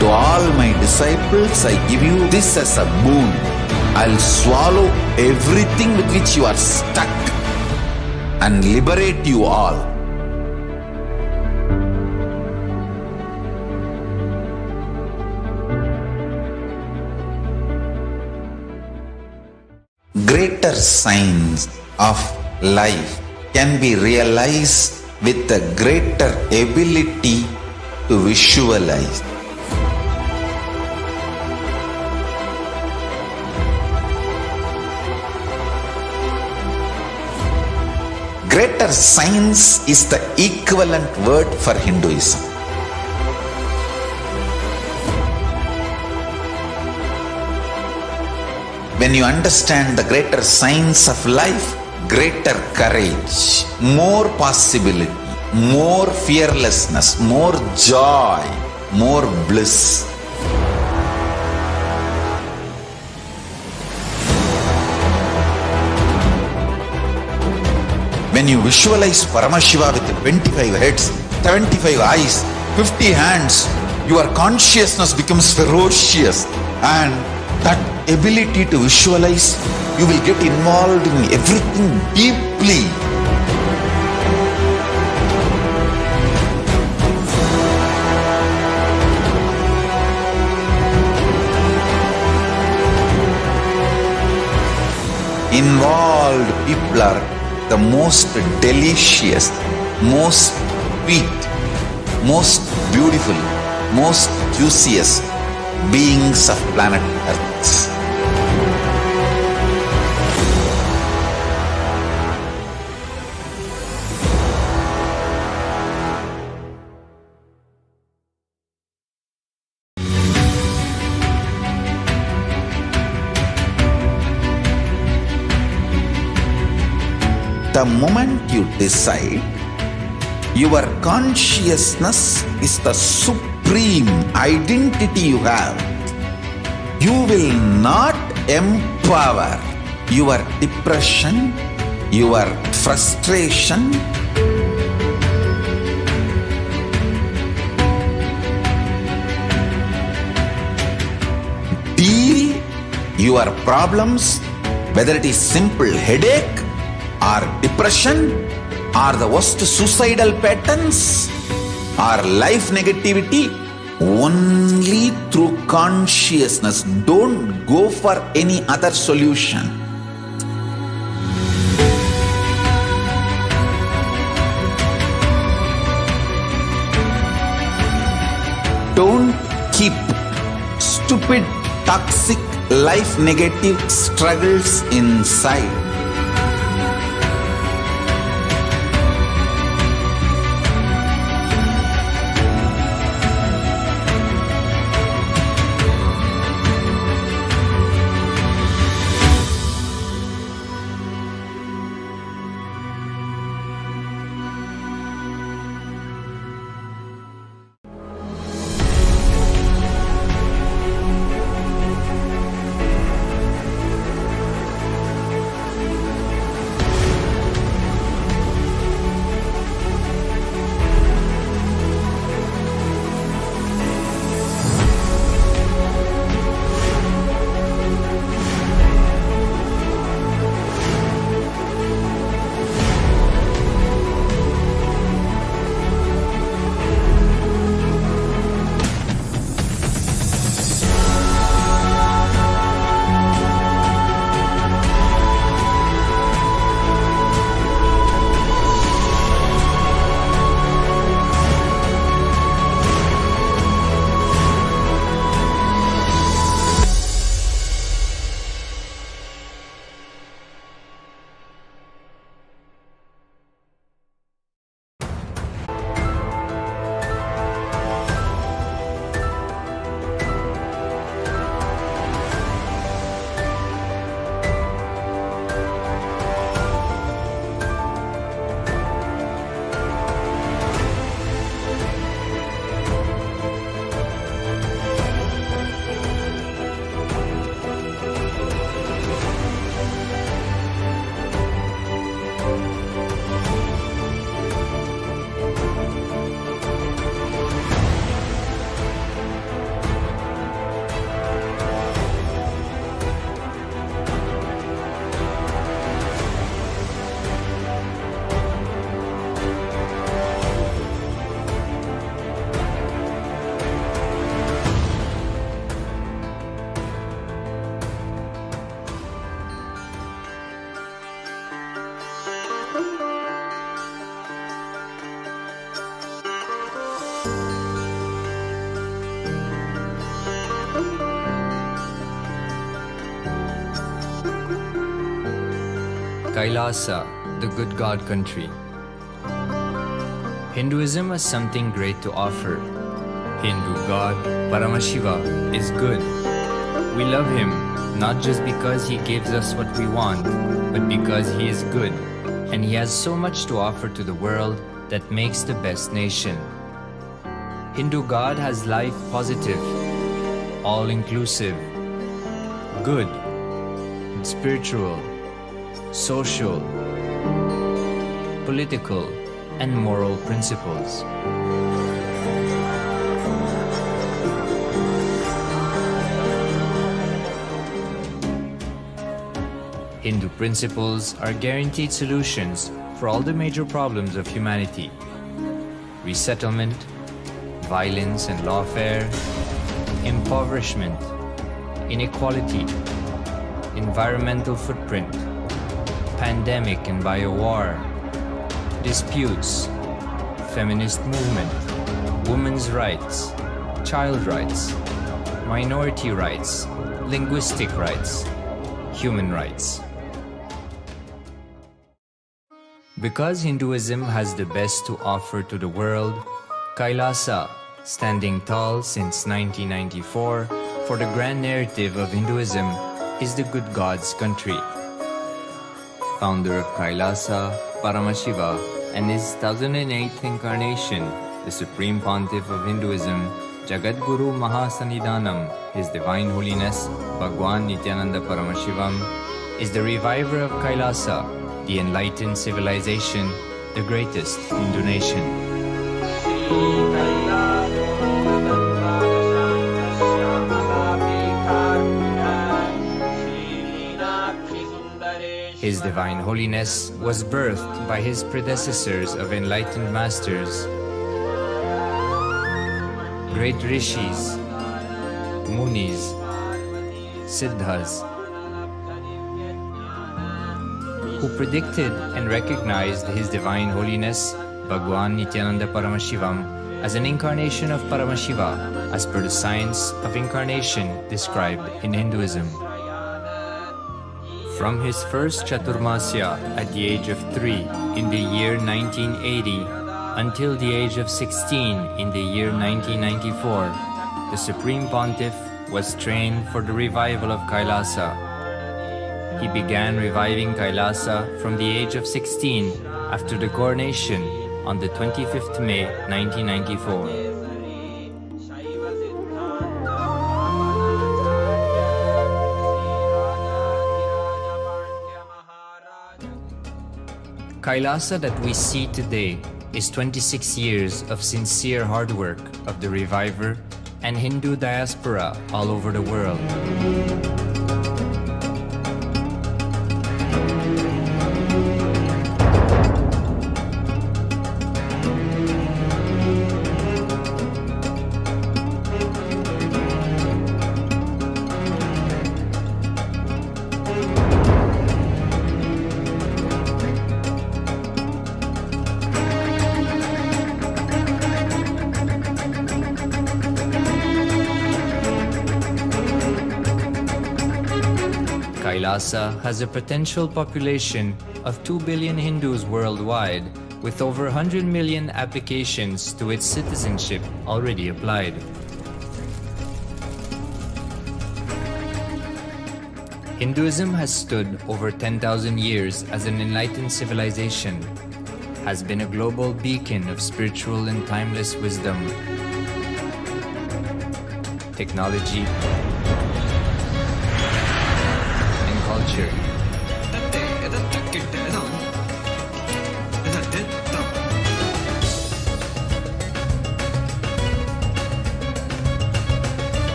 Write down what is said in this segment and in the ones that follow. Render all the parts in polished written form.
To all my disciples, I give you this as a boon. I'll swallow everything with which you are stuck and liberate you all. Greater signs of life can be realized with a greater ability to visualize. Greater science is the equivalent word for Hinduism. When you understand the greater science of life, greater courage, more possibility, more fearlessness, more joy, more bliss. When you visualize Paramashiva with 25 heads, 75 eyes, 50 hands, your consciousness becomes ferocious, and that ability to visualize, you will get involved in everything deeply. Involved people are the most delicious, most sweet, most beautiful, most juiciest beings of planet Earth. The moment you decide, your consciousness is the supreme identity you have. You will not empower your depression, your frustration, deal your problems, whether it is simple headache or depression or the worst suicidal patterns or life negativity, only through consciousness. Don't go for any other solution. Don't keep stupid, toxic, life negative struggles inside. KAILASA, the good God country. Hinduism has something great to offer. Hindu God Paramashiva is good. We love him not just because he gives us what we want, but because he is good and he has so much to offer to the world that makes the best nation. Hindu God has life positive, all-inclusive, good, spiritual, social, political, and moral principles. Hindu principles are guaranteed solutions for all the major problems of humanity: resettlement, violence and lawfare, impoverishment, inequality, environmental footprint, pandemic and biowar, disputes, feminist movement, women's rights, child rights, minority rights, linguistic rights, human rights. Because Hinduism has the best to offer to the world, KAILASA, standing tall since 1994 for the grand narrative of Hinduism, is the good God's country. Founder of KAILASA, Paramashiva, and his 1008th incarnation, the Supreme Pontiff of Hinduism, Jagadguru Mahasanidhanam, His Divine Holiness, Bhagwan Nithyananda Paramashivam, is the reviver of KAILASA, the enlightened civilization, the greatest Hindu nation. His Divine Holiness was birthed by his predecessors of enlightened masters, great rishis, munis, siddhas, who predicted and recognized His Divine Holiness, Bhagwan Nithyananda Paramashivam, as an incarnation of Paramashiva as per the science of incarnation described in Hinduism. From his first Chaturmasya at the age of 3 in the year 1980 until the age of 16 in the year 1994, the Supreme Pontiff was trained for the revival of KAILASA. He began reviving KAILASA from the age of 16 after the coronation on the 25th May 1994. KAILASA that we see today is 26 years of sincere hard work of the reviver and Hindu diaspora all over the world. KAILASA has a potential population of 2 billion Hindus worldwide, with over 100 million applications to its citizenship already applied. Hinduism has stood over 10,000 years as an enlightened civilization, has been a global beacon of spiritual and timeless wisdom, technology, culture.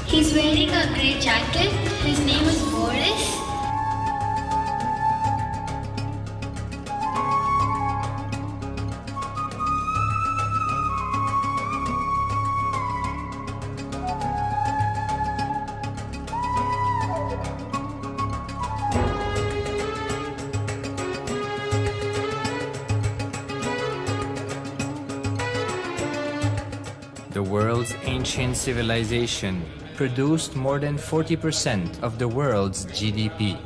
He's wearing a grey jacket. His name is Boris. The world's ancient civilization produced more than 40% of the world's GDP.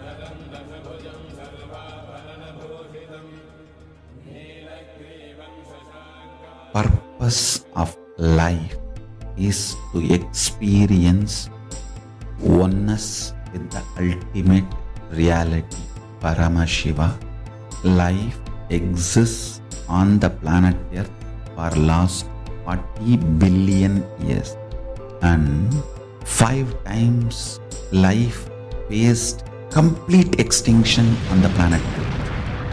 purpose of life is to experience oneness with the ultimate reality, Paramashiva. Life exists on the planet Earth for last 40 billion years, and 5 times life faced complete extinction on the planet Earth.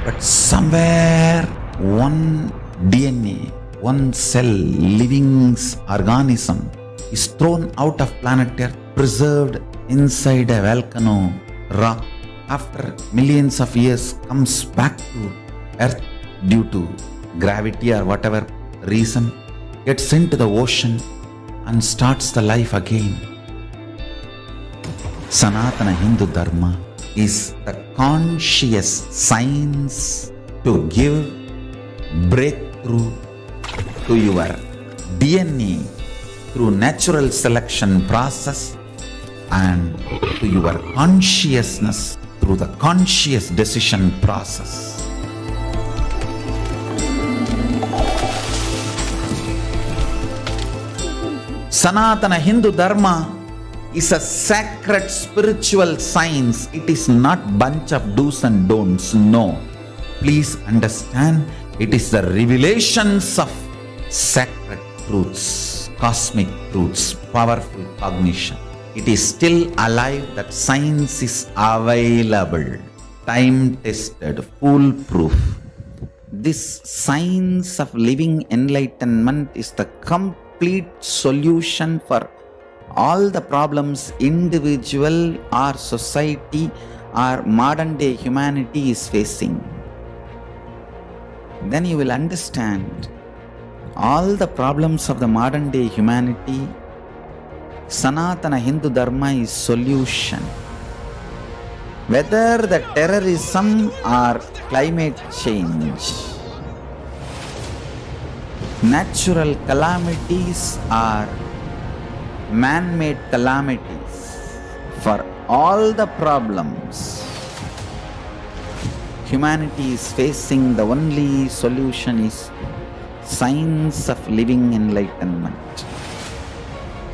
But somewhere one DNA, one cell, living organism is thrown out of planet Earth, preserved inside a volcano rock. After millions of years comes back to Earth due to gravity or whatever reason, gets into the ocean and starts the life again. Sanatana Hindu Dharma is the conscious science to give breakthrough to your DNA through natural selection process and to your consciousness through the conscious decision process. Sanatana Hindu Dharma is a sacred spiritual science. It is not bunch of do's and don'ts. No. Please understand, it is the revelations of sacred truths, cosmic truths, powerful cognition. It is still alive, that science is available, time-tested, foolproof. This science of living enlightenment is the complete solution for all the problems individual or society or modern day humanity is facing. Then you will understand all the problems of the modern day humanity. Sanatana Hindu Dharma is solution. Whether the terrorism or climate change, natural calamities or man-made calamities, for all the problems humanity is facing, the only solution is science of living enlightenment,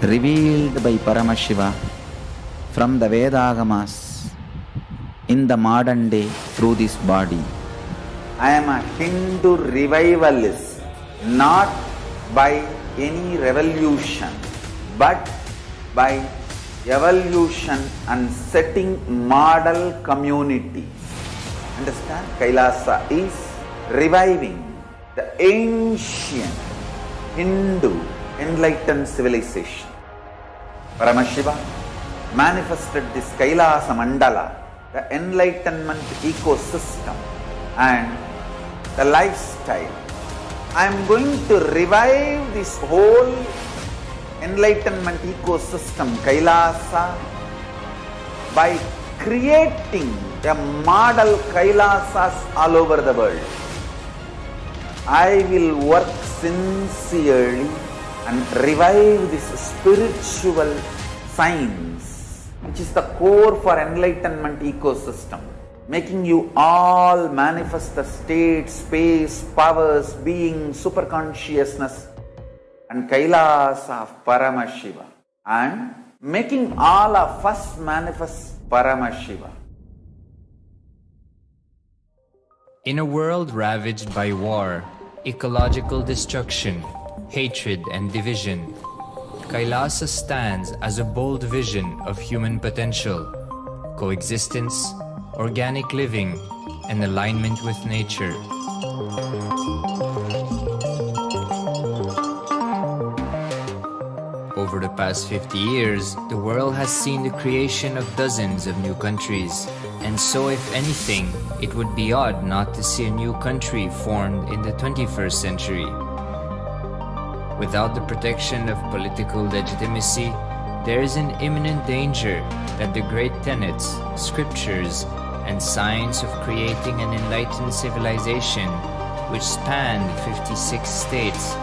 revealed by Paramashiva from the Vedagamas in the modern day through this body. I am a Hindu revivalist, not by any revolution, but by evolution and setting model communities. Understand? KAILASA is reviving the ancient Hindu enlightened civilization. Paramashiva manifested this KAILASA mandala, the enlightenment ecosystem and the lifestyle. I am going to revive this whole enlightenment ecosystem, KAILASA, by creating a model KAILASAs all over the world. I will work sincerely and revive this spiritual science, which is the core for enlightenment ecosystem, making you all manifest the state, space, powers, being, superconsciousness and KAILASA of Paramashiva, and making all of us manifest Paramashiva. In a world ravaged by war, ecological destruction, hatred and division, KAILASA stands as a bold vision of human potential, coexistence, organic living, and alignment with nature. Over the past 50 years, the world has seen the creation of dozens of new countries, and so if anything, it would be odd not to see a new country formed in the 21st century. Without the protection of political legitimacy, there is an imminent danger that the great tenets, scriptures, and science of creating an enlightened civilization, which spanned 56 states,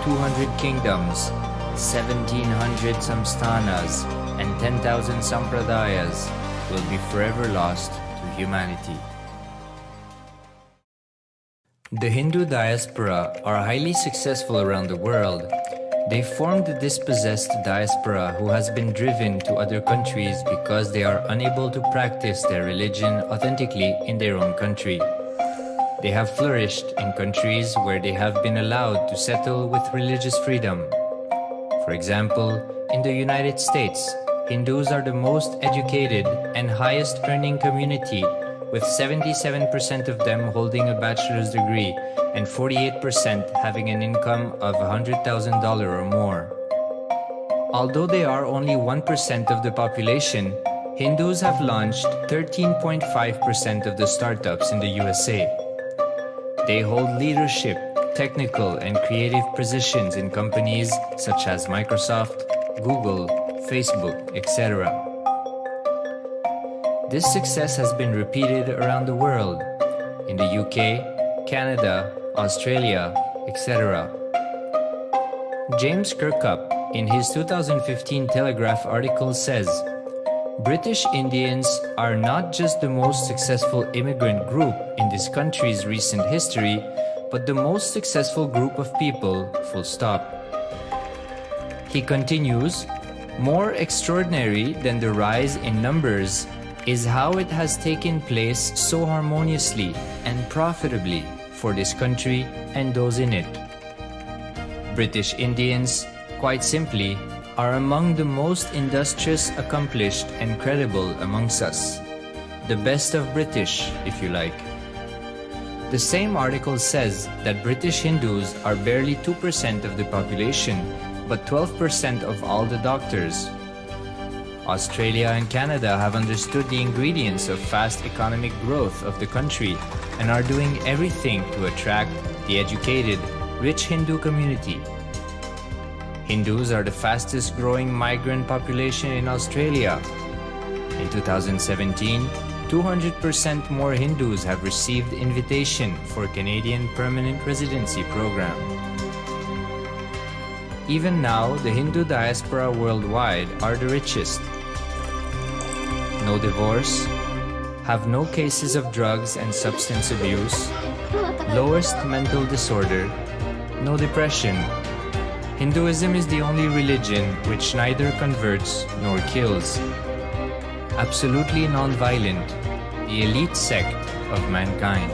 200 kingdoms, 1700 samsthanas, and 10,000 sampradayas, will be forever lost to humanity. The Hindu diaspora are highly successful around the world. They formed the dispossessed diaspora who has been driven to other countries because they are unable to practice their religion authentically in their own country. They have flourished in countries where they have been allowed to settle with religious freedom. For example, in the United States, Hindus are the most educated and highest earning community, with 77% of them holding a bachelor's degree and 48% having an income of $100,000 or more. Although they are only 1% of the population, Hindus have launched 13.5% of the startups in the USA. They hold leadership, technical and creative positions in companies such as Microsoft, Google, Facebook, etc. This success has been repeated around the world, in the UK, Canada, Australia, etc. James Kirkup, in his 2015 Telegraph article says, British Indians are not just the most successful immigrant group in this country's recent history, but the most successful group of people, full stop. He continues, more extraordinary than the rise in numbers is how it has taken place so harmoniously and profitably for this country and those in it. British Indians, quite simply, are among the most industrious, accomplished, and credible amongst us. The best of British, if you like. The same article says that British Hindus are barely 2% of the population, but 12% of all the doctors. Australia and Canada have understood the ingredients of fast economic growth of the country and are doing everything to attract the educated, rich Hindu community. Hindus are the fastest growing migrant population in Australia. In 2017, 200% more Hindus have received invitation for Canadian Permanent Residency Program. Even now, the Hindu diaspora worldwide are the richest. No divorce, have no cases of drugs and substance abuse, lowest mental disorder, no depression. Hinduism is the only religion which neither converts nor kills. Absolutely non-violent, the elite sect of mankind.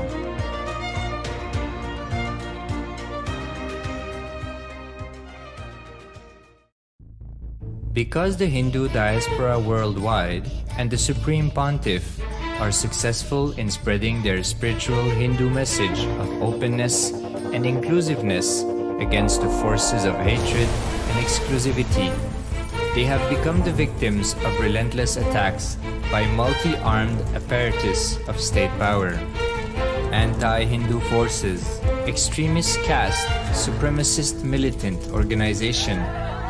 Because the Hindu diaspora worldwide and the Supreme Pontiff are successful in spreading their spiritual Hindu message of openness and inclusiveness against the forces of hatred and exclusivity, they have become the victims of relentless attacks by multi-armed apparatus of state power. Anti-Hindu forces, extremist caste, supremacist militant organization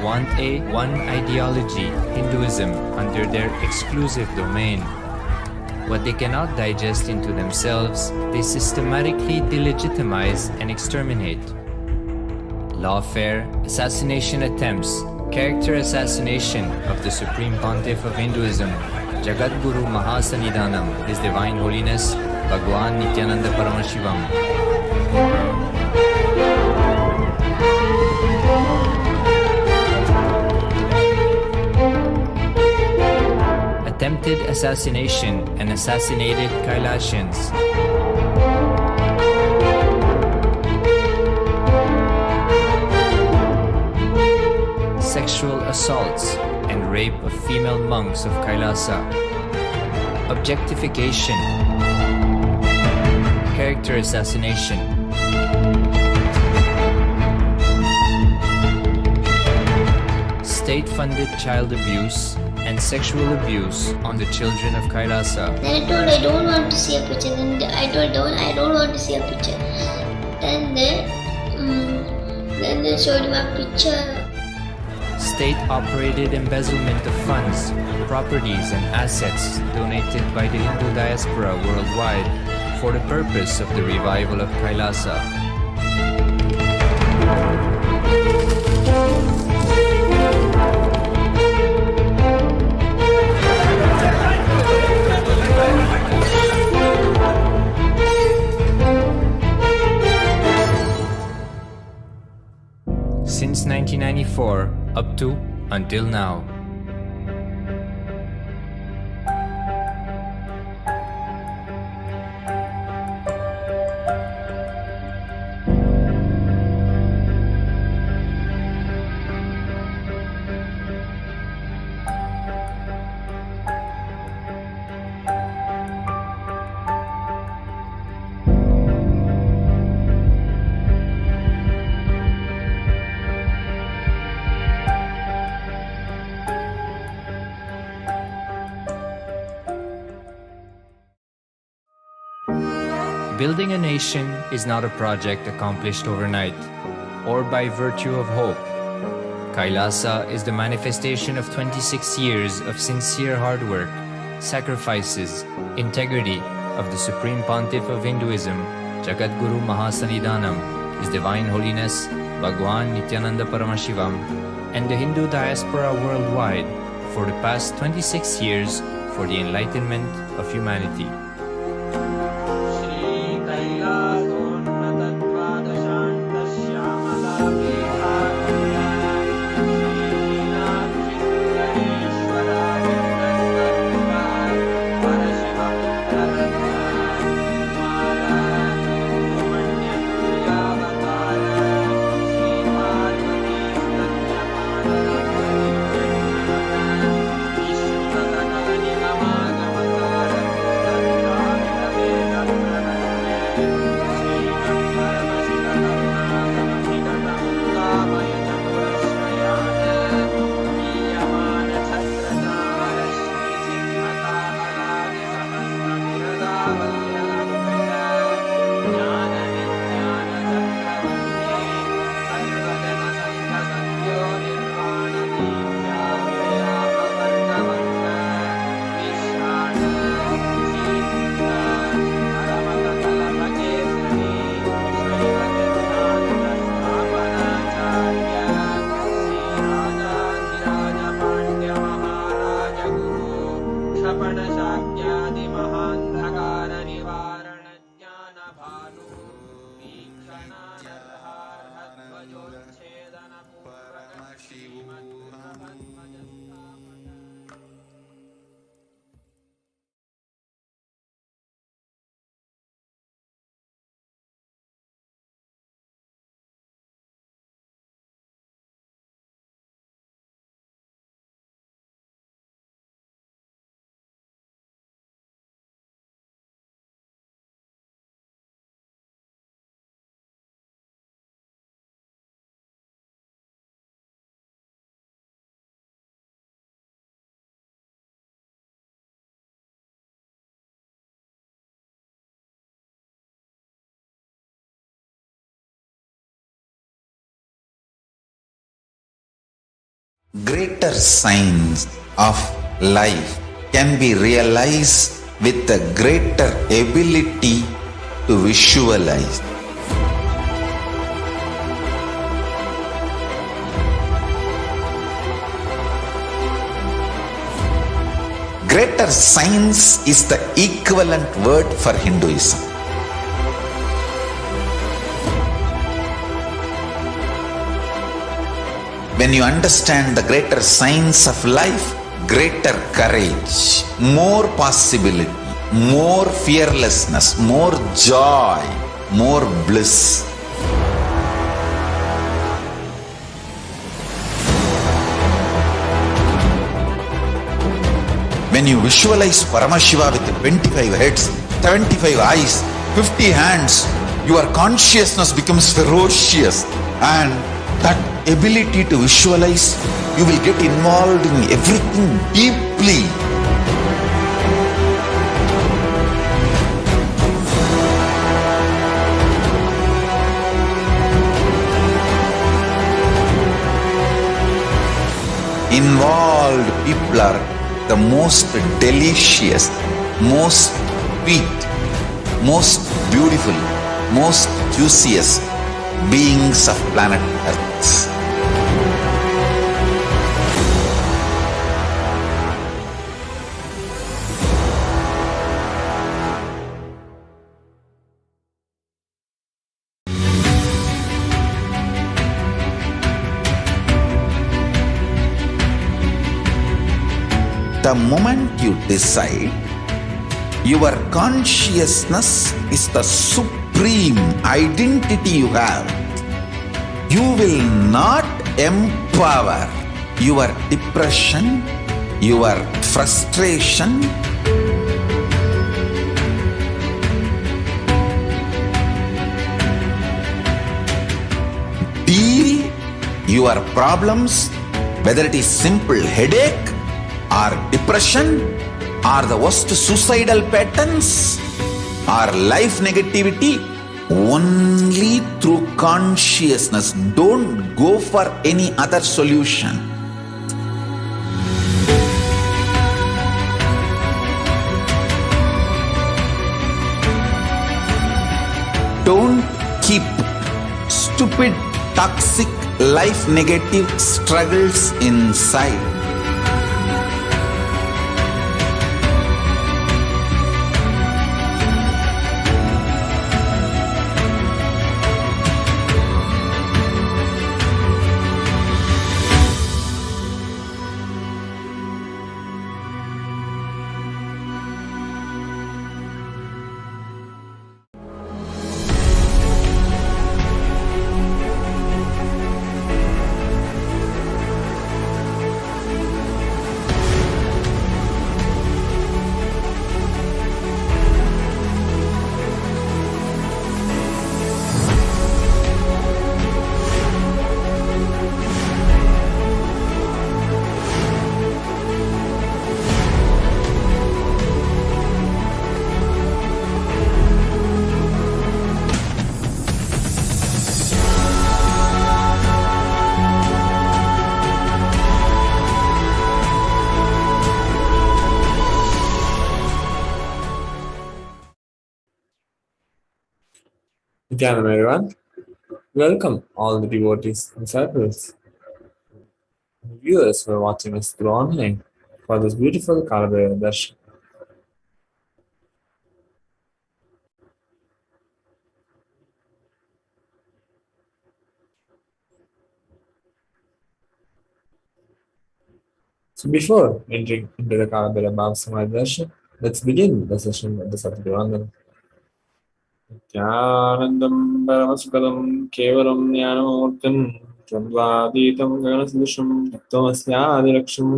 want a one ideology, Hinduism, under their exclusive domain. What they cannot digest into themselves, they systematically delegitimize and exterminate. Lawfare, assassination attempts, character assassination of the Supreme Pontiff of Hinduism, Jagadguru Mahasannidhanam, His Divine Holiness, Bhagwan Nithyananda Paramashivam. Attempted assassination and assassinated Kailasians. Sexual assaults and rape of female monks of Kailasa. Objectification. Character assassination. State-funded child abuse and sexual abuse on the children of Kailasa. Then I told I don't want to see a picture. Then I told I don't want to see a picture. Then they showed me a picture. State-operated embezzlement of funds, properties and assets donated by the Hindu diaspora worldwide for the purpose of the revival of Kailasa. 1994 up to until now. Building a nation is not a project accomplished overnight or by virtue of hope. KAILASA is the manifestation of 26 years of sincere hard work, sacrifices, integrity of the Supreme Pontiff of Hinduism, Jagadguru Mahasannidhanam, His Divine Holiness Bhagwan Nithyananda Paramashivam, and the Hindu diaspora worldwide for the past 26 years for the enlightenment of humanity. Greater signs of life can be realized with a greater ability to visualize. Greater signs is the equivalent word for Hinduism. When you understand the greater signs of life, greater courage, more possibility, more fearlessness, more joy, more bliss. When you visualize Paramashiva with 25 heads, 75 eyes, 50 hands, your consciousness becomes ferocious, and that ability to visualize, you will get involved in everything deeply. Involved people are the most delicious, most sweet, most beautiful, most juiciest beings of planet Earth. The moment you decide, your consciousness is the supreme identity you have. You will not empower your depression, your frustration, deal your problems, whether it is simple headache or depression or the worst suicidal patterns or life negativity, only through consciousness. Don't go for any other solution. Don't keep stupid, toxic, life negative struggles inside. Nithyananda everyone. Welcome all the devotees and disciples and viewers who are watching us through online for this beautiful Kalabhaya Darshan. So before entering into the Kalabhaya Bhava Samadhi Darshan, let's begin the session with the Satguru Nithyanandam Paramashivoham Kevalam Jnanamurtim Dvandvadhitam Gaganasudham Tattvamasyadiraksham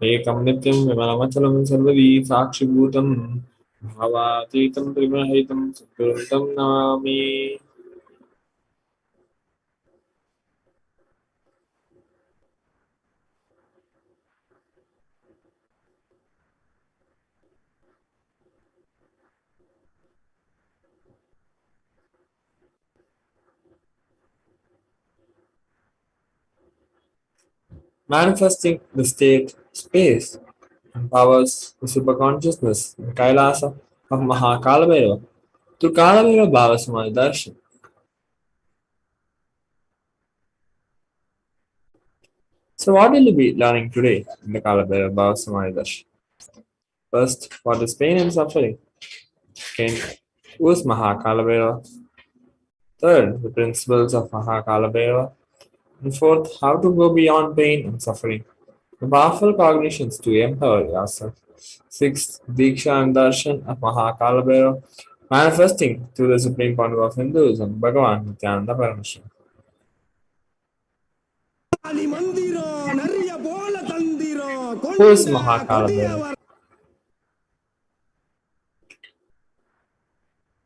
Ekam Nityam Vimalamachalam Sarvadi Sakshibhutam Bhavatitam Trimahitam Satgurutam Namami. Manifesting the state, space, empowers the superconsciousness and KAILASA of Mahakalabhaiva through Kalabhaiva Bhava Samadhi Darshan. So what will you be learning today in the Kalabhaiva Bhava Samadhi Darshan? First, what is pain and suffering? Second, who is Mahakalabhaiva? Third, the principles of Mahakalabhaiva. And fourth, how to go beyond pain and suffering. The powerful cognitions to empower yourself. Sixth, Diksha and Darshan of Mahakalabhaiva, manifesting through the supreme founder of Hinduism, Bhagavan Nithyananda Paramashivam. Who is Mahakalabhaiva?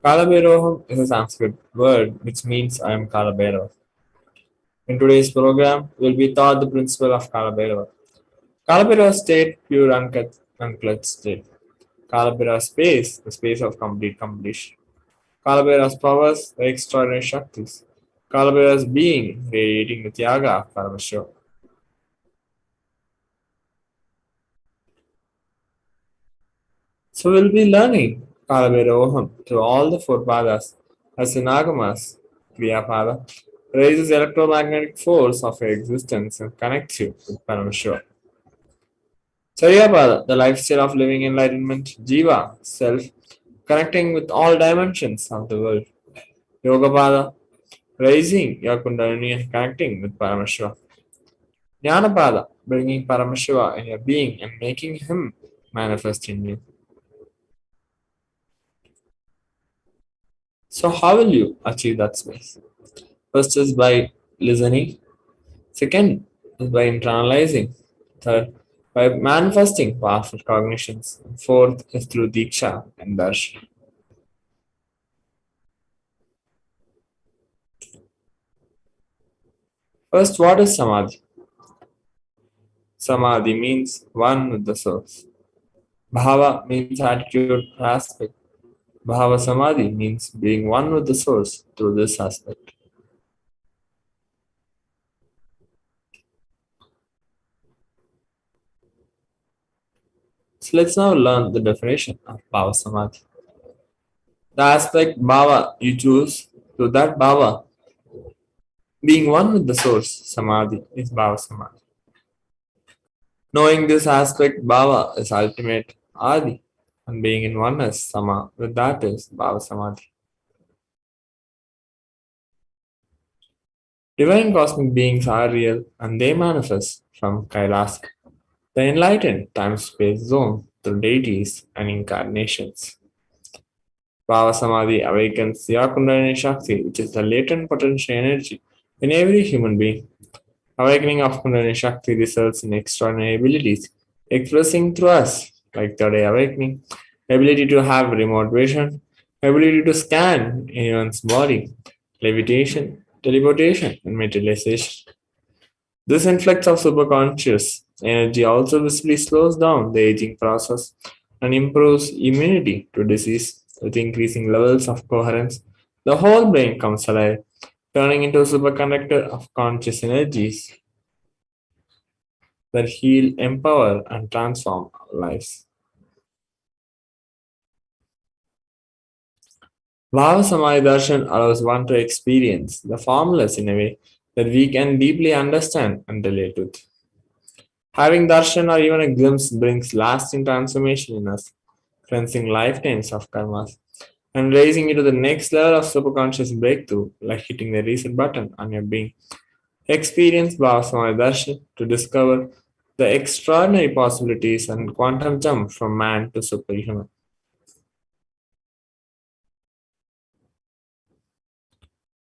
Kalabhairoham is a Sanskrit word which means I am Kalabhairava. In today's program, we will be taught the principle of Kalabhairava. Kalabhairava state, pure unclutched state. Kalabhairava space, the space of complete completion. Kalabhairava's powers, the extraordinary Shaktis. Kalabhairava's being, radiating the Tyaga of Paramashivoham. So we'll be learning Kalabhairoham through all the four padas as the Nagamas, Kriyapada, raises the electromagnetic force of your existence and connects you with Paramashivoham. Charyapada, the lifestyle of living enlightenment, Jiva, self, connecting with all dimensions of the world. Yogapada, raising your Kundalini and connecting with Paramashivoham. Jnanapada, bringing Paramashiva in your being and making him manifest in you. So, how will you achieve that space? First is by listening, second is by internalizing, third, by manifesting powerful cognitions, and fourth is through Diksha and Darshan. First, what is Samadhi? Samadhi means one with the source. Bhava means attitude or aspect. Bhava Samadhi means being one with the source through this aspect. So let's now learn the definition of Bhava Samadhi. The aspect Bhava you choose to that Bhava, being one with the source, Samadhi is Bhava Samadhi. Knowing this aspect Bhava is ultimate Adi, and being in oneness Sama with that is Bhava Samadhi. Divine cosmic beings are real and they manifest from KAILASA, the enlightened time-space zone through deities and incarnations. Bhava Samadhi awakens the Kundalini Shakti, which is the latent potential energy in every human being. Awakening of Kundalini Shakti results in extraordinary abilities expressing through us, like third eye awakening, ability to have remote vision, ability to scan anyone's body, levitation, teleportation, and materialization. This influx of superconscious energy also visibly slows down the aging process and improves immunity to disease with increasing levels of coherence. The whole brain comes alive, turning into a superconductor of conscious energies that heal, empower, and transform our lives. Bhava Samadhi Darshan allows one to experience the formless in a way that we can deeply understand and relate with. Having darshan or even a glimpse brings lasting transformation in us, cleansing lifetimes of karmas and raising you to the next level of superconscious breakthrough, like hitting the reset button on your being. Experience Bhava Samadhi Darshan to discover the extraordinary possibilities and quantum jump from man to superhuman.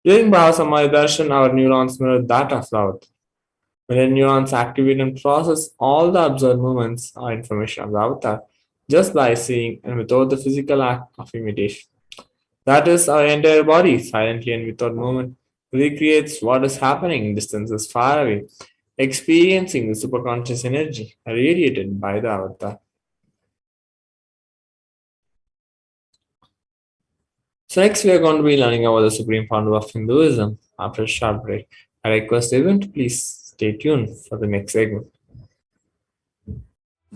During Bhava Samadhi Darshan, our neurons mirror that of Lord. When the neurons activate and process all the observed movements or information of the avatar just by seeing and without the physical act of imitation. That is, our entire body, silently and without movement, recreates what is happening in distances far away, experiencing the superconscious energy radiated by the avatar. So next we are going to be learning about the supreme founder of Hinduism after a short break. I request everyone to please stay tuned for the next segment.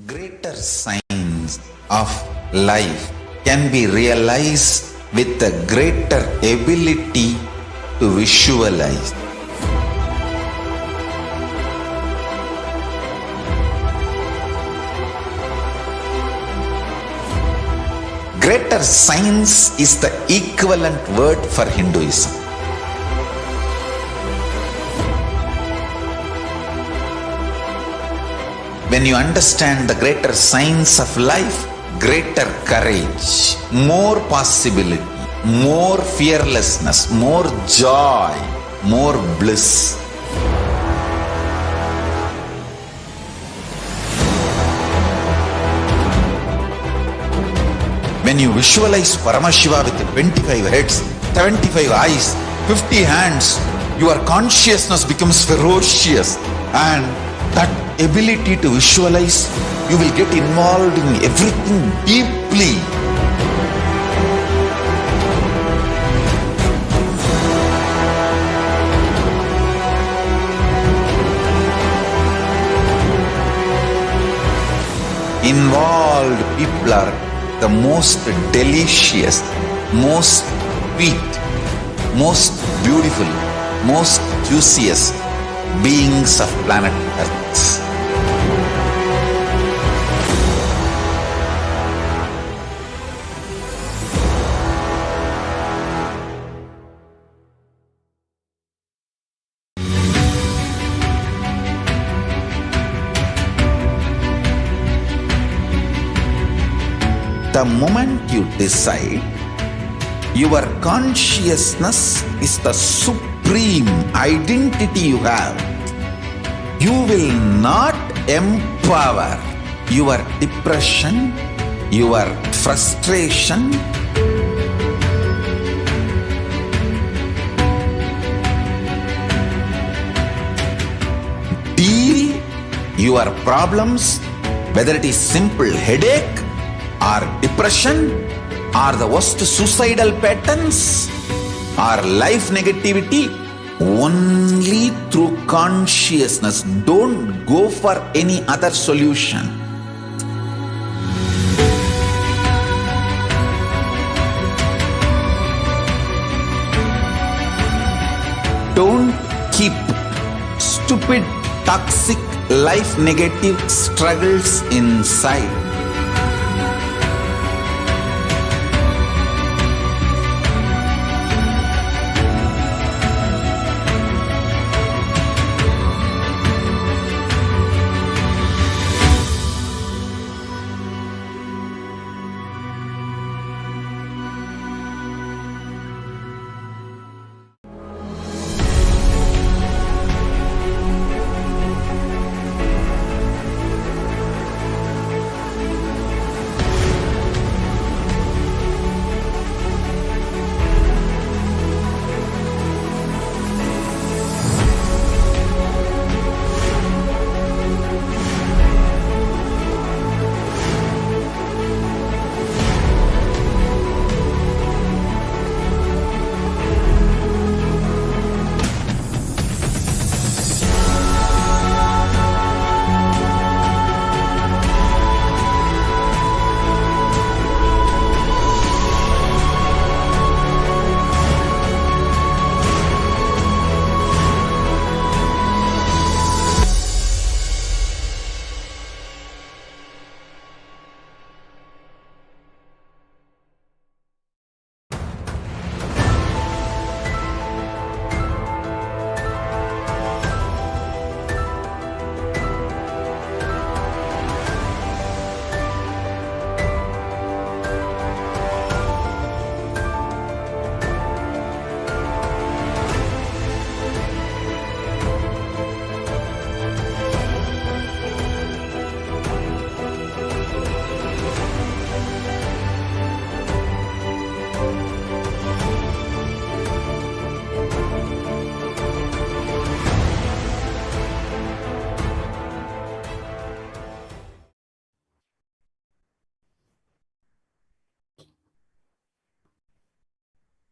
Greater signs of life can be realized with a greater ability to visualize. Greater science is the equivalent word for Hinduism. When you understand the greater science of life, greater courage, more possibility, more fearlessness, more joy, more bliss. When you visualize Paramashiva with 25 heads, 75 eyes, 50 hands, your consciousness becomes ferocious, and that ability to visualize, you will get involved in everything deeply. Involved people are the most delicious, most sweet, most beautiful, most juiciest beings of planet Earth. The moment you decide, your consciousness is the supreme identity you have. You will not empower your depression, your frustration, deal your problems, whether it is simple headache or depression or the worst suicidal patterns or life negativity, only through consciousness. Don't go for any other solution. Don't keep stupid, toxic, life negative struggles inside.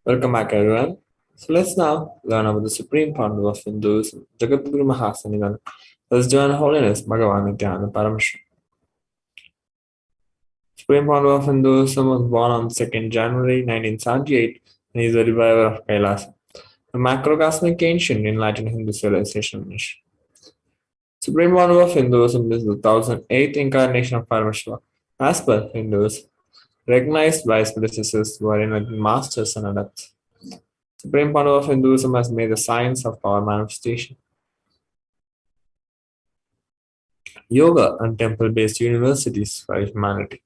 Welcome back, everyone. So let's now learn about the supreme founder of Hinduism, Jagadguru Mahasanidan, His Divine Holiness Bhagavan Nithyananda Paramashivam. Supreme founder of Hinduism was born on 2nd January 1978 and he is the reviver of KAILASA, a macrocosmic ancient enlightened Hindu civilization mission. Supreme founder of Hinduism is the 1008th incarnation of Paramashiva, as per Hinduism, recognized by his predecessors who are enlightened masters and adepts. Supreme founder of Hinduism has made the science of power manifestation, yoga, and temple-based universities for humanity.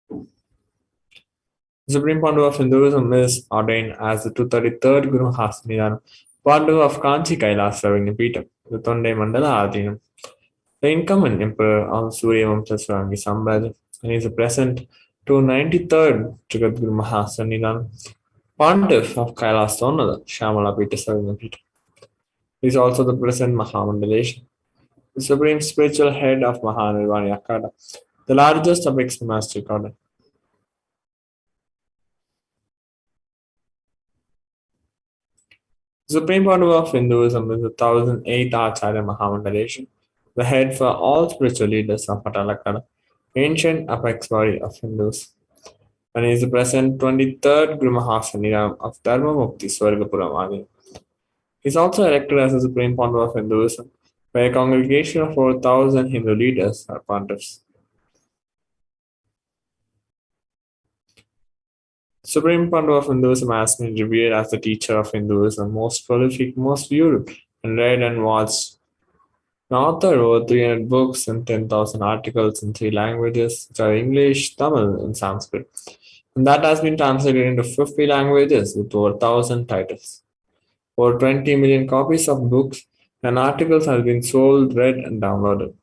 The Supreme Founder of Hinduism is ordained as the 233rd Guru Hasanidan, Founder of Kanchi Kailasa Vignapeetham, the Tonde Mandala Adhinam, the incumbent Emperor of Suryavamsa Swarangi Samrajya, and is the present 293rd Jagadguru Mahasanidan, Pontiff of Kailasa Tonada, Shamala Pita Savignapeetham. He is also the present Mahamandalation, the supreme spiritual head of Mahanirvani Akada, the largest of monastic order. The supreme founder of Hinduism is the 1008th Acharya Mahamandalation, the head for all spiritual leaders of Patalakada, ancient apex body of Hindus, and he is the present 23rd Guru Mahasanidan of Dharma Mukti Swargapuram Adi. He is also elected as the supreme founder of Hinduism by a congregation of 4,000 Hindu leaders or pontiffs. Supreme founder of Hinduism has been revered as the teacher of Hinduism, most prolific, most viewed, and read and watched An author wrote 300 books and 10,000 articles in three languages, which are English, Tamil, and Sanskrit. And that has been translated into 50 languages with over 1,000 titles. Over 20 million copies of books and articles have been sold, read, and downloaded.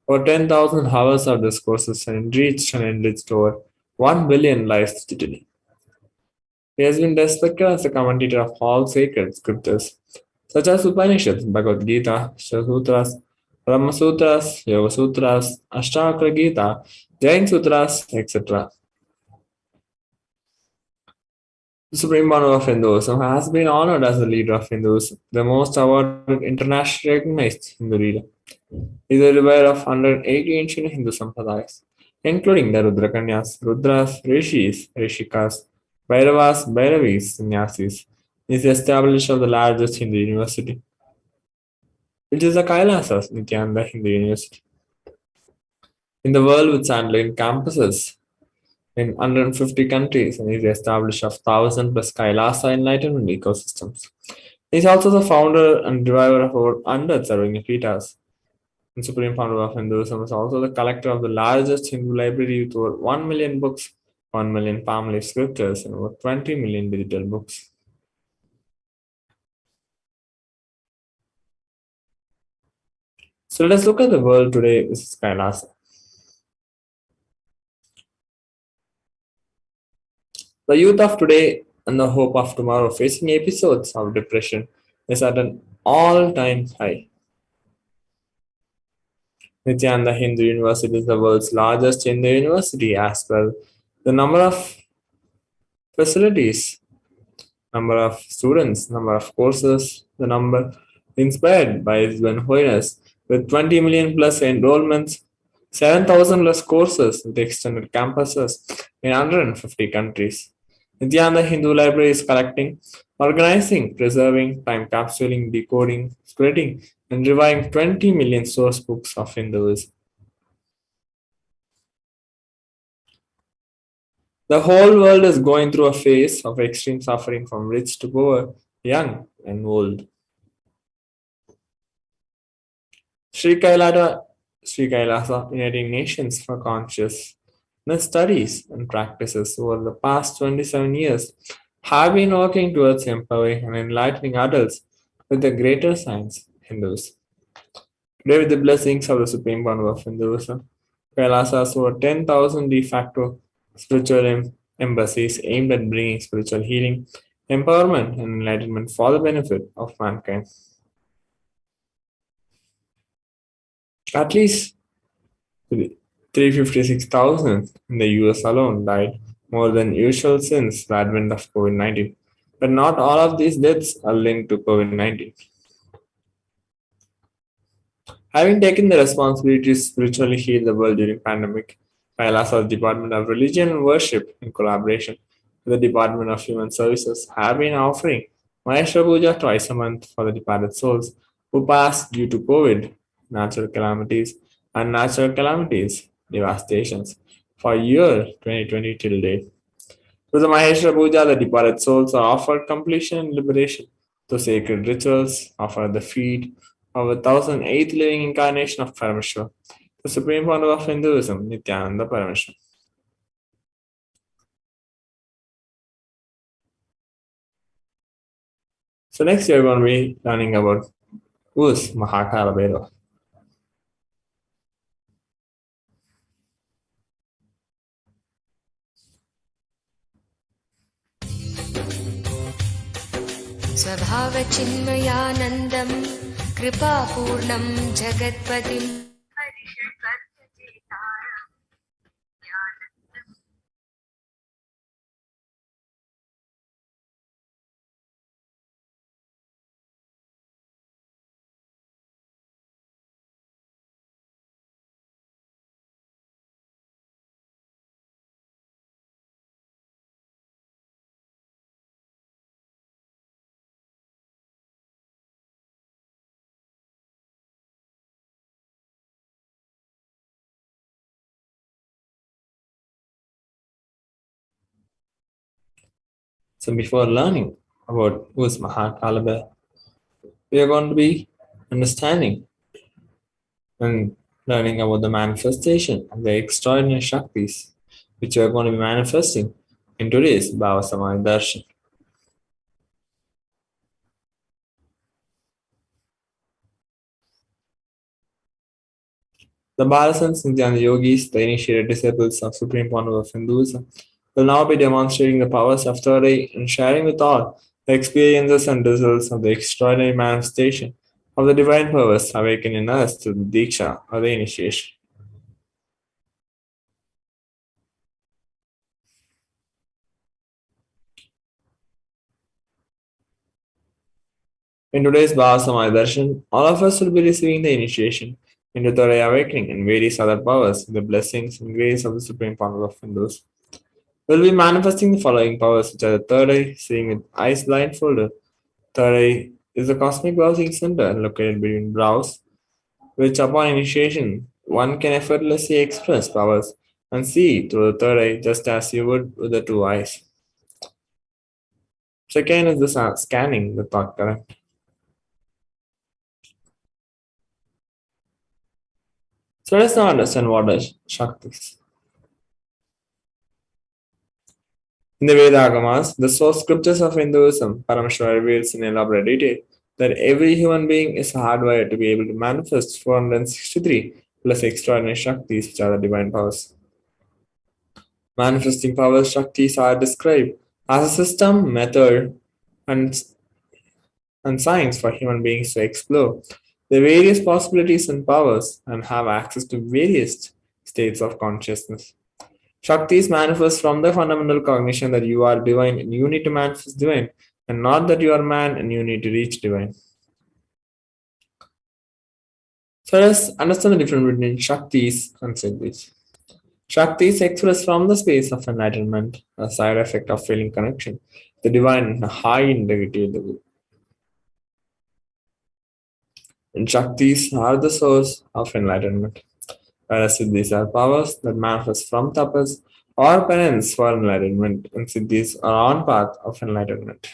Over 10,000 hours of discourses and enriched over 1 billion lives digitally. He has been respected as a commentator of all sacred scriptures, such as Upanishads, Bhagavad Gita, Sutras, Brahma Sutras, Yoga Sutras, Ashtavakra Gita, Jain Sutras, etc. The Supreme Monarch of Hinduism has been honored as the leader of Hinduism, the most awarded internationally recognized Hindu leader. He is a leader of 180 ancient Hindu sampradayas, including the Rudrakanyas, Rudras, Rishis, Rishikas, Bhairavas, Bhairavis, Sannyasis. He is the establisher of the largest Hindu university, which is the KAILASA Nithyananda Hindu University. In the world with satellite campuses in 150 countries, and is the establisher of 1,000 plus KAILASA enlightenment ecosystems. He is also the founder and driver of over 100 serving Pitas. And Supreme Founder of Hinduism is also the collector of the largest Hindu library with over 1 million books, 1 million family scriptures, and over 20 million digital books. So let us look at the world today. This is Kailasa. The youth of today and the hope of tomorrow facing episodes of depression is at an all-time high. Nithyananda Hindu University is the world's largest Hindu university as well. The number of facilities, number of students, number of courses, the number inspired by His Divine Holiness with 20 million plus enrollments, 7,000 plus courses with extended campuses in 150 countries. Nithyananda Hindu Library is collecting, organizing, preserving, time capsuling, decoding, spreading, and reviving 20 million source books of Hinduism. The whole world is going through a phase of extreme suffering from rich to poor, young and old. Sri Kailasa Uniting Nations for Consciousness studies and practices over the past 27 years have been working towards empowering and enlightening adults with the greater science, Hindus. Today, with the blessings of the Supreme One of Hinduism, Kailasa has over 10,000 de facto spiritual embassies aimed at bringing spiritual healing, empowerment, and enlightenment for the benefit of mankind. At least 356,000 in the US alone died, more than usual since the advent of COVID 19. But not all of these deaths are linked to COVID 19. Having taken the responsibility to spiritually heal the world during pandemic, KAILASA's Department of Religion and Worship, in collaboration with the Department of Human Services, have been offering Maheshwara Puja twice a month for the departed souls who passed due to COVID, natural calamities, and natural calamities, devastations, for year 2020 till date. Through the Maheshwara Puja, the departed souls are offered completion and liberation through sacred rituals offered at the feet of the 1,008th living incarnation of Paramashivoham, the Supreme Founder of Hinduism, Nithyananda Paramashivam. So next we are going to be learning about who is Mahakala Bhairava. स्वभावचिन्मयानन्दं कृपापूर्णं जगत्पतिम् So before learning about who is Mahakala Bhairava, we are going to be understanding and learning about the manifestation of the extraordinary Shaktis, which we are going to be manifesting in today's Bhava Samaya Darshan. The Balasans, Nithyananda yogis, the initiated disciples of Supreme Pandu of Hinduism, will now be demonstrating the powers of third eye and sharing with all the experiences and results of the extraordinary manifestation of the divine powers awakened in us through the Diksha or the initiation. In today's Bhava Darshan, all of us will be receiving the initiation into third eye awakening and various other powers, the blessings and grace of the Supreme Pandu of Hindus. We'll be manifesting the following powers, which are the third eye, seeing with eyes blindfolded. Third eye is the cosmic browsing center located between brows, which upon initiation one can effortlessly express powers and see through the third eye just as you would with the two eyes. Second is the scanning the thought current. So let's now understand what are Shaktis. In the Vedagamas, the source scriptures of Hinduism, Paramashiva reveals in elaborate detail that every human being is hardwired to be able to manifest 463 plus extraordinary Shaktis, which are the divine powers. Manifesting powers Shaktis are described as a system, method, and, and science for human beings to explore the various possibilities and powers and have access to various states of consciousness. Shaktis manifest from the fundamental cognition that you are divine and you need to manifest divine, and not that you are man and you need to reach divine. So let's understand the difference between Shaktis and Siddhis. Shaktis express from the space of enlightenment, a side effect of feeling connection, the divine and high integrity level. And Shaktis are the source of enlightenment, whereas Siddhis are powers that manifest from tapas or penance for enlightenment, and Siddhis are on path of enlightenment.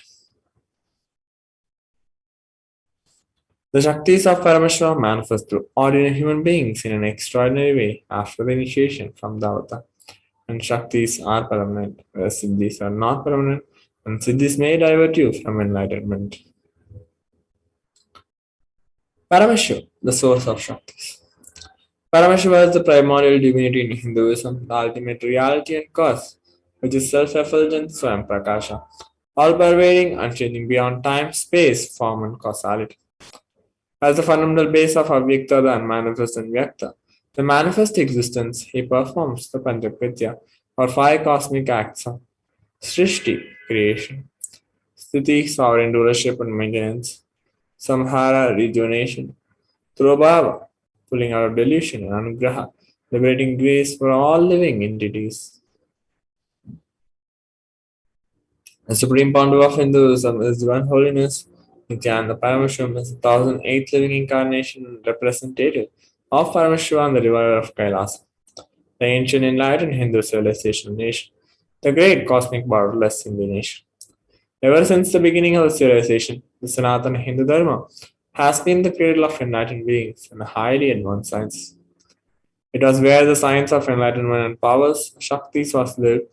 The Shaktis of Paramashivoham manifest through ordinary human beings in an extraordinary way after the initiation from the avatar. And Shaktis are permanent, whereas Siddhis are not permanent, and Siddhis may divert you from enlightenment. Paramashiva, the source of Shaktis. Paramashiva is the primordial divinity in Hinduism, the ultimate reality and cause, which is self-effulgent Swam Prakasha, all-pervading, unchanging beyond time, space, form, and causality. As the fundamental base of Avyakta, the unmanifest and Vyakta, the manifest existence, he performs the Panchakritya, or five cosmic acts of Srishti, creation, Sthiti, sovereign rulership and maintenance, Samhara, rejuvenation, Trobhava, pulling out of delusion, and Anugraha, liberating grace for all living entities. The supreme Pandu of Hinduism is divine holiness. Nithyananda Paramashivam is the 1008th living incarnation and representative of Paramashiva and the reviver of KAILASA, the ancient enlightened Hindu civilization nation, the great cosmic borderless Hindu nation. Ever since the beginning of the civilization, the Sanatana Hindu Dharma has been the cradle of enlightened beings and a highly advanced science. It was where the science of enlightenment and powers, Shaktis, was lived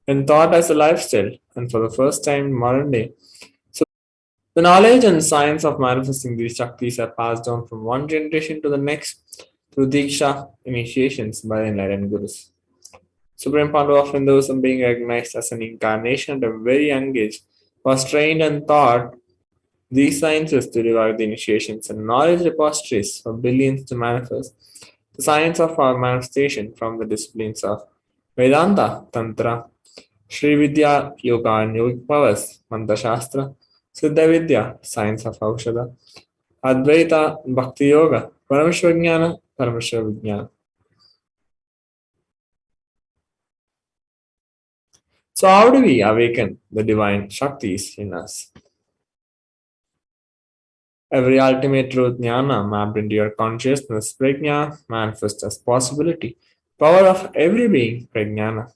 and taught as a lifestyle, and for the first time in modern day. So the knowledge and science of manifesting these Shaktis are passed down from one generation to the next through Diksha initiations by the enlightened Gurus. Supreme Pandu of Hinduism, being recognized as an incarnation at a very young age, was trained and taught these sciences to revive the initiations and knowledge repositories for billions to manifest the science of our manifestation from the disciplines of Vedanta, Tantra, Sri Vidya, Yoga and Yogic powers, Mantra Shastra, Siddha Vidya, science of Aushadha, Advaita, Bhakti Yoga, Paramashivajnana, Paramashivajnana. So, how do we awaken the divine Shaktis in us? Every ultimate truth, jnana, mapped into your consciousness, prajna, manifests as possibility. Power of every being, prajnana.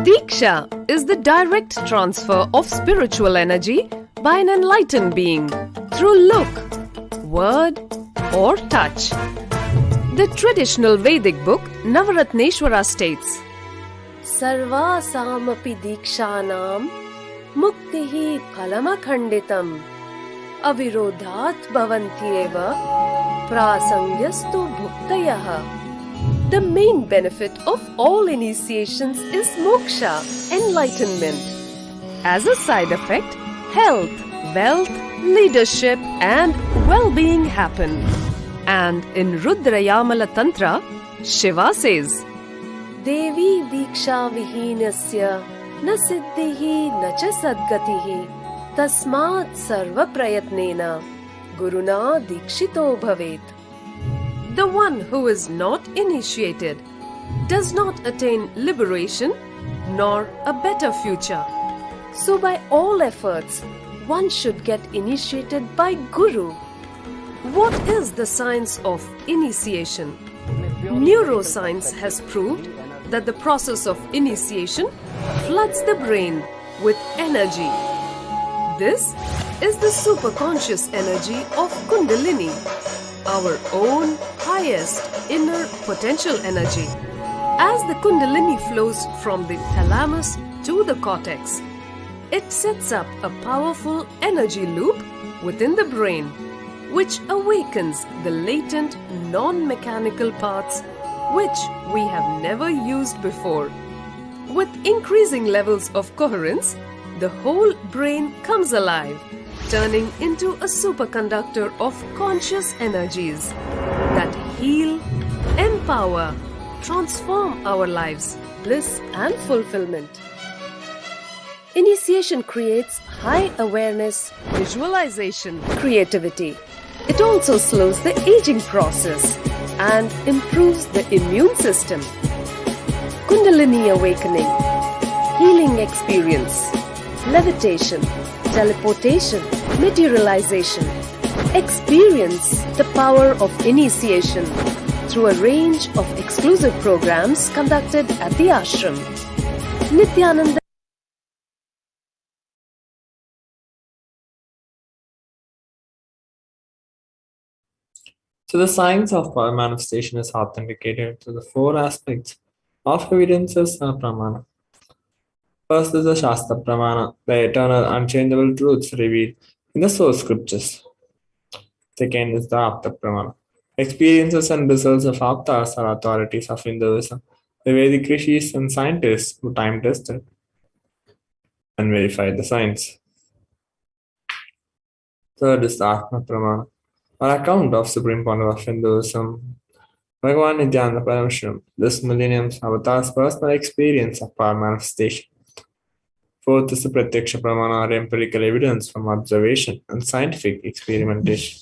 Diksha is the direct transfer of spiritual energy by an enlightened being through look, word, or touch. The traditional Vedic book Navaratneshwara states, Sarvasamapi dikshanam muktihi phalamakhanditam avirodhat bhavantyeva prasangyastu bhuktayaha. The main benefit of all initiations is moksha, enlightenment. As a side effect, health, wealth, leadership and well-being happen. And in Rudrayamala Tantra, Shiva says, Devi diksha vihinasya na siddhihi na cha sadgatihi tasmat sarva prayatnena guruna dikshito bhavet. The one who is not initiated does not attain liberation nor a better future. So by all efforts, one should get initiated by Guru. What is the science of initiation? Neuroscience has proved that the process of initiation floods the brain with energy. This is the superconscious energy of Kundalini, our own highest inner potential energy. As the Kundalini flows from the thalamus to the cortex, it sets up a powerful energy loop within the brain, which awakens the latent non-mechanical parts which we have never used before. With increasing levels of coherence, the whole brain comes alive, turning into a superconductor of conscious energies that heal, empower, transform our lives, bliss and fulfillment. Initiation creates high awareness, visualization, creativity. It also slows the aging process and improves the immune system. Kundalini awakening, healing experience, levitation, teleportation, materialization. Experience the power of initiation through a range of exclusive programs conducted at the ashram. Nithyananda. So the science of manifestation is authenticated through the four aspects of evidences and pramana. First is the Shastra Pramana, the eternal unchangeable truths revealed in the source scriptures. Second is the Apta Pramana. Experiences and results of Aptas are authorities of Hinduism, the Vedic rishis and scientists who time tested and verified the science. Third is the Atma Pramana, or account of supreme power of Hinduism. Bhagavan Nithyananda Paramashivam, this millennium's avatar's personal experience of power manifestation. Fourth is the Pratyaksha Pramana, or empirical evidence from observation and scientific experimentation.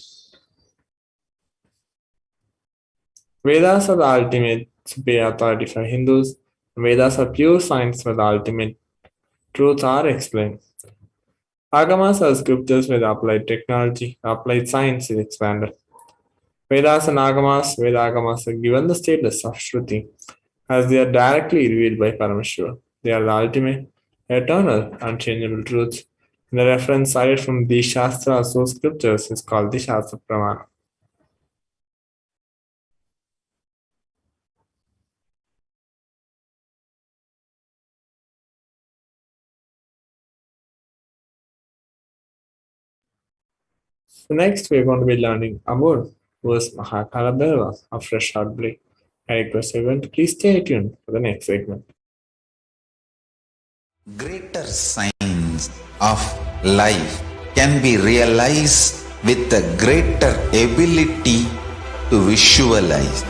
Vedas are the ultimate superior authority for Hindus. Vedas are pure science where the ultimate truths are explained. Agamas are scriptures with applied technology, applied science is expanded. Vedas and Agamas, Veda Agamas are given the status of Shruti as they are directly revealed by Paramashiva. They are the ultimate, eternal, unchangeable truths. And the reference cited from these Shastras or scriptures is called the Shastra Pramana. So next we're going to be learning about verse Mahakala Bhairava of Fresh Heartbreak. I request everyone to please stay tuned for the next segment. Greater science of life can be realized with a greater ability to visualize.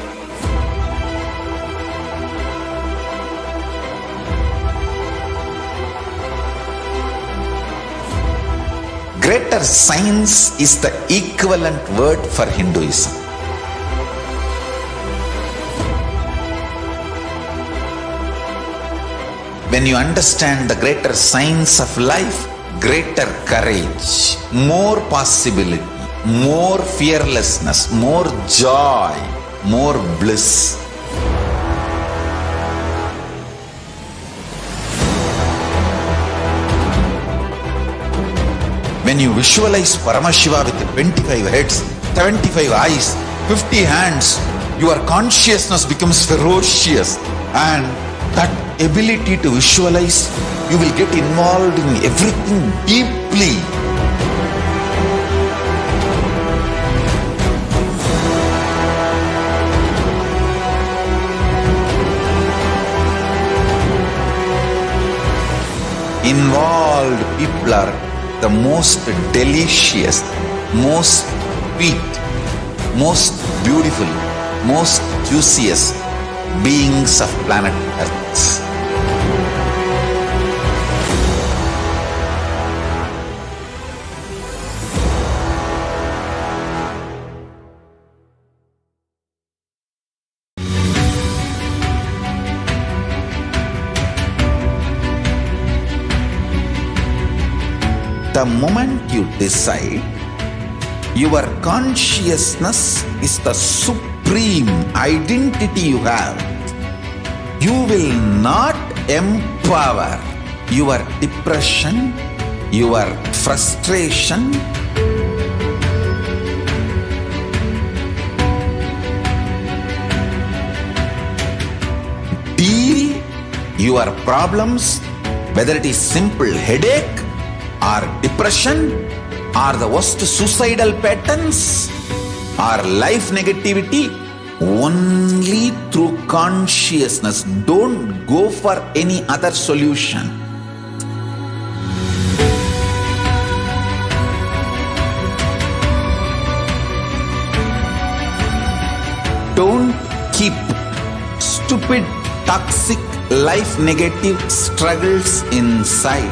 Greater science is the equivalent word for Hinduism. When you understand the greater science of life, greater courage, more possibility, more fearlessness, more joy, more bliss. When you visualize Paramashiva with 25 heads, 75 eyes, 50 hands, your consciousness becomes ferocious, and that ability to visualize, you will get involved in everything deeply. Involved people are the most delicious, most sweet, most beautiful, most juiciest beings of planet Earth. The moment you decide, your consciousness is the supreme identity you have. You will not empower your depression, your frustration, deal your problems, whether it is simple headache or depression or the worst suicidal patterns or life negativity, only through consciousness. Don't go for any other solution. Don't keep stupid, toxic, life negative struggles inside.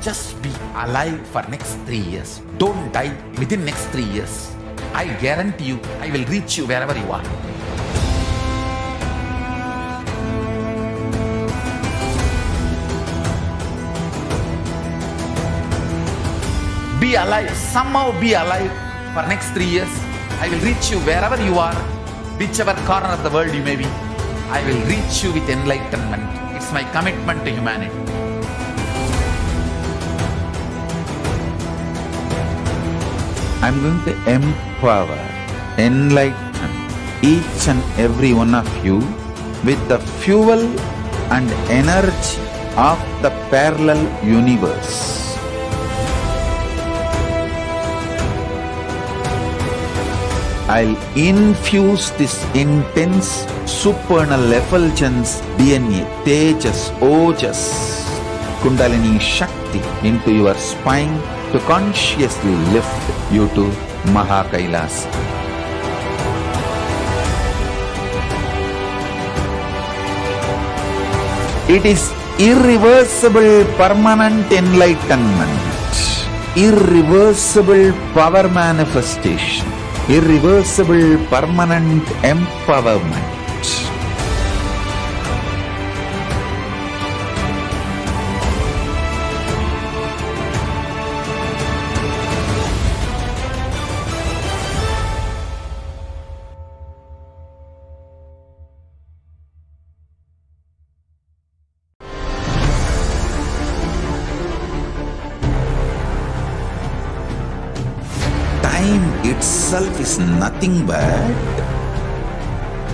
Just be alive for next 3 years. Don't die within next 3 years. I guarantee you, I will reach you wherever you are. Be alive, somehow be alive for next 3 years. I will reach you wherever you are, whichever corner of the world you may be. I will reach you with enlightenment. It's my commitment to humanity. I'm going to empower, enlighten each and every one of you with the fuel and energy of the parallel universe. I'll infuse this intense supernal effulgence DNA, Tejas, Ojas, Kundalini Shakti into your spine to consciously lift you to Mahakailasa. It is irreversible permanent enlightenment, irreversible power manifestation, irreversible permanent empowerment. Time itself is nothing but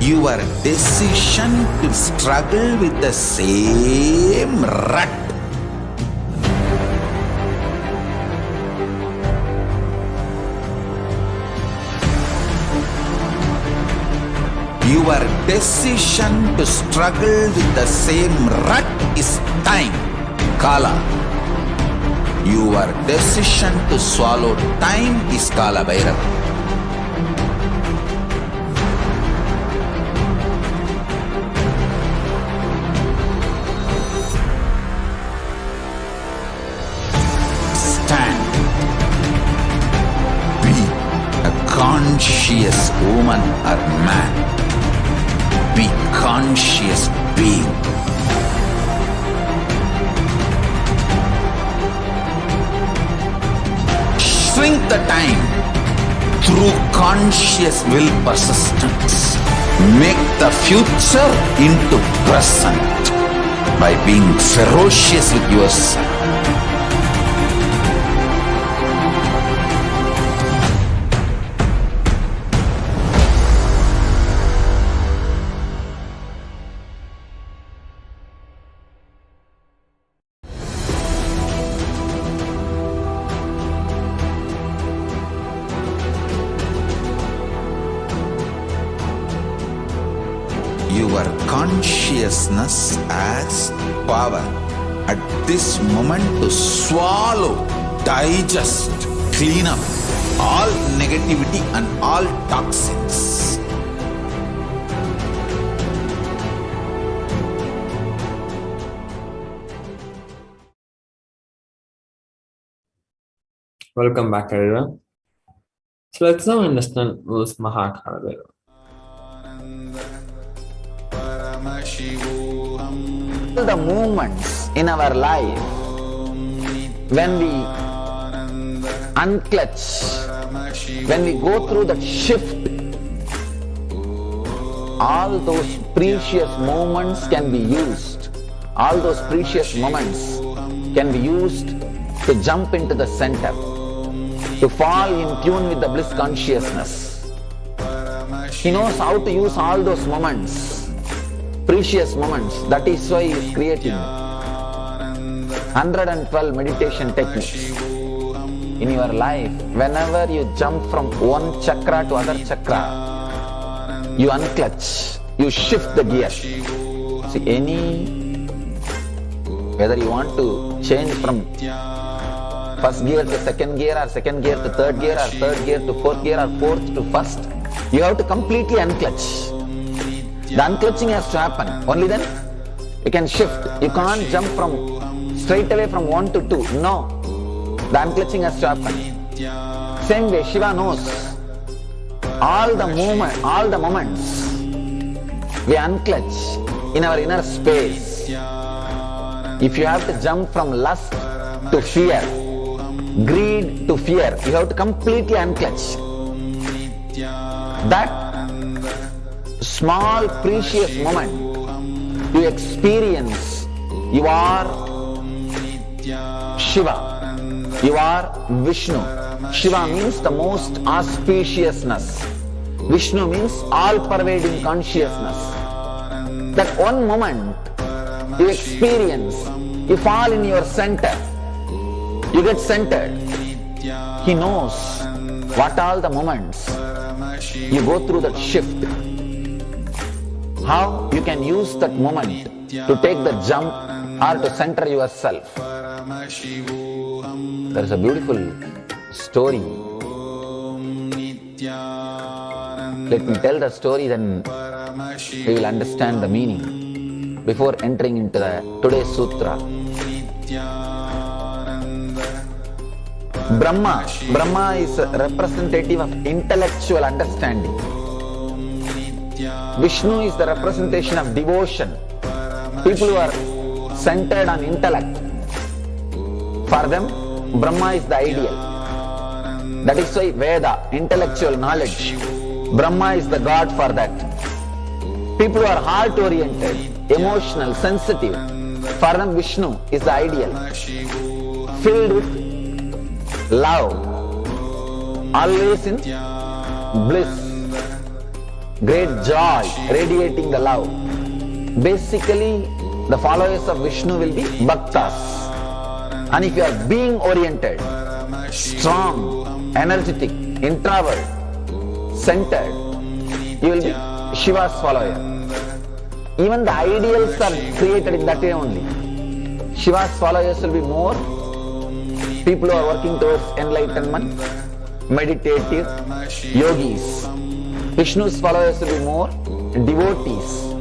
your decision to struggle with the same rut. Your decision to struggle with the same rut is time, Kala. Your decision to swallow time is Kala Bhairava. Stand. Be a conscious woman or man. Be conscious being. Shrink the time through conscious will persistence. Make the future into present by being ferocious with yourself. Your consciousness has power at this moment to swallow, digest, clean up all negativity and all toxins. Welcome back, everyone. So let's now understand who's Mahakaila. The movements in our life when we unclutch, when we go through that shift, all those precious moments can be used. All those precious moments can be used to jump into the center, to fall in tune with the bliss consciousness. He knows how to use all those moments, precious moments. That is why he is creating 112 meditation techniques. In your life, whenever you jump from one chakra to other chakra, you unclutch, you shift the gear. See, whether you want to change from first gear to second gear, or second gear to third gear, or third gear to fourth gear, or fourth to first, you have to completely unclutch. The unclutching has to happen. Only then you can shift. You can't jump from straight away from 1 to 2. No. The unclutching has to happen. Same way, Shiva knows all the moments we unclutch in our inner space. If you have to jump from lust to fear, greed to fear, you have to completely unclutch. That small precious moment you experience, you are Shiva, you are Vishnu. Shiva means the most auspiciousness. Vishnu means all-pervading consciousness. That one moment you experience, you fall in your center, you get centered. He knows what all the moments you go through that shift. How you can use that moment to take the jump or to center yourself. There is a beautiful story. Let me tell the story, then we will understand the meaning before entering into today's sutra. Brahma is a representative of intellectual understanding. Vishnu is the representation of devotion. People who are centered on intellect. For them, Brahma is the ideal. That is why Veda, intellectual knowledge, Brahma is the God for that. People who are heart-oriented, emotional, sensitive, for them Vishnu is the ideal. Filled with love, always in bliss, great joy, radiating the love. Basically, the followers of Vishnu will be bhaktas. And if you are being oriented, strong, energetic, introvert, centered, you will be Shiva's follower. Even the ideals are created in that way only. Shiva's followers will be more people who are working towards enlightenment, meditative, yogis. Vishnu's followers will be more devotees,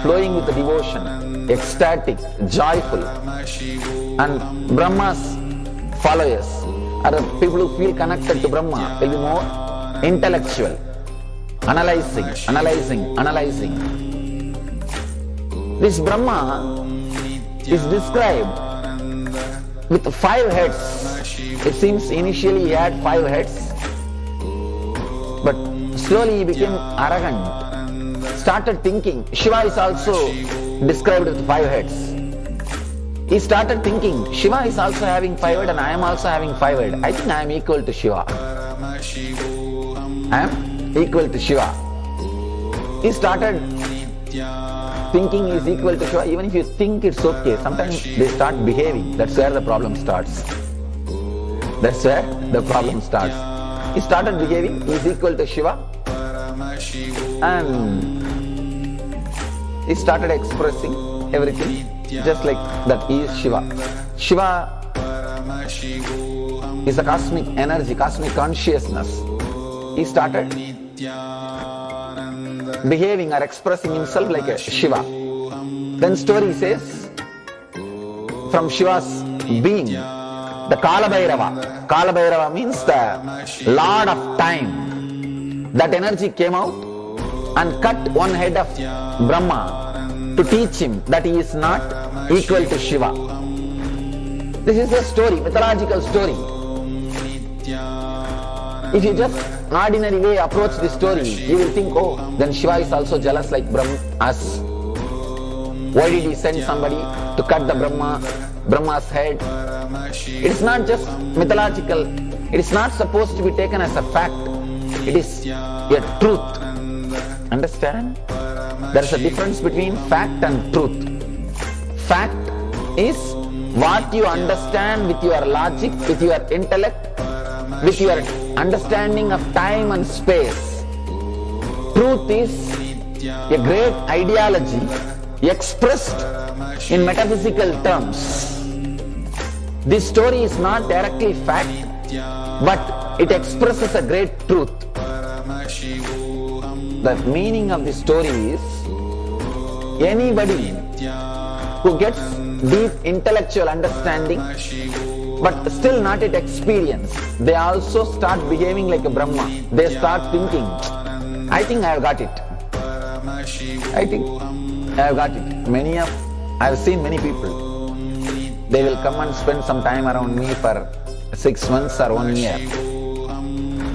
flowing with the devotion, ecstatic, joyful. And Brahma's followers are the people who feel connected to Brahma, will be more intellectual, analyzing. This Brahma is described with 5 heads. It seems initially he had 5 heads, but slowly he became arrogant, started thinking. Shiva is also described with 5 heads. He started thinking, Shiva is also having 5 heads and I am also having 5 heads. I think I am equal to Shiva. I am equal to Shiva. He started thinking he is equal to Shiva. Even if you think it's okay, sometimes they start behaving. That's where the problem starts. That's where the problem starts. He started behaving, he is equal to Shiva, and he started expressing everything just like that he is Shiva. Shiva is a cosmic energy, cosmic consciousness. He started behaving or expressing himself like a Shiva. Then story says, from Shiva's being, the Kalabhairava. Kalabhairava means the Lord of Time. That energy came out and cut one head of Brahma to teach him that he is not equal to Shiva. This is a story, mythological story. If you just ordinary way approach this story, you will think, oh, then Shiva is also jealous like us. Why did he send somebody to cut the Brahma's head? It is not just mythological. It is not supposed to be taken as a fact. It is a truth. Understand? There is a difference between fact and truth. Fact is what you understand with your logic, with your intellect, with your understanding of time and space. Truth is a great ideology expressed in metaphysical terms. This story is not directly fact, but it expresses a great truth. The meaning of the story is, anybody who gets deep intellectual understanding but still not yet experience, they also start behaving like a Brahma. They start thinking, I think I have got it. I think I have got it. I have seen many people. They will come and spend some time around me for 6 months or 1 year.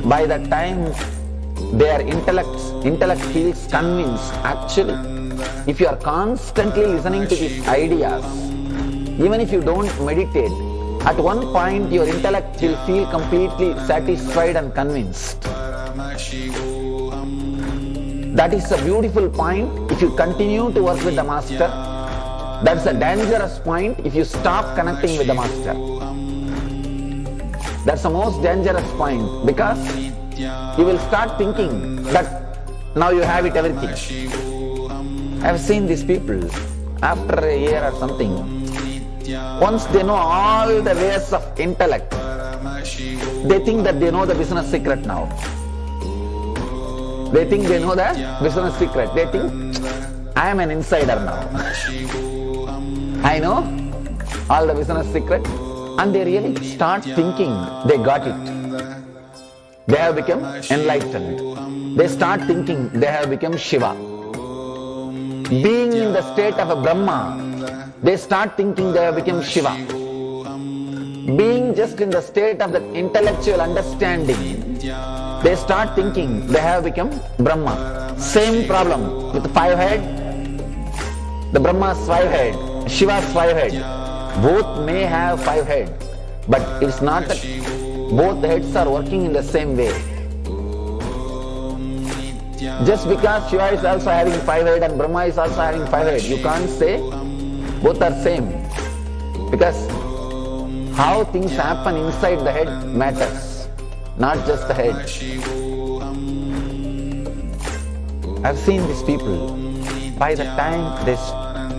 By that time, their intellect feels convinced. Actually, if you are constantly listening to these ideas, even if you don't meditate, at one point your intellect will feel completely satisfied and convinced. That is a beautiful point if you continue to work with the master. That's a dangerous point if you stop connecting with the master. That's the most dangerous point, because you will start thinking that now you have it everything. I have seen these people after a year or something. Once they know all the ways of intellect, they think that they know the business secret now. They think they know the business secret. They think, I am an insider now. I know all the business secret. And they really start thinking they got it. They have become enlightened. They start thinking they have become Shiva. Being in the state of a Brahma, they start thinking they have become Shiva. Being just in the state of the intellectual understanding, they start thinking they have become Brahma. Same problem with 5 head, the Brahma's 5 head, Shiva's 5 head. Both may have 5 heads, but it's not that both heads are working in the same way. Just because Shiva is also having 5 heads and Brahma is also having 5 heads, you can't say both are same. Because how things happen inside the head matters, not just the head. I've seen these people, by the time they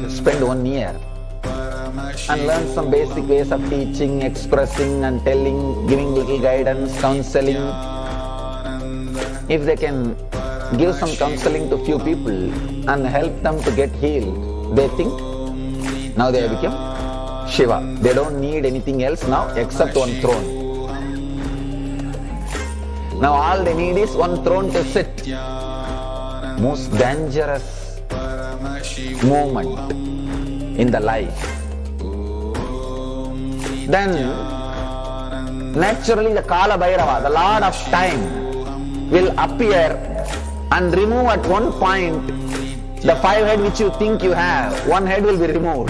spend 1 year and learn some basic ways of teaching, expressing and telling, giving little guidance, counseling. If they can give some counseling to few people and help them to get healed, they think now they have become Shiva. They don't need anything else now except one throne. Now all they need is one throne to sit. Most dangerous moment in the life. Then naturally the Kala Bhairava, the Lord of Time, will appear and remove at one point the 5 head which you think you have. 1 head will be removed.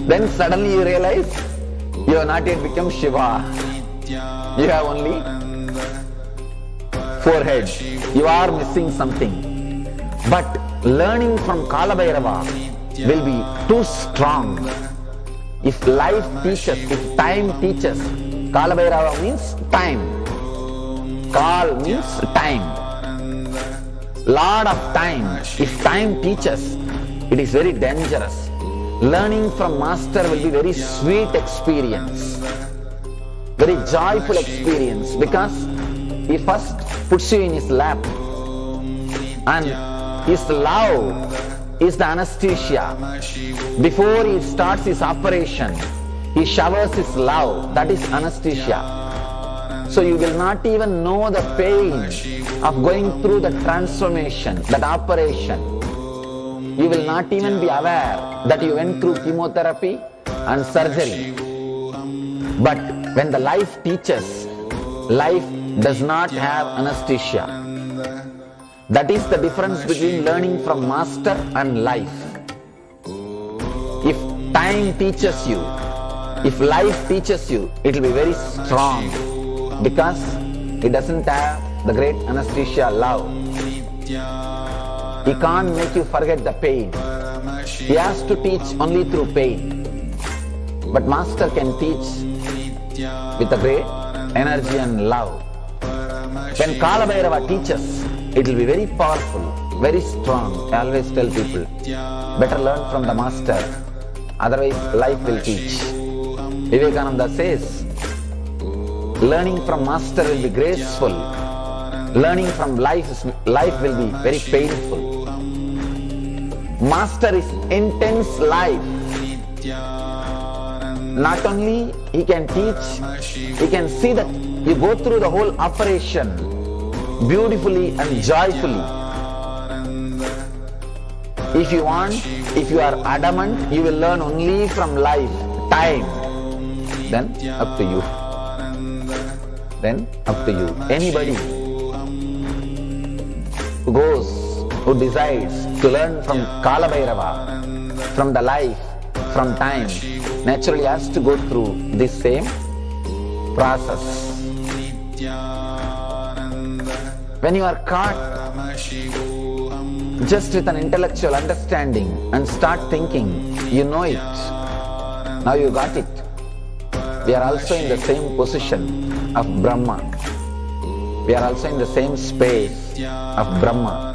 Then suddenly you realize you have not yet become Shiva. You have only 4 heads. You are missing something. But learning from Kala Bhairava will be too strong. If life teaches, if time teaches, Kala Bhairava means time. Kal means time. Lord of time. If time teaches, it is very dangerous. Learning from master will be very sweet experience. Very joyful experience, because he first puts you in his lap and his love is the anesthesia. Before he starts his operation, he showers his love. That is anesthesia. So you will not even know the pain of going through the transformation, that operation. You will not even be aware that you went through chemotherapy and surgery. But when the life teaches, life does not have anesthesia. That is the difference between learning from master and life. If time teaches you, if life teaches you, it will be very strong, because it doesn't have the great anesthesia love. He can't make you forget the pain. He has to teach only through pain. But master can teach with a great energy and love. When Kala Bhairava teaches, it will be very powerful, very strong. I always tell people, better learn from the master, otherwise life will teach. Vivekananda says, learning from master will be graceful. Learning from life will be very painful. Master is intense life. Not only he can teach, he can see that you go through the whole operation beautifully and joyfully. If you want, if you are adamant, you will learn only from life, time. Then up to you. Then up to you. Anybody who goes, who decides to learn from Kala Bhairava, from the life, from time, naturally has to go through this same process. When you are caught just with an intellectual understanding and start thinking, you know it, now you got it. We are also in the same position of Brahma. We are also in the same space of Brahma.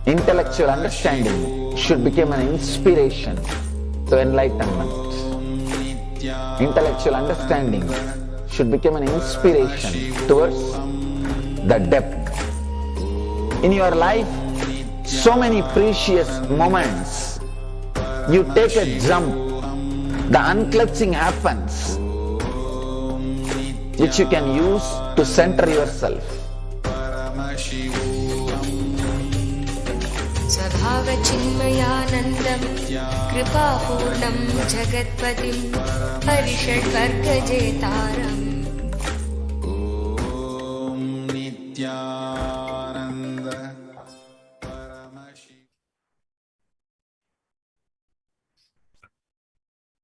Intellectual understanding should become an inspiration to enlightenment. Intellectual understanding should become an inspiration towards the depth. In your life, so many precious moments. You take a jump, the unclutching happens, which you can use to center yourself. स्वभावचिन्मयानन्दं कृपापूर्णं जगत्पतिं हरिषड्वर्गजेतारम्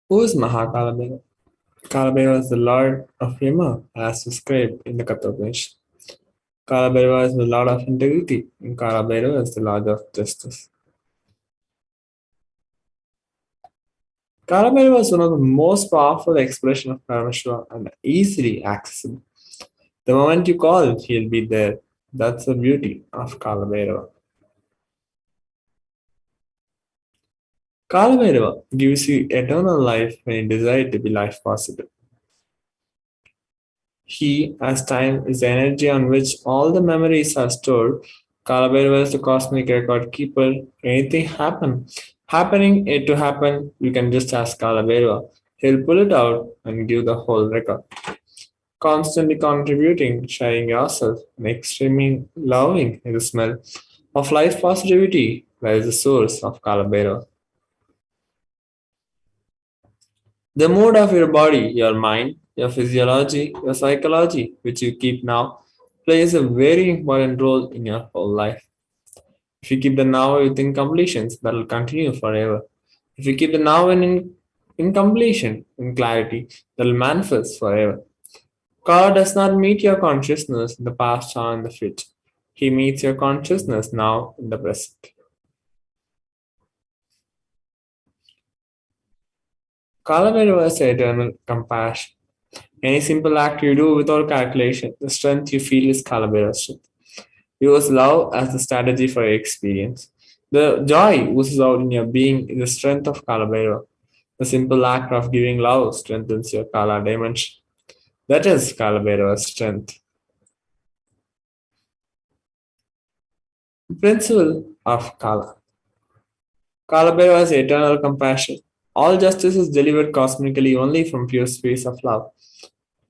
Who is Mahakalabhaiva? Kalabhaiva is the Lord of Yama, as described in the Kathopanishad. Kalabhaiva is the Lord of integrity, and Kalabhaiva is the Lord of justice. Kalabhaiva is one of the most powerful expressions of Paramashiva and easily accessible. The moment you call, he'll be there. That's the beauty of Kalabhaiva. Kalabhairava gives you eternal life when you desire to be life possible. He, as time, is the energy on which all the memories are stored. Kalabhairava is the cosmic record keeper. Anything happening it to happen, you can just ask Kalabhairava. He'll pull it out and give the whole record. Constantly contributing, sharing yourself, and extremely loving is the smell of life positivity that is the source of Kalabhairava. The mood of your body, your mind, your physiology, your psychology, which you keep now, plays a very important role in your whole life. If you keep the now with incompletions, that will continue forever. If you keep the now in incompletion, in clarity, that will manifest forever. God does not meet your consciousness in the past or in the future. He meets your consciousness now in the present. Kalabhairava is eternal compassion. Any simple act you do without calculation, the strength you feel is Kalabhairava's strength. Use love as the strategy for your experience. The joy oozes out in your being is the strength of Kalabhairava. The simple act of giving love strengthens your Kala dimension. That is Kalabhairava's strength. The principle of Kala. Kalabhairava is eternal compassion. All justice is delivered cosmically only from pure space of love.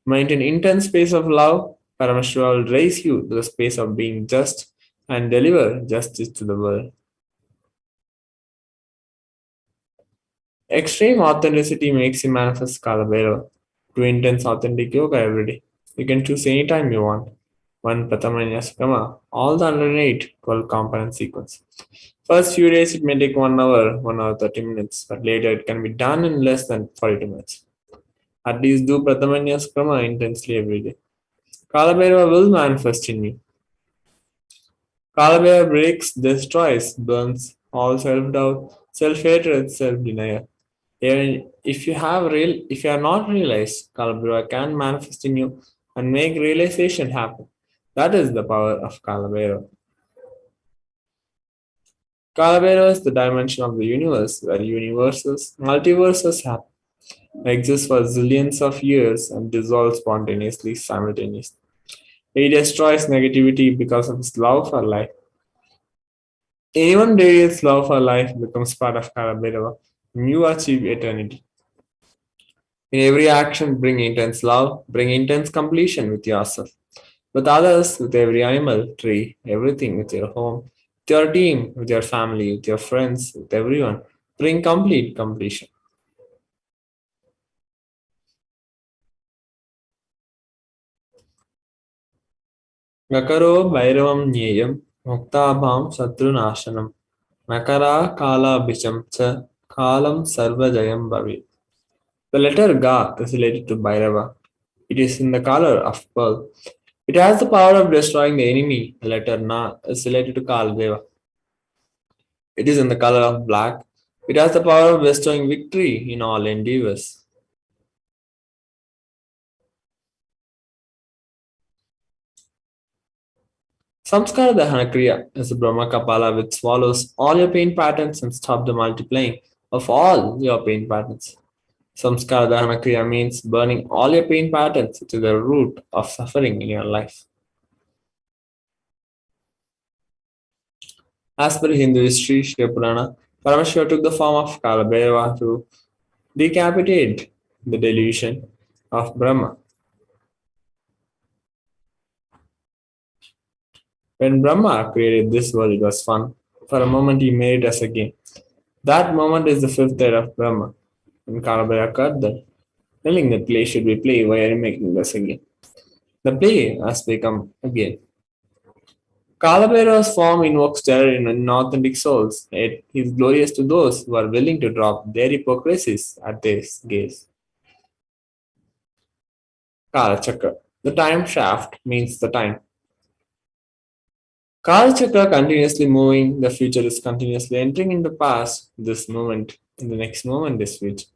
Maintain intense space of love, Paramashiva will raise you to the space of being just and deliver justice to the world. Extreme authenticity makes you manifest Kalabhairava. Do intense authentic yoga every day. You can choose any time you want. One Pratamanyaskrama, all the 108, 12 component sequence. First few days it may take 1 hour, 1 hour 30 minutes, but later it can be done in less than 42 minutes. At least do Pratamanyaskrama intensely every day. Kalabhairava will manifest in you. Kalabhairava breaks, destroys, burns all self-doubt, self-hatred, self-denial. Even if you are not realized, Kalabhairava can manifest in you and make realization happen. That is the power of Kalabhairava. Kalabhairava is the dimension of the universe where multiverses happen, exist for zillions of years and dissolve spontaneously, simultaneously. He destroys negativity because of his love for life. Anyone radiates love for life becomes part of Kalabhairava, and you achieve eternity. In every action, bring intense love, bring intense completion with yourself, with others, with every animal, tree, everything, with your home, with your team, with your family, with your friends, with everyone. Bring complete completion. Gakaro Bhairavam Nyayam Muktabham Satrunashanam Makara Kala Bisham Cha Kalam Sarvajayam Bhavi. The letter Ga is related to Bhairava. It is in the color of pearl. It has the power of destroying the enemy. The letter Na is related to Kalabhairava. It is in the color of black. It has the power of bestowing victory in all endeavors. Samskara Dahana Kriya is a Brahma Kapala which swallows all your pain patterns and stops the multiplying of all your pain patterns. Samskara Dahana Kriya means burning all your pain patterns, which is the root of suffering in your life. As per Hindu history, Shiva Purana, Paramashiva took the form of Kalabhairava to decapitate the delusion of Brahma. When Brahma created this world, it was fun. For a moment, he made it as a game. That moment is the fifth head of Brahma. When Kalabhairava cut the telling that play should be play, why are you making this again? The play has become a game. Kalabhairava's form invokes terror in inauthentic souls, yet he is glorious to those who are willing to drop their hypocrisies at his gaze. Kala Chakra. The time shaft means the time. Kala Chakra continuously moving, the future is continuously entering in the past, this moment, in the next moment is future.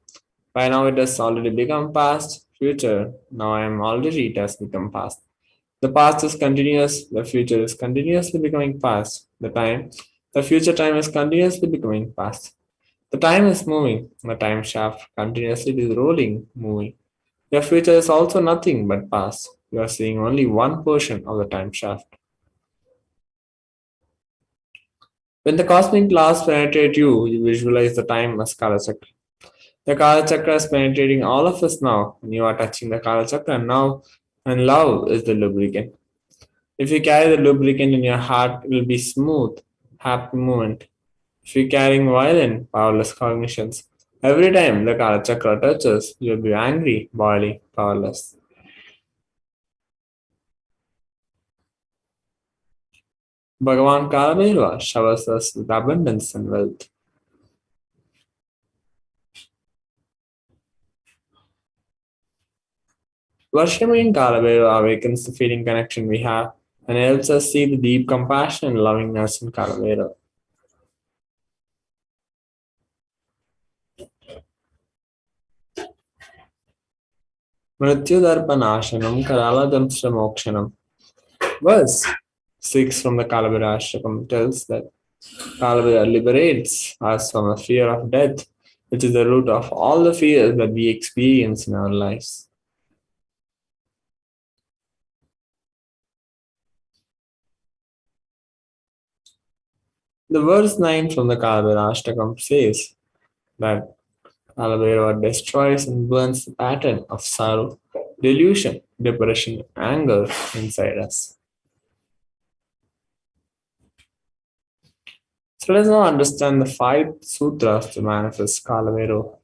By now it has already become past, future, now I am already it has become past. The past is continuous, the future is continuously becoming past. The future time is continuously becoming past. The time is moving, the time shaft continuously is rolling, moving. Your future is also nothing but past. You are seeing only one portion of the time shaft. When the cosmic laws penetrate you, you visualize the time as Kala Chakra. The Kala Chakra is penetrating all of us now, and you are touching the Kala Chakra now, and love is the lubricant. If you carry the lubricant in your heart, it will be smooth, happy movement. If you're carrying violent, powerless cognitions, every time the Kala Chakra touches, you'll be angry, boiling, powerless. Bhagavan Kalabhairava showers us with abundance and wealth. Worshipping Kalabhairava awakens the feeling connection we have and helps us see the deep compassion and lovingness in Kalabhairava. Mrityudarpanashanam Karaladamsra Mokshanam. Verse 6 from the Kalabhairava Ashtakam tells that Kalabhairava liberates us from the fear of death, which is the root of all the fears that we experience in our lives. The verse 9 from the Kalabhairava Ashtakam says that Kalabhairava destroys and burns the pattern of sorrow, delusion, depression, anger inside us. So let's now understand the 5 sutras to manifest Kalabhairava.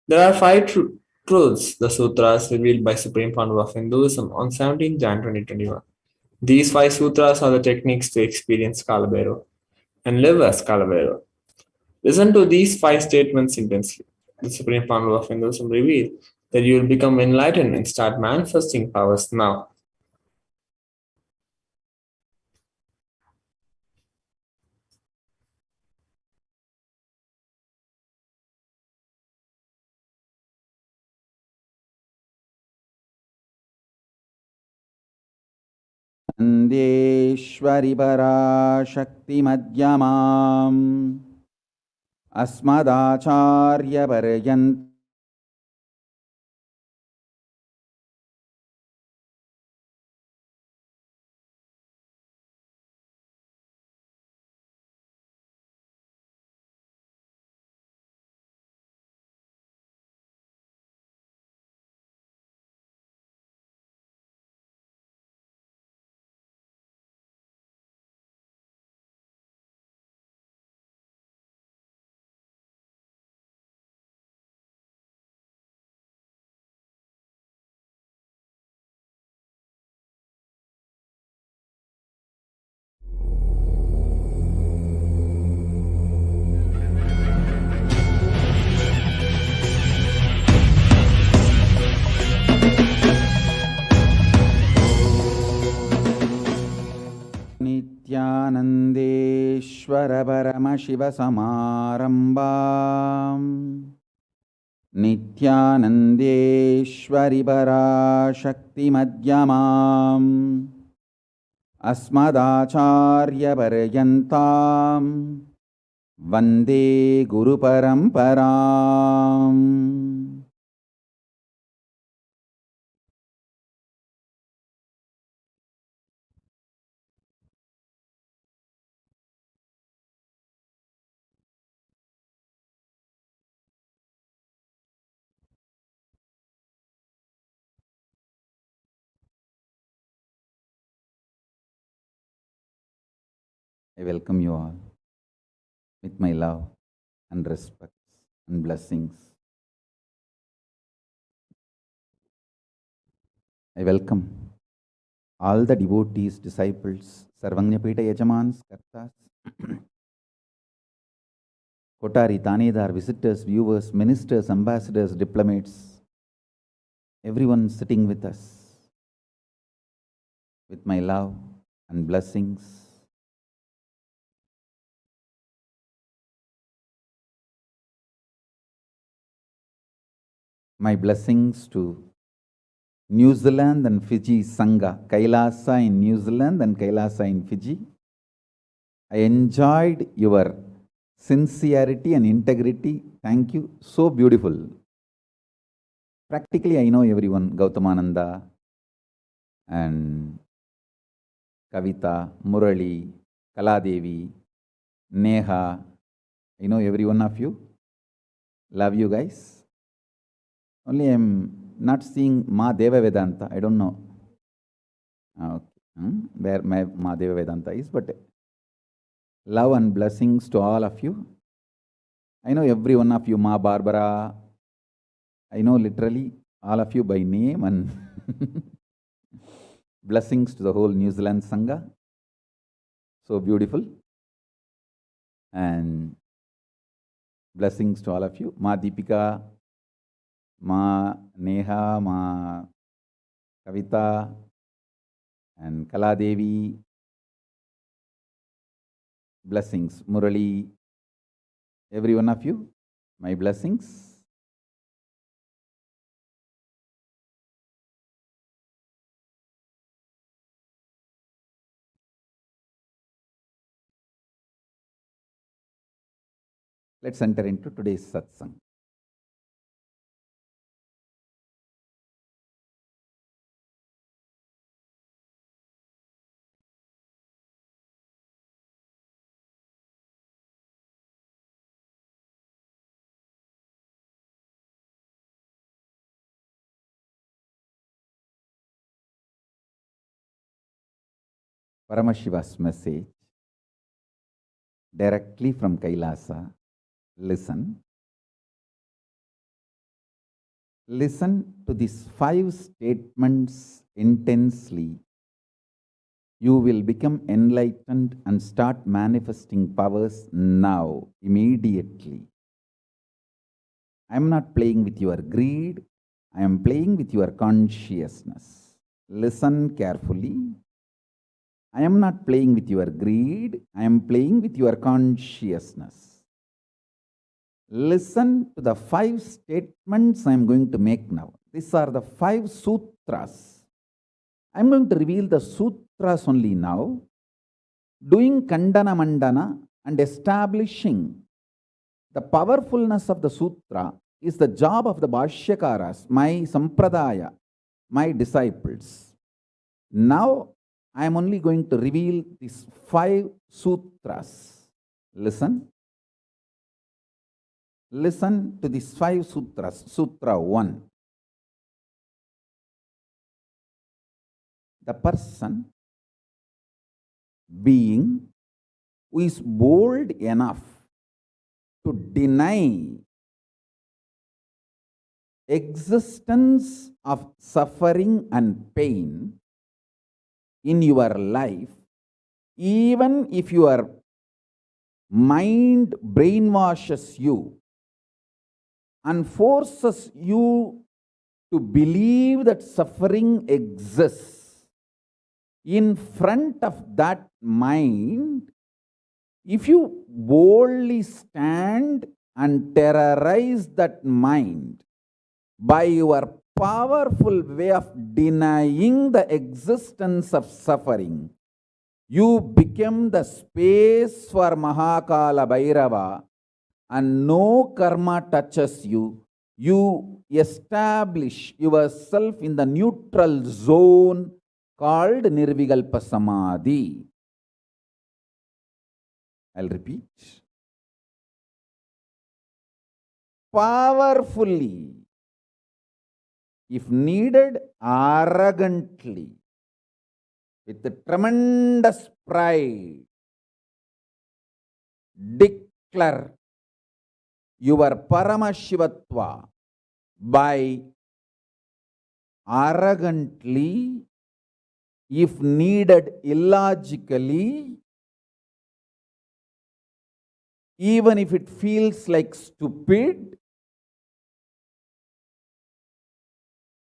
There are 5 truths, the sutras revealed by Supreme Founder of Hinduism on 17 Jan 2021. These 5 sutras are the techniques to experience Kalabhairava and live as Kalabhairava. Listen to these 5 statements intensely. The Supreme Founder of Hinduism revealed that you will become enlightened and start manifesting powers now. नन्देश्वरि Parashakti मध्यमाम् अस्मदाचार्यपर्यन्त नित्यानन्देश्वर Paramshiva समारम्भाम् Nithyanandeshwari Parashakti Madhyamam Asmadacharya Paryantam Vande Guru Paramparam. I welcome you all with my love and respect and blessings. I welcome all the devotees, disciples, Sarvanyapita Yajamans, Kartas, Kotari, Tanedar, visitors, viewers, ministers, ambassadors, diplomats, everyone sitting with us with my love and blessings. My blessings to New Zealand and Fiji Sangha, KAILASA in New Zealand and KAILASA in Fiji. I enjoyed your sincerity and integrity. Thank you. So beautiful. Practically, I know everyone. Gautamananda and Kavita, Murali, Kaladevi, Neha. I know every one of you. Love you guys. Only I'm not seeing Ma Deva Vedanta. I don't know where my Ma Deva Vedanta is, but love and blessings to all of you. I know every one of you, Ma Barbara. I know literally all of you by name, and blessings to the whole New Zealand Sangha. So beautiful. And blessings to all of you. Ma Deepika, Ma Neha, Ma Kavita, and Kaladevi. Blessings. Murali, every one of you, my blessings. Let's enter into today's satsang. Paramashiva's message directly from Kailasa. Listen. Listen to these 5 statements intensely. You will become enlightened and start manifesting powers now, immediately. I am not playing with your greed. I am playing with your consciousness. Listen carefully. I am not playing with your greed. I am playing with your consciousness. Listen to the 5 statements I am going to make now. These are the 5 sutras. I am going to reveal the sutras only now, doing Kandana Mandana and establishing the powerfulness of the sutra is the job of the Bhashyakaras, my Sampradaya, my disciples. Now, I am only going to reveal these 5 sutras. Listen. Listen to these 5 sutras. Sutra 1. The person, being, who is bold enough to deny existence of suffering and pain in your life, even if your mind brainwashes you and forces you to believe that suffering exists, in front of that mind, if you boldly stand and terrorize that mind by your powerful way of denying the existence of suffering, you become the space for Mahakala Bhairava, and no karma touches you. You establish yourself in the neutral zone called Nirvikalpa Samadhi. I'll repeat. Powerfully, if needed, arrogantly, with tremendous pride, declare your Paramashivatva by arrogantly, if needed, illogically, even if it feels like stupid,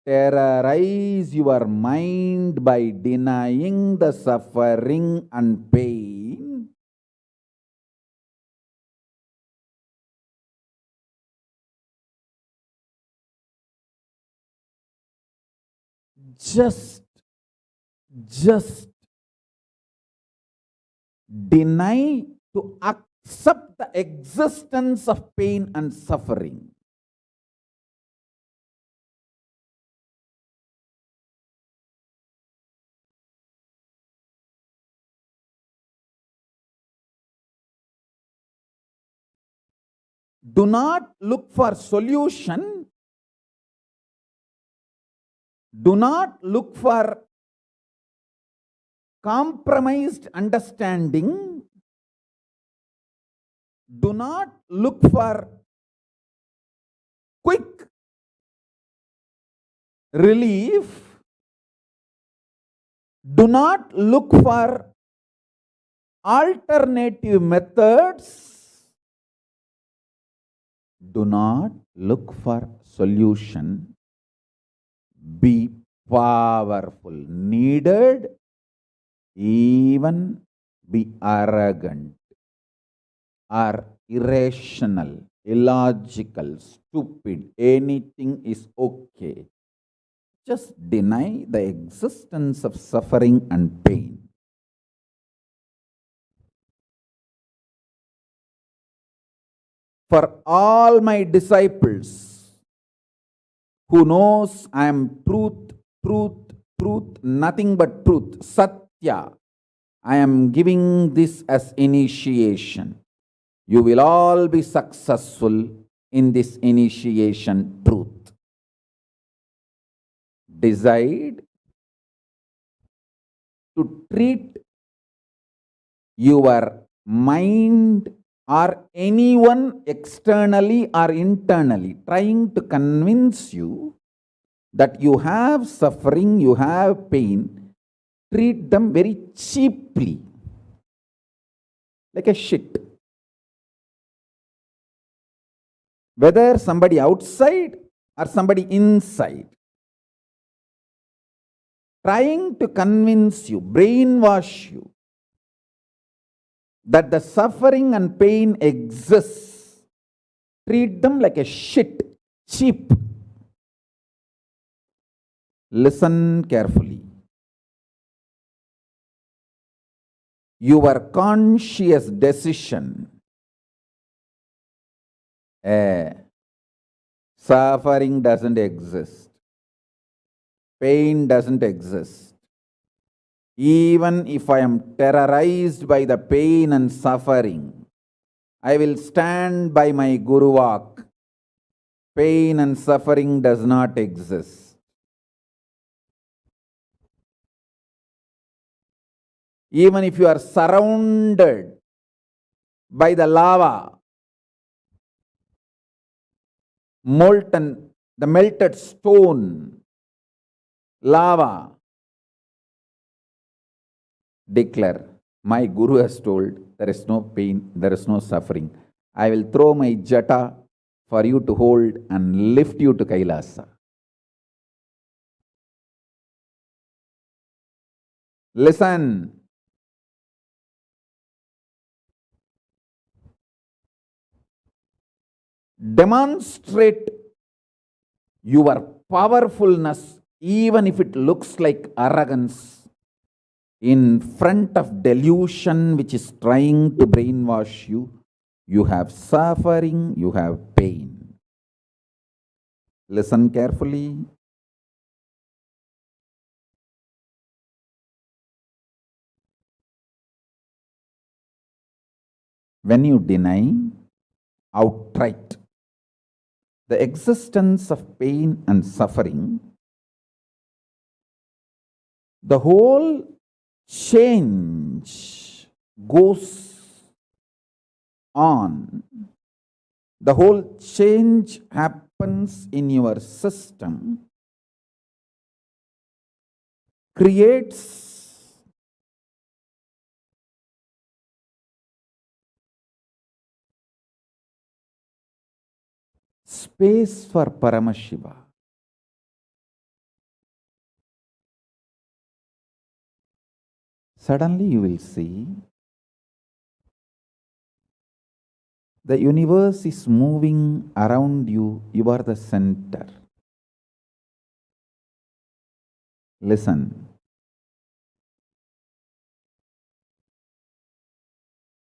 terrorize your mind by denying the suffering and pain. Just deny to accept the existence of pain and suffering. Do not look for solution. Do not look for compromised understanding. Do not look for quick relief. Do not look for alternative methods. Do not look for solution. Be powerful. Needed, even be arrogant or irrational, illogical, stupid. Anything is okay. Just deny the existence of suffering and pain. For all my disciples who knows I am truth, nothing but truth, Satya, I am giving this as initiation. You will all be successful in this initiation truth. Decide to treat your mind or anyone externally or internally trying to convince you that you have suffering, you have pain, treat them very cheaply, like a shit. Whether somebody outside or somebody inside, trying to convince you, brainwash you, that the suffering and pain exists, treat them like a shit, cheap. Listen carefully. Your conscious decision, suffering doesn't exist, pain doesn't exist. Even if I am terrorized by the pain and suffering, I will stand by my Guru Vak. Pain and suffering does not exist. Even if you are surrounded by the lava, molten, the melted stone, lava, declare, my Guru has told there is no pain, there is no suffering. I will throw my jata for you to hold and lift you to Kailasa. Listen. Demonstrate your powerfulness, even if it looks like arrogance, in front of delusion which is trying to brainwash you, you have suffering, you have pain. Listen carefully. When you deny outright the existence of pain and suffering, the whole change goes on. The whole change happens in your system, creates space for Paramashiva. Suddenly you will see the universe is moving around you. You are the center. Listen.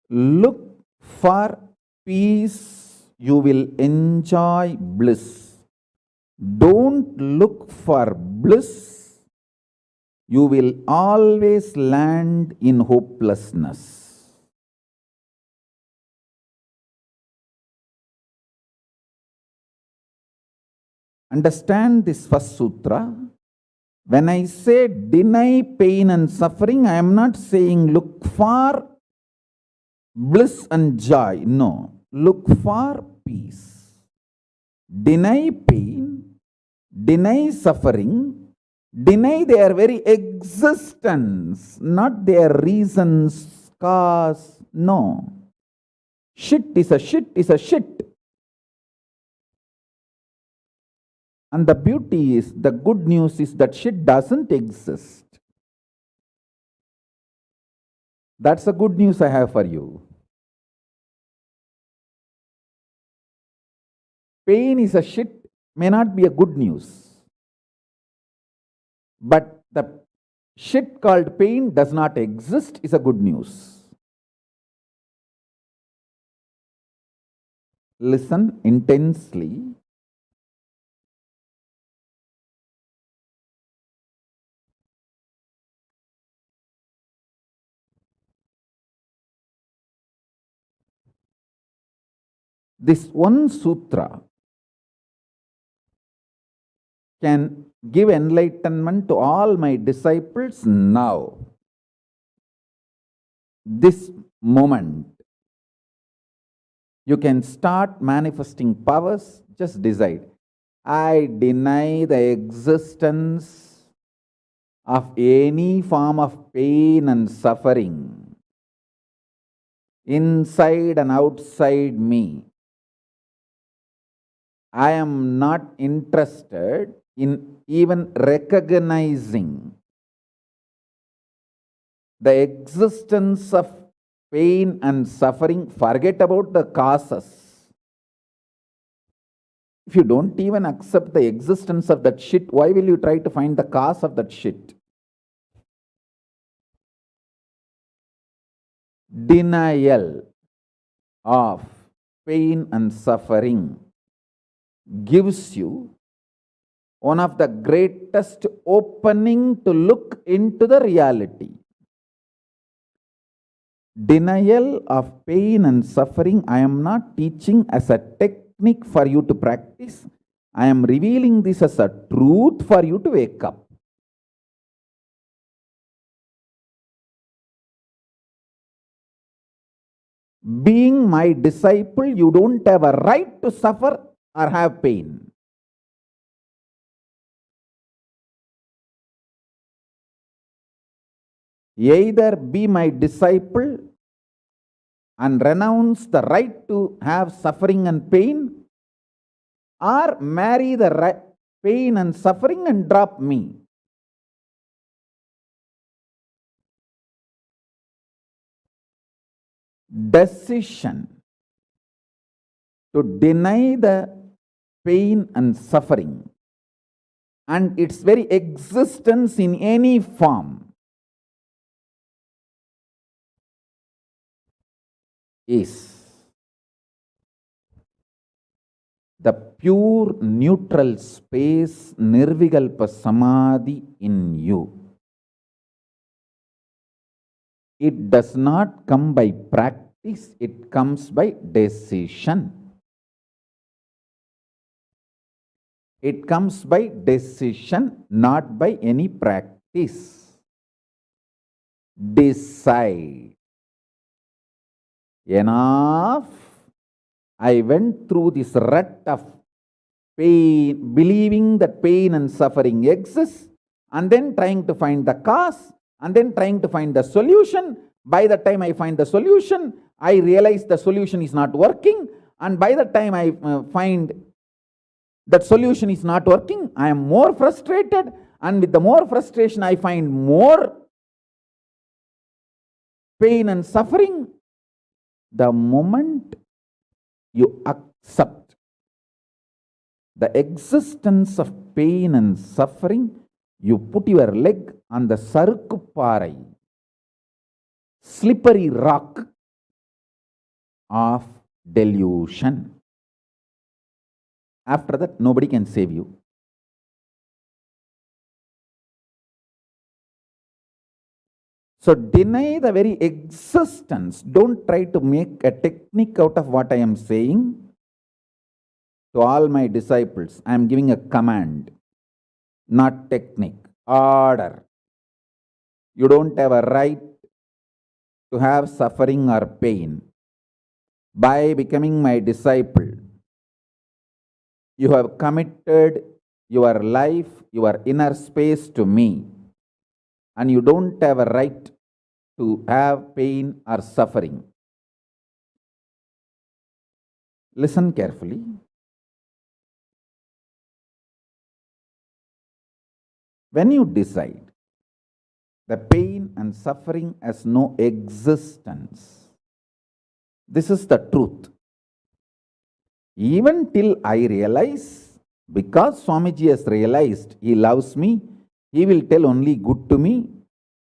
Look for peace, you will enjoy bliss. Don't look for bliss, you will always land in hopelessness. Understand this first sutra. When I say deny pain and suffering, I am not saying look for bliss and joy. No, look for peace. Deny pain, deny suffering, deny their very existence, not their reasons, cause. No. Shit is a shit is a shit. And the beauty is, the good news is that shit doesn't exist. That's the good news I have for you. Pain is a shit may not be a good news. But the shit called pain does not exist is a good news. Listen intensely. This one sutra can give enlightenment to all my disciples now. This moment. You can start manifesting powers. Just decide. I deny the existence of any form of pain and suffering inside and outside me. I am not interested in even recognizing the existence of pain and suffering. Forget about the causes. If you don't even accept the existence of that shit, why will you try to find the cause of that shit? Denial of pain and suffering gives you one of the greatest opening to look into the reality. Denial of pain and suffering, I am not teaching as a technique for you to practice. I am revealing this as a truth for you to wake up. Being my disciple, you don't have a right to suffer or have pain. Either be my disciple and renounce the right to have suffering and pain, or marry the pain and suffering and drop me. Decision to deny the pain and suffering and its very existence in any form is the pure neutral space Nirvikalpa Samadhi in you. It does not come by practice, it comes by decision. It comes by decision, not by any practice. Decide. Enough. I went through this rut of pain, believing that pain and suffering exist, and then trying to find the cause, and then trying to find the solution. By the time I find the solution, I realize the solution is not working, and by the time I find that solution is not working, I am more frustrated, and with the more frustration, I find more pain and suffering. The moment you accept the existence of pain and suffering, you put your leg on the sarukkuparai, slippery rock of delusion. After that, nobody can save you. So deny the very existence. Don't try to make a technique out of what I am saying. To all my disciples, I am giving a command, not technique, order. You don't have a right to have suffering or pain. By becoming my disciple, you have committed your life, your inner space to me, and you don't have a right to have pain or suffering. Listen carefully. When you decide the pain and suffering has no existence, this is the truth. Even till I realize, because Swamiji has realized he loves me, he will tell only good to me,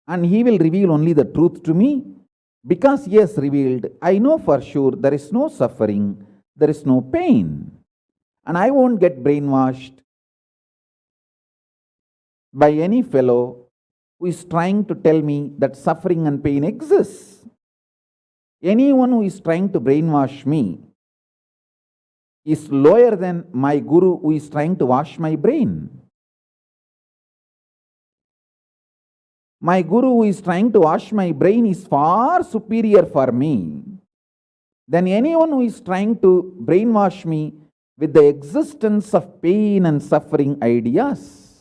and he will reveal only the truth to me. Because he has revealed, I know for sure there is no suffering, there is no pain, and I won't get brainwashed by any fellow who is trying to tell me that suffering and pain exists. Anyone who is trying to brainwash me is lower than my guru who is trying to wash my brain. My guru who is trying to wash my brain is far superior for me than anyone who is trying to brainwash me with the existence of pain and suffering ideas.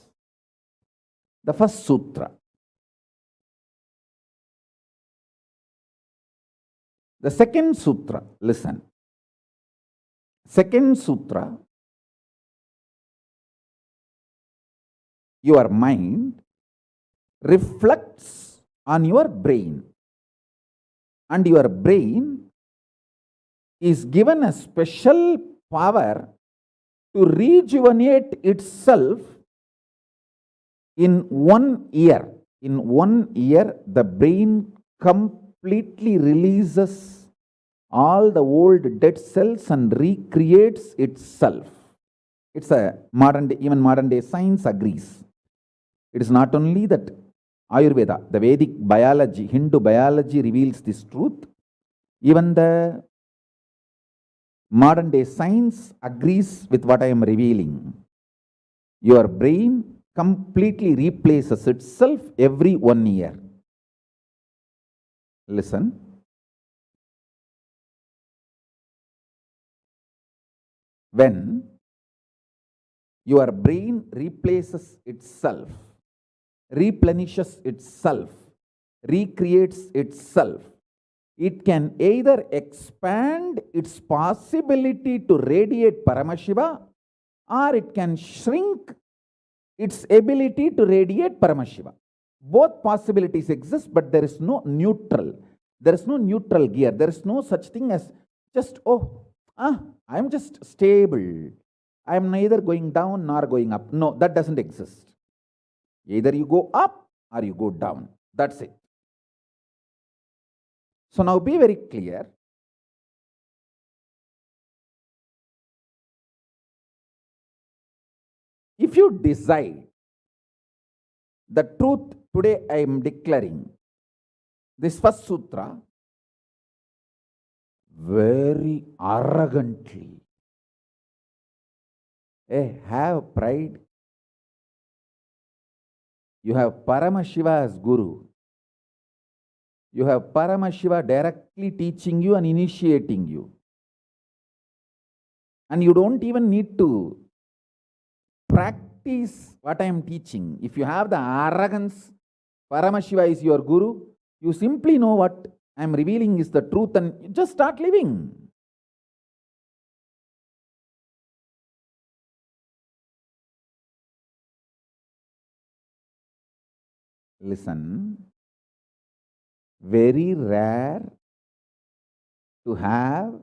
The first sutra. The second sutra, listen. Second sutra, your mind reflects on your brain, and your brain is given a special power to rejuvenate itself in 1 year. In 1 year, the brain completely releases all the old dead cells and recreates itself. It's a even modern day science agrees. It is not only that Ayurveda, the Vedic biology, Hindu biology reveals this truth. Even the modern day science agrees with what I am revealing. Your brain completely replaces itself every 1 year. Listen. When your brain replaces itself, replenishes itself, recreates itself, it can either expand its possibility to radiate Paramashiva, or it can shrink its ability to radiate Paramashiva. Both possibilities exist, but there is no neutral. There is no neutral gear. There is no such thing as just, I am just stable. I am neither going down nor going up. No, that doesn't exist. Either you go up or you go down. That's it. So now be very clear. If you decide the truth today, I am declaring this first sutra very arrogantly. Have pride. You have Paramashiva as Guru. You have Paramashiva directly teaching you and initiating you. And you don't even need to practice what I am teaching. If you have the arrogance, Paramashiva is your Guru, you simply know what I am revealing is the truth and you just start living. Listen, very rare to have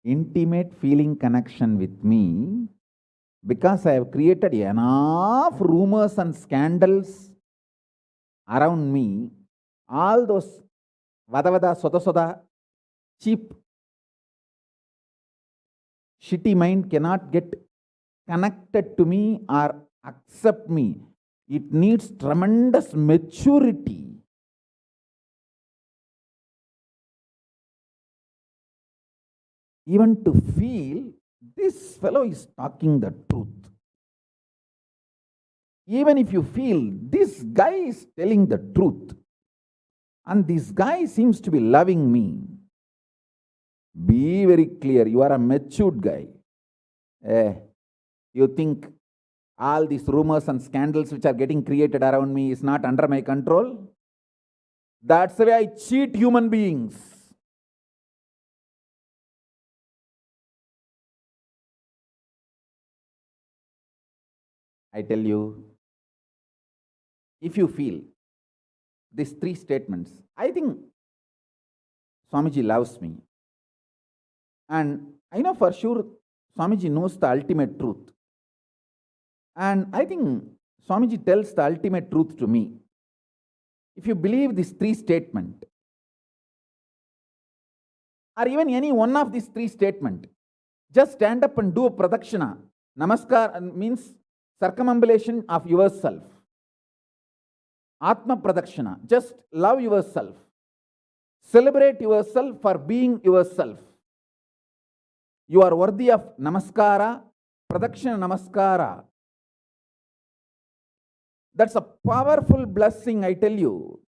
intimate feeling connection with me because I have created enough rumors and scandals around me. All those vada soda soda, cheap, shitty mind cannot get connected to me or accept me. It needs tremendous maturity. Even to feel this fellow is talking the truth. Even if you feel this guy is telling the truth and this guy seems to be loving me, be very clear, you are a matured guy. You think all these rumors and scandals which are getting created around me is not under my control? That's the way I cheat human beings. I tell you, if you feel these three statements, I think Swamiji loves me. And I know for sure Swamiji knows the ultimate truth. And I think Swamiji tells the ultimate truth to me. If you believe these three statements, or even any one of these three statements, just stand up and do a pradakshina. Namaskar means circumambulation of yourself. Atma pradakshina. Just love yourself. Celebrate yourself for being yourself. You are worthy of namaskara, pradakshina namaskara. That's a powerful blessing, I tell you.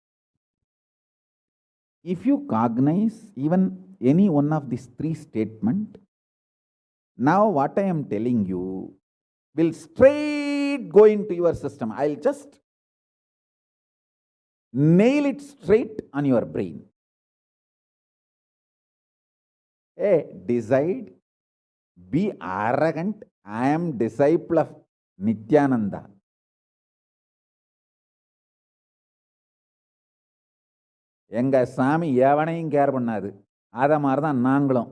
If you cognize even any one of these three statements, now what I am telling you will straight go into your system. I'll just nail it straight on your brain. Decide, be arrogant. I am disciple of Nithyananda. எங்க சாமி எவனையும் care பண்ணாது. அத மாதிரி தான் நாங்களும்.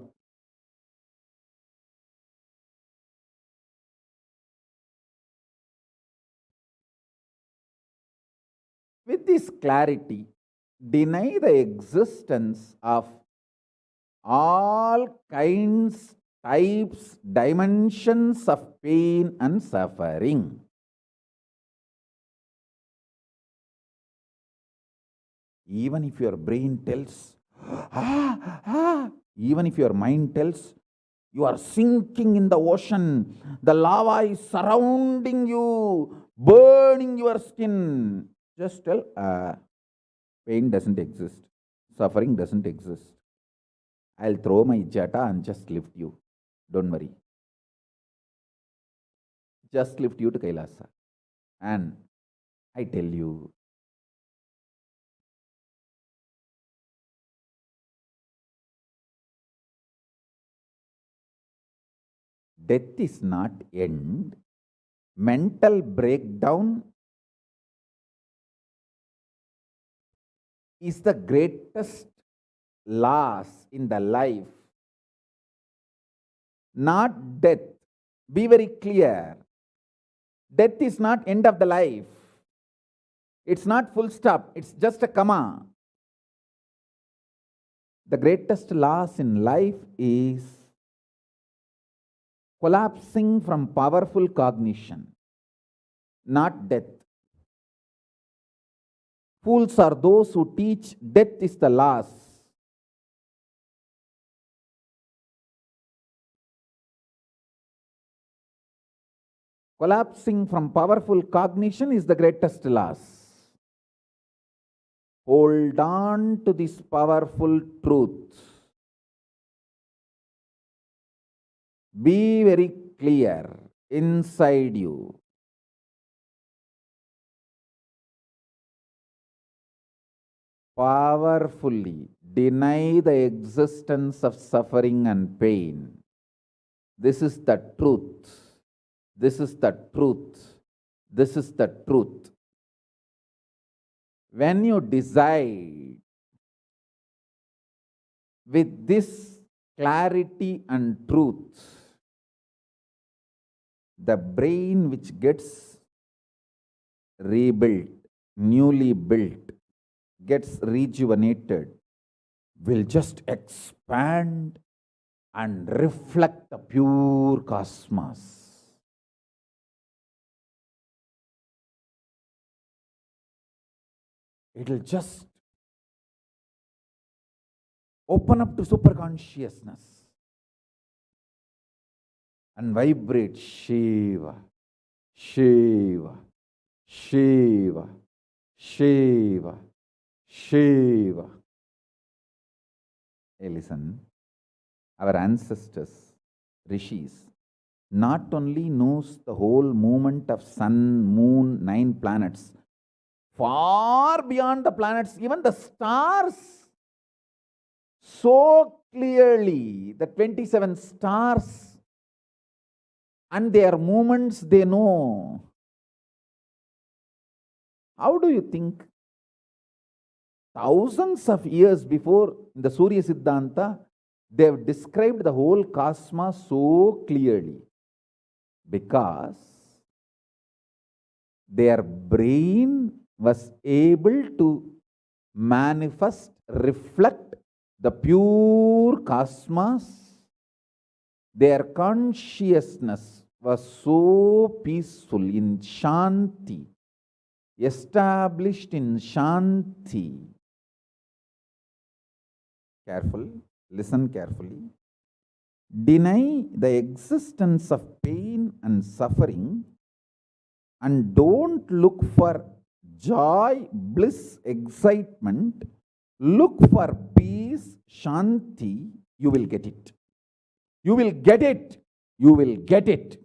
With this clarity, deny the existence of all kinds, types, dimensions of pain and suffering. Even if your brain tells, even if your mind tells, you are sinking in the ocean, the lava is surrounding you, burning your skin. Just tell, pain doesn't exist, suffering doesn't exist. I'll throw my jata and just lift you. Don't worry. Just lift you to Kailasa. And I tell you, death is not end. Mental breakdown is the greatest loss in the life. Not death. Be very clear. Death is not end of the life. It's not full stop. It's just a comma. The greatest loss in life is collapsing from powerful cognition, not death. Fools are those who teach death is the loss. Collapsing from powerful cognition is the greatest loss. Hold on to this powerful truth. Be very clear inside you. Powerfully deny the existence of suffering and pain. This is the truth. This is the truth. This is the truth. When you decide with this clarity and truth, the brain which gets rebuilt, newly built, gets rejuvenated, will just expand and reflect the pure cosmos. It will just open up to superconsciousness and vibrate Shiva, Shiva, Shiva, Shiva, Shiva. Hey, listen, our ancestors, rishis, not only knows the whole movement of sun, moon, 9 planets, far beyond the planets, even the stars, so clearly, the 27 stars and their movements they know. How do you think? Thousands of years before, in the Surya Siddhanta, they have described the whole cosmos so clearly because their brain was able to manifest, reflect the pure cosmos. Their consciousness was so peaceful in Shanti, established in Shanti. Careful, listen carefully. Deny the existence of pain and suffering and don't look for joy, bliss, excitement. Look for peace, Shanti. You will get it. You will get it. You will get it.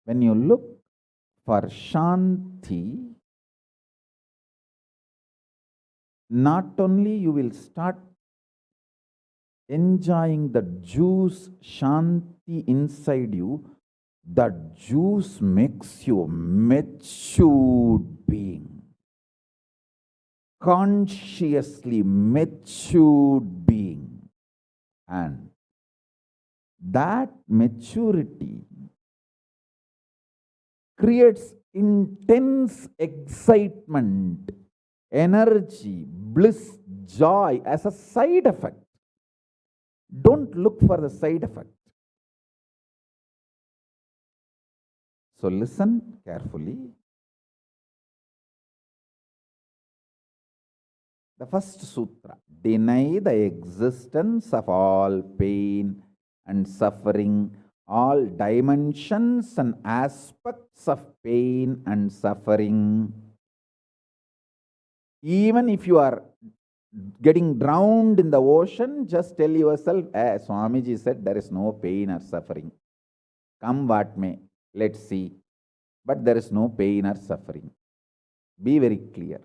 When you look for Shanti, not only you will start enjoying the juice Shanti inside you, that juice makes you a matured being, consciously matured being, and that maturity creates intense excitement, energy, bliss, joy as a side effect. Don't look for the side effect. So listen carefully. The first sutra, deny the existence of all pain and suffering, all dimensions and aspects of pain and suffering. Even if you are getting drowned in the ocean, just tell yourself, Swamiji said there is no pain or suffering. Come what may, let's see. But there is no pain or suffering. Be very clear.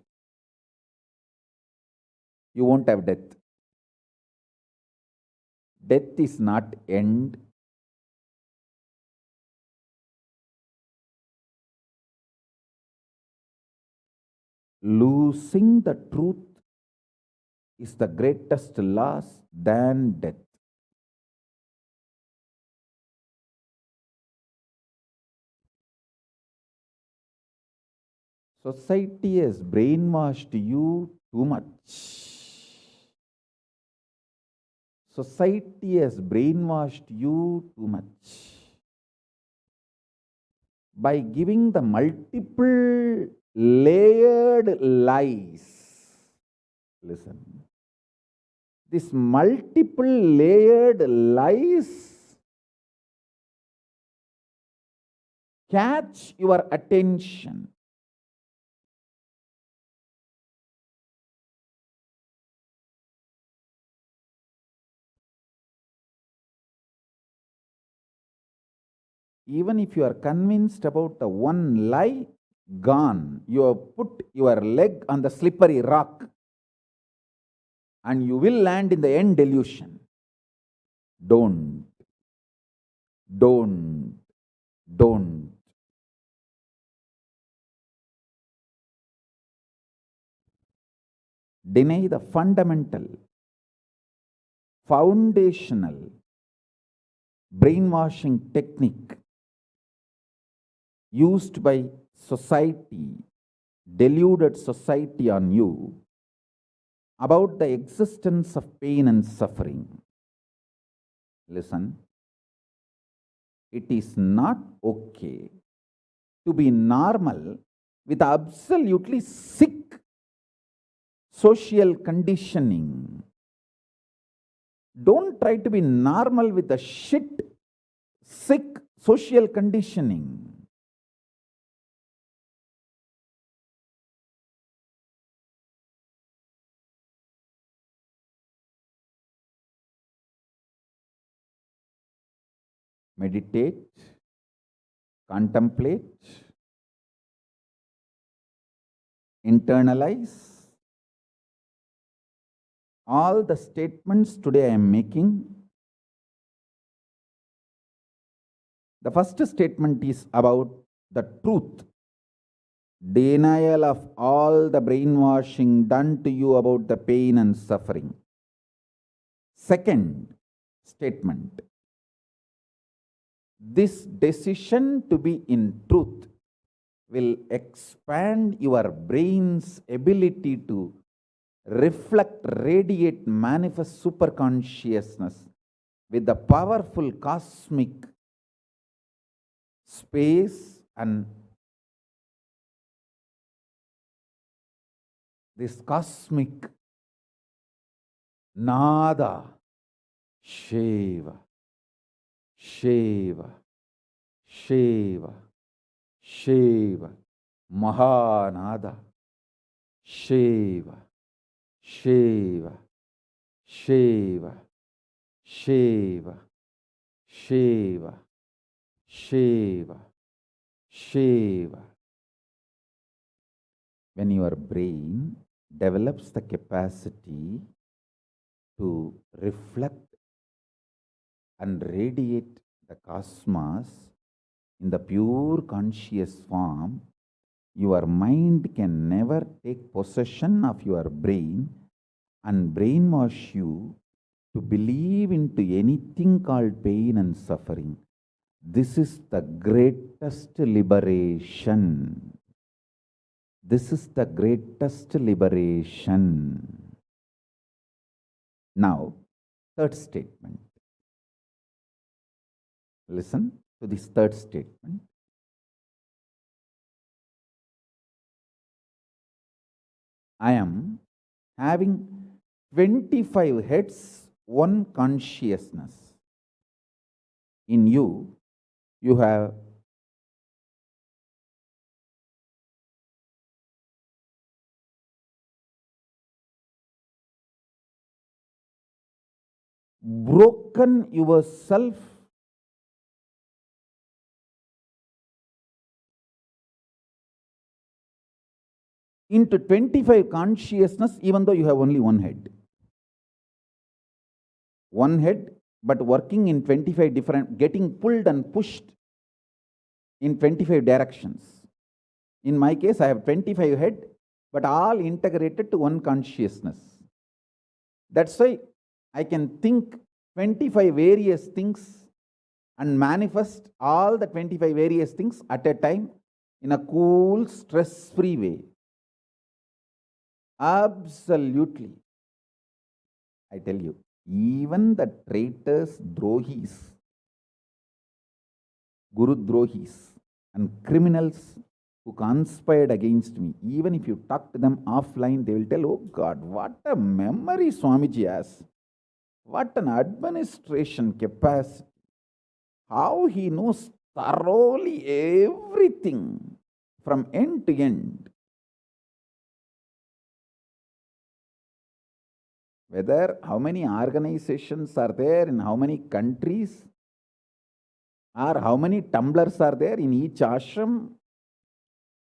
You won't have death. Death is not end. Losing the truth is the greatest loss than death. Society has brainwashed you too much. Society has brainwashed you too much by giving the multiple layered lies. Listen. This multiple layered lies catch your attention. Even if you are convinced about the one lie, gone. You have put your leg on the slippery rock and you will land in the end delusion. Don't. Deny the fundamental, foundational brainwashing technique used by society, deluded society on you about the existence of pain and suffering. Listen, it is not okay to be normal with absolutely sick social conditioning. Don't try to be normal with the shit, sick social conditioning. Meditate, contemplate, internalize all the statements today I am making. The first statement is about the truth. Denial of all the brainwashing done to you about the pain and suffering. Second statement. This decision to be in truth will expand your brain's ability to reflect, radiate, manifest superconsciousness with the powerful cosmic space and this cosmic nada, Shiva, Shiva, Shiva, Shiva, Mahanada, Shiva, Shiva, Shiva, Shiva, Shiva, Shiva, Shiva. When your brain develops the capacity to reflect and radiate the cosmos in the pure conscious form, your mind can never take possession of your brain and brainwash you to believe into anything called pain and suffering. This is the greatest liberation. This is the greatest liberation. Now, third statement. Listen to this third statement. I am having 25 heads, one consciousness. In you, you have broken yourself into 25 consciousness, even though you have only one head. One head, but working in 25 different, getting pulled and pushed in 25 directions. In my case, I have 25 head, but all integrated to one consciousness. That's why I can think 25 various things and manifest all the 25 various things at a time in a cool, stress-free way. Absolutely. I tell you, even the traitors, drohis, guru drohis, and criminals who conspired against me, even if you talk to them offline, they will tell, oh God, what a memory Swamiji has. What an administration capacity. How he knows thoroughly everything from end to end. Whether how many organizations are there in how many countries, or how many tumblers are there in each ashram,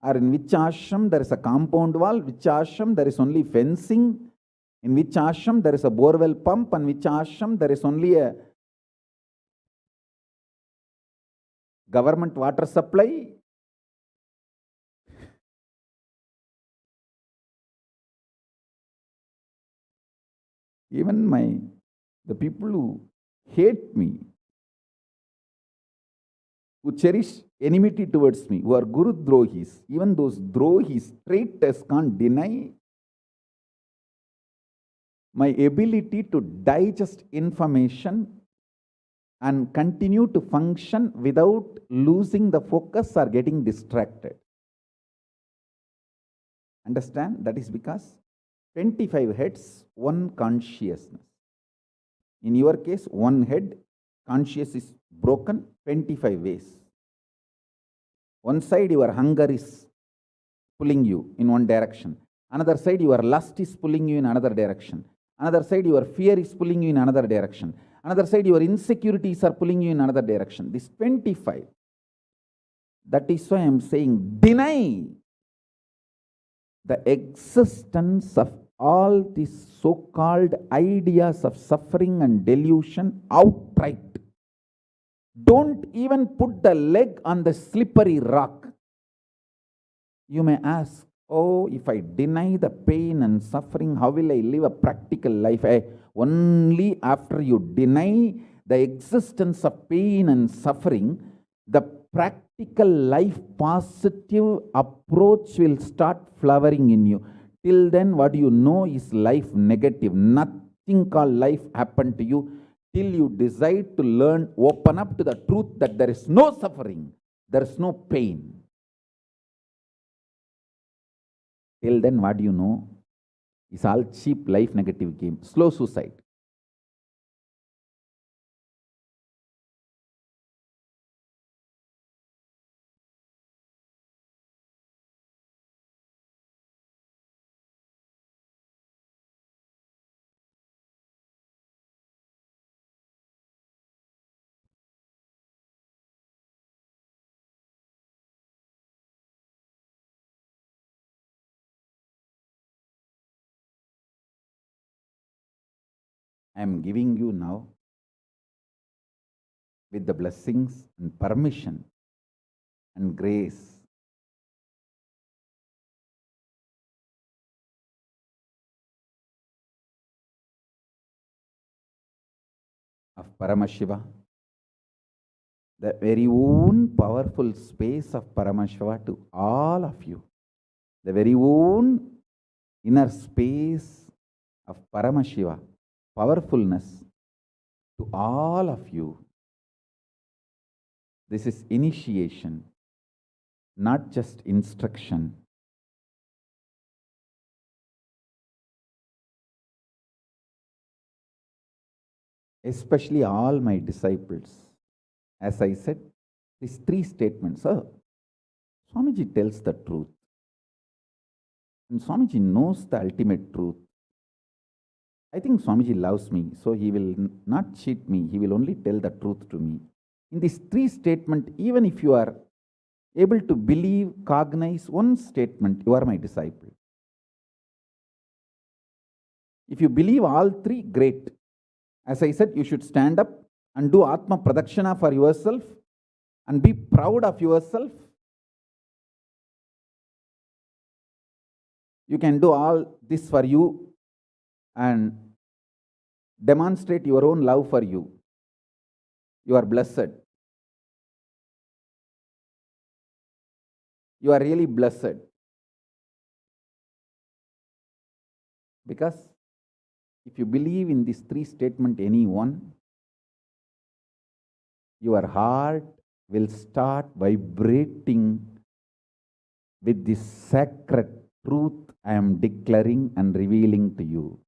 or in which ashram there is a compound wall, which ashram there is only fencing, in which ashram there is a borewell pump, and which ashram there is only a government water supply. Even the people who hate me, who cherish enmity towards me, who are Guru Drohis, even those Drohis, traitors, can't deny my ability to digest information and continue to function without losing the focus or getting distracted. Understand? That is because 25 heads, one consciousness. In your case, one head, conscious is broken 25 ways. One side, your hunger is pulling you in one direction. Another side, your lust is pulling you in another direction. Another side, your fear is pulling you in another direction. Another side, your insecurities are pulling you in another direction. This 25. That is why I am saying, deny the existence of all these so-called ideas of suffering and delusion outright. Don't even put the leg on the slippery rock. You may ask, oh, if I deny the pain and suffering, how will I live a practical life? Only after you deny the existence of pain and suffering, the practical life positive approach will start flowering in you. Till then, what you know is life negative. Nothing called life happened to you till you decide to learn, open up to the truth that there is no suffering, there is no pain. Till then, what you know is all cheap life negative game, slow suicide. I am giving you now, with the blessings and permission and grace of Paramashiva, the very own powerful space of Paramashiva to all of you, the very own inner space of Paramashiva, powerfulness to all of you. This is initiation, not just instruction. Especially all my disciples. As I said, these three statements. Swamiji tells the truth. And Swamiji knows the ultimate truth. I think Swamiji loves me, so he will not cheat me. He will only tell the truth to me. In these three statements, even if you are able to believe, cognize one statement, you are my disciple. If you believe all three, great. As I said, you should stand up and do Atma Pradakshana for yourself and be proud of yourself. You can do all this for you and demonstrate your own love for you. You are blessed. you are really blessed. Because if you believe in these three statements, any one, your heart will start vibrating with this sacred truth I am declaring and revealing to you.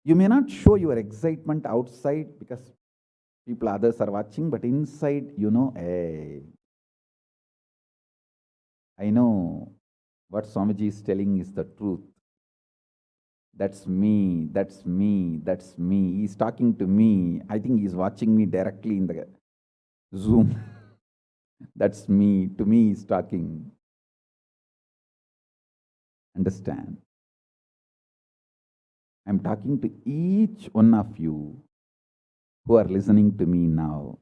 You may not show your excitement outside because people, others are watching, but inside, hey, I know what Swamiji is telling is the truth. That's me, that's me, that's me. He's talking to me. I think he's watching me directly in the Zoom. That's me. To me, he's talking. Understand? I'm talking to each one of you who are listening to me now.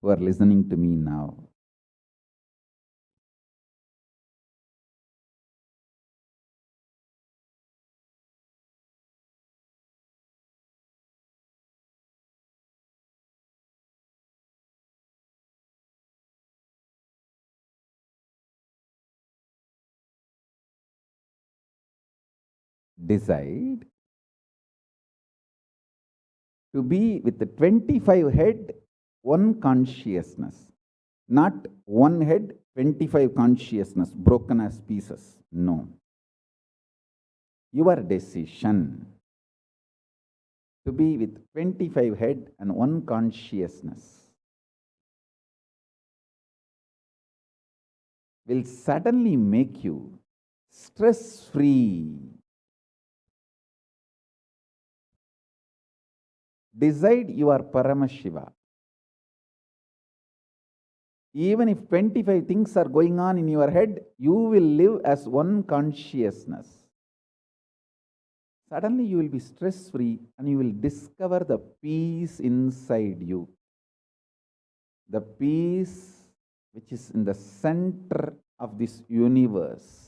Who are listening to me now. Decide to be with the 25 head, one consciousness. Not one head, 25 consciousness, broken as pieces. No. Your decision to be with 25 head and one consciousness will suddenly make you stress-free. Decide you are Paramashiva. Even if 25 things are going on in your head, you will live as one consciousness. Suddenly you will be stress-free and you will discover the peace inside you. The peace which is in the center of this universe.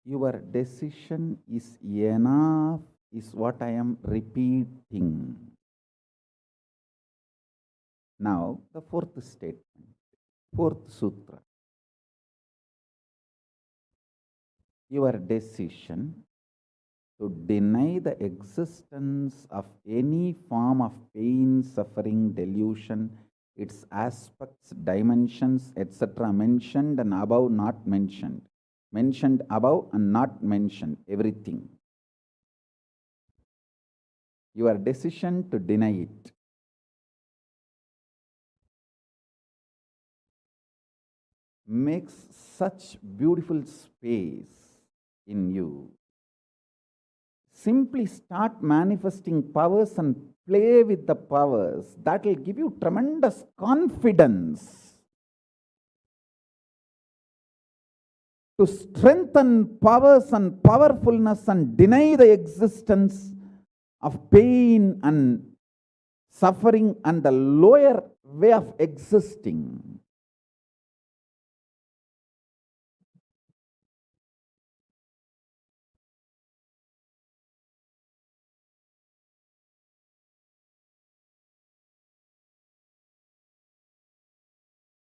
Your decision is enough, is what I am repeating. Now, the fourth statement, fourth sutra. Your decision to deny the existence of any form of pain, suffering, delusion, its aspects, dimensions, etc., mentioned and above, not mentioned. Mentioned above and not mentioned, everything. Your decision to deny it. Makes such beautiful space in you. Simply start manifesting powers and play with the powers. That will give you tremendous confidence to strengthen powers and powerfulness and deny the existence of pain and suffering and the lower way of existing.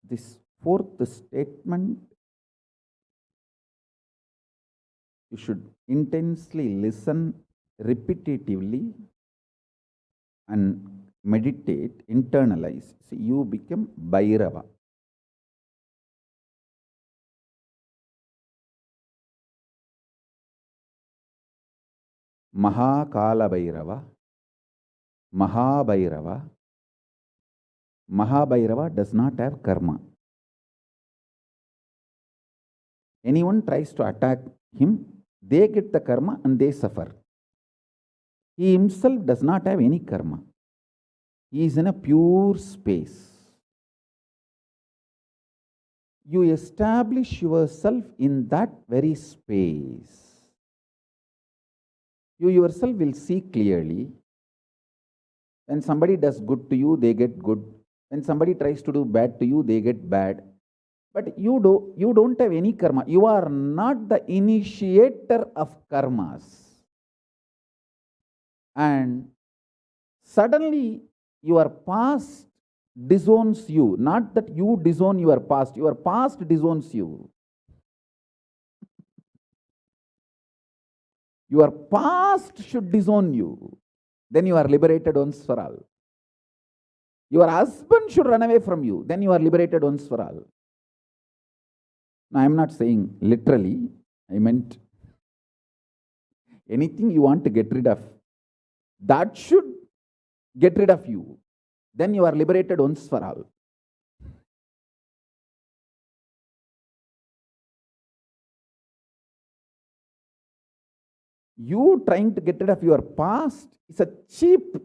This fourth statement, you should intensely listen repetitively and meditate, internalize. See, you become Bhairava. Mahakala Bhairava, Mahabhairava. Mahabhairava does not have karma. Anyone tries to attack him, They get the karma and they suffer. He himself does not have any karma. He is in a pure space. You establish yourself in that very space. You yourself will see clearly. When somebody does good to you, they get good. When somebody tries to do bad to you, they get bad. But you don't have any karma. You are not the initiator of karmas. And suddenly your past disowns you. Not that you disown your past disowns you. Your past should disown you. Then you are liberated once for all. Your husband should run away from you. Then you are liberated once for all. Now, I am not saying literally. I meant anything you want to get rid of, that should get rid of you. Then you are liberated once for all. You trying to get rid of your past is a cheap,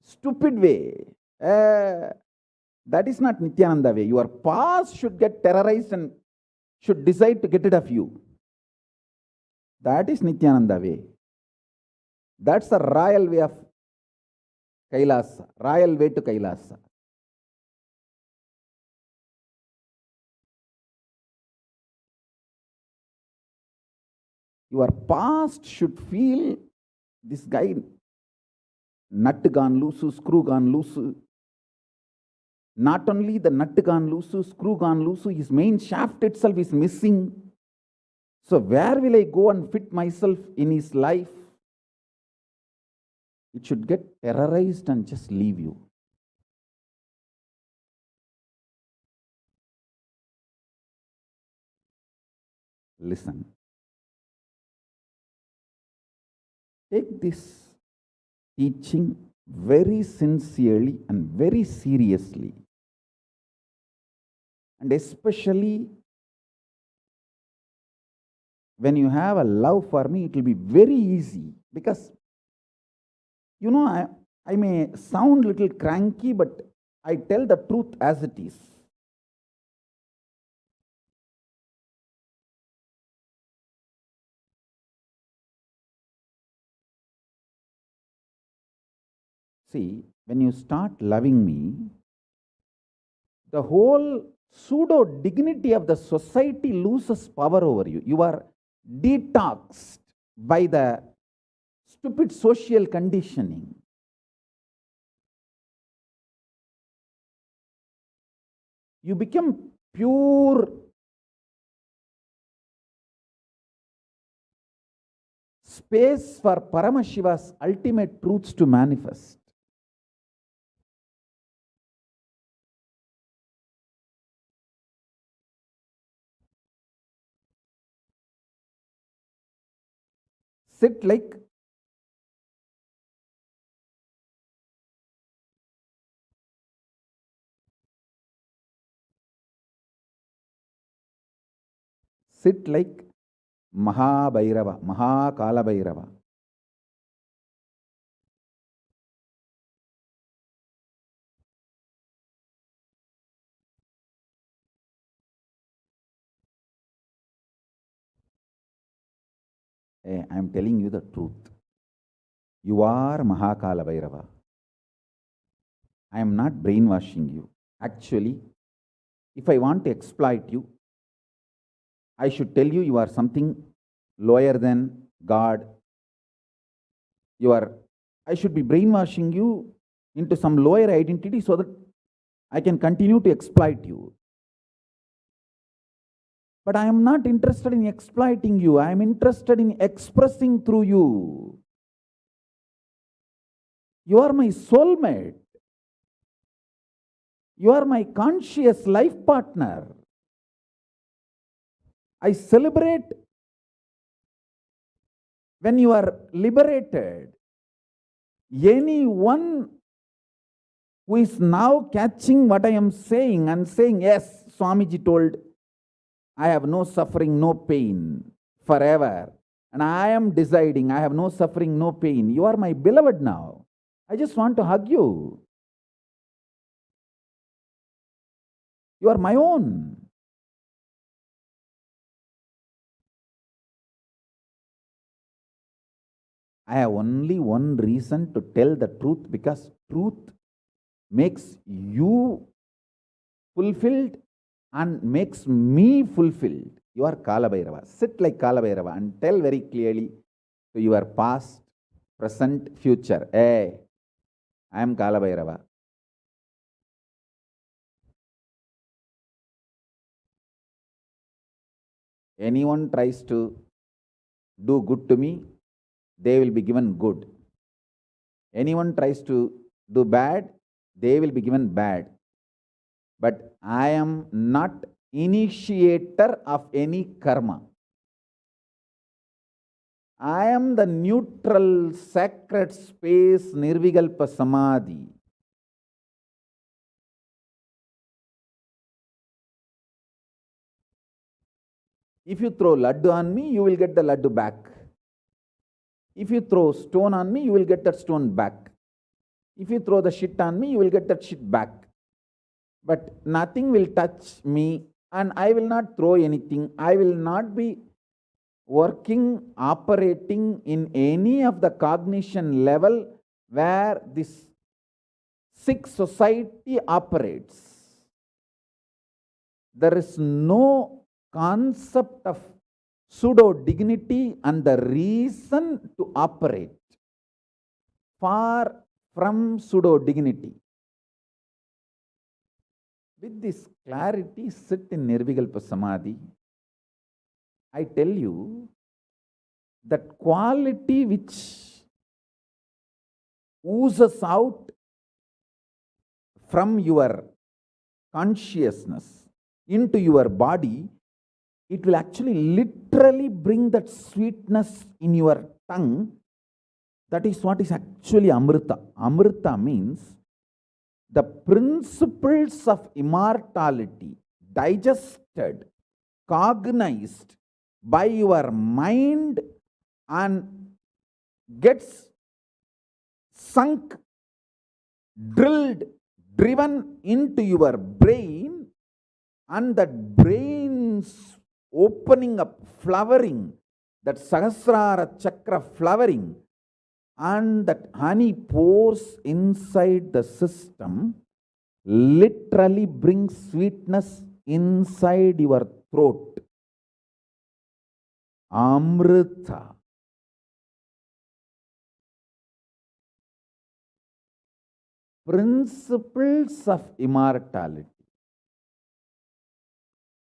stupid way. That is not Nithyananda way. Your past should get terrorized and should decide to get rid of you. That is Nithyananda way. That's the royal way of KAILASA, royal way to KAILASA. Your past should feel this guy, nut gone loose, screw gone loose. Not only the nut gone loose, screw gone loose, his main shaft itself is missing. So where will I go and fit myself in his life? It should get terrorized and just leave you. Listen. Take this teaching very sincerely and very seriously. And especially when you have a love for me, it will be very easy. Because, you know, I may sound a little cranky, but I tell the truth as it is. See, when you start loving me, the whole pseudo dignity of the society loses power over you. You are detoxed by the stupid social conditioning. You become pure space for Paramashiva's ultimate truths to manifest. Sit like Mahabhairava, Mahakala. I am telling you the truth. You are Mahakala Bhairava. I am not brainwashing you. Actually, if I want to exploit you, I should tell you you are something lower than God. I should be brainwashing you into some lower identity so that I can continue to exploit you. But I am not interested in exploiting you. I am interested in expressing through you. You are my soulmate. You are my conscious life partner. I celebrate when you are liberated. Anyone who is now catching what I am saying and saying, yes, Swamiji told, I have no suffering, no pain forever. and I am deciding I have no suffering, no pain. You are my beloved now. I just want to hug you. You are my own. I have only one reason to tell the truth, because truth makes you fulfilled and makes me fulfilled. You are Kalabhairava. Sit like Kalabhairava and tell very clearly to your past, present, future. Hey, I am Kalabhairava. Anyone tries to do good to me, they will be given good. Anyone tries to do bad, they will be given bad. But I am not initiator of any karma. I am the neutral, sacred space, Nirvikalpa Samadhi. If you throw laddu on me, you will get the laddu back. If you throw stone on me, you will get that stone back. If you throw the shit on me, you will get that shit back. But nothing will touch me, and I will not throw anything. I will not be working, operating in any of the cognition level where this sick society operates. There is no concept of pseudo dignity and the reason to operate. Far from pseudo dignity. With this clarity, sit in Nirvikalpa Samadhi. I tell you that quality which oozes out from your consciousness into your body, it will actually literally bring that sweetness in your tongue. That is what is actually Amrita. Amrita means the principles of immortality digested, cognized by your mind and gets sunk, drilled, driven into your brain, and that brain's opening up, flowering, that Sahasrara Chakra flowering, and that honey pours inside the system, literally brings sweetness inside your throat. Amrita. Principles of immortality.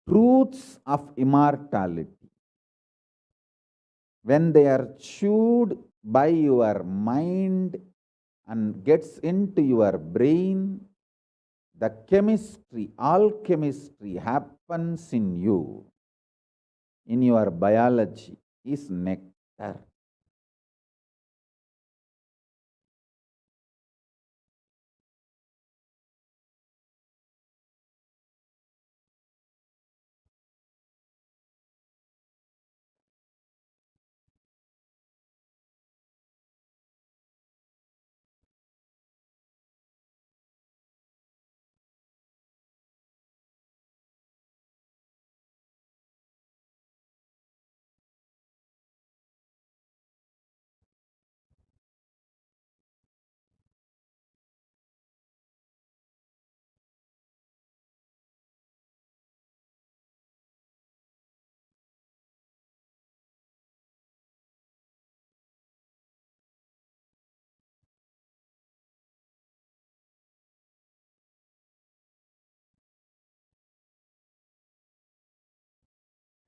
Truths of immortality. When they are chewed by your mind and gets into your brain, the chemistry, alchemistry happens in you, in your biology, is nectar.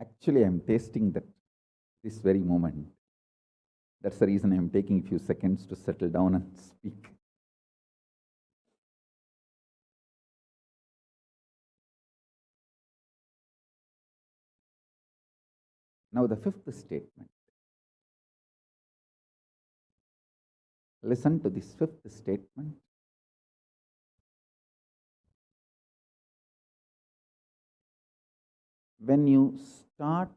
Actually, I am tasting that this very moment. That's the reason I am taking a few seconds to settle down and speak. Now, the fifth statement. Listen to this fifth statement. When you start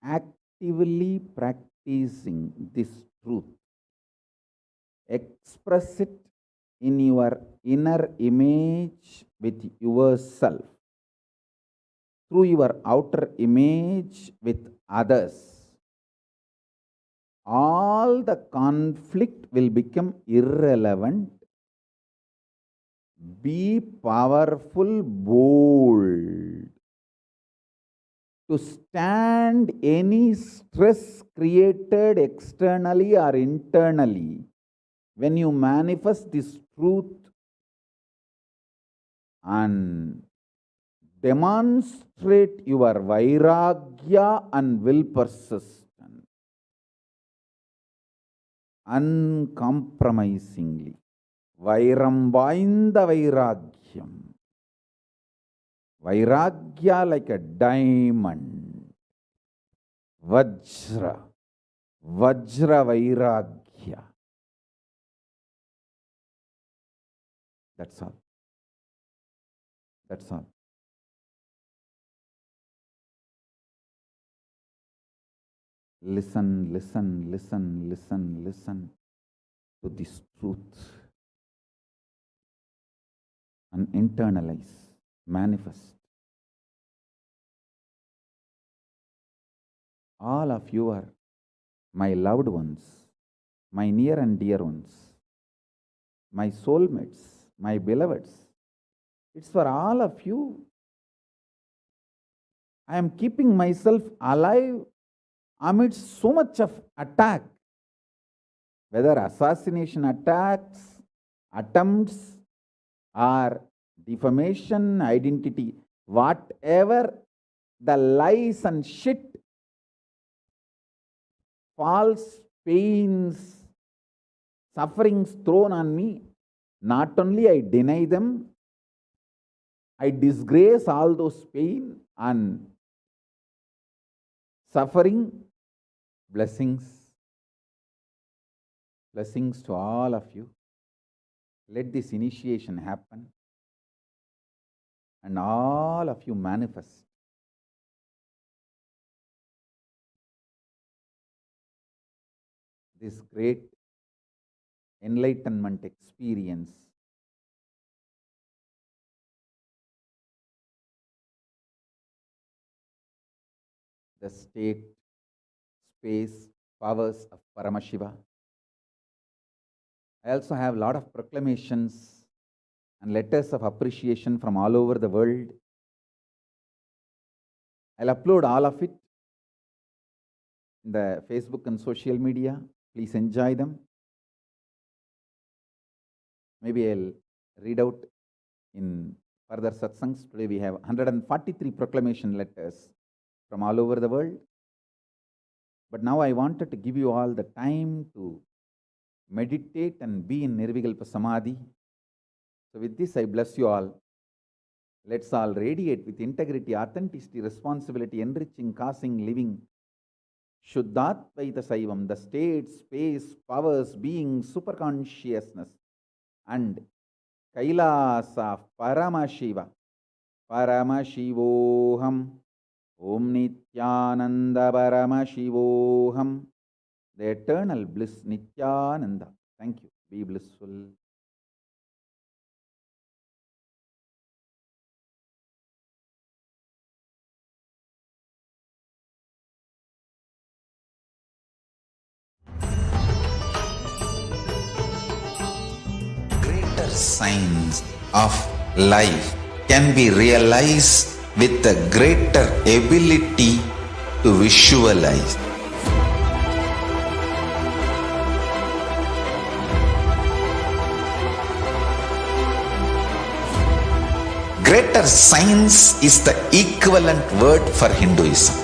actively practicing practicing this truth, express it in your inner image with yourself, through your outer image with others, all the conflict will become irrelevant. Be powerful, bold, to stand any stress created externally or internally. When you manifest this truth and demonstrate your vairagya and will persistence uncompromisingly, vairam vainda vairagyam, vairagya like a diamond, vajra vairagya. That's all. That's all. Listen, listen, listen, listen, listen to this truth and internalize, manifest. All of you are my loved ones, my near and dear ones, my soulmates, my beloveds. It's for all of you. I am keeping myself alive amidst so much of attack, whether assassination attacks, attempts, or defamation, identity, whatever the lies and shit, false pains, sufferings thrown on me, not only I deny them, I disgrace all those pain and suffering. Blessings to all of you. Let this initiation happen and all of you manifest this great enlightenment experience. The state, space, powers of Paramashiva. I also have a lot of proclamations and letters of appreciation from all over the world. I'll upload all of it in the Facebook and social media. Please enjoy them. Maybe I'll read out in further satsangs. Today we have 143 proclamation letters from all over the world. But now I wanted to give you all the time to meditate and be in Nirvikalpa Samadhi. So with this, I bless you all. Let's all radiate with integrity, authenticity, responsibility, enriching, causing, living. Shuddhatvaita Saivam, the state, space, powers, being, superconsciousness, and KAILASA, Paramashiva, Paramashivoham, Om Nithyananda Paramashivoham, the eternal bliss Nithyananda. Thank you. Be blissful. Greater signs of life can be realized with a greater ability to visualize. Greater science is the equivalent word for Hinduism.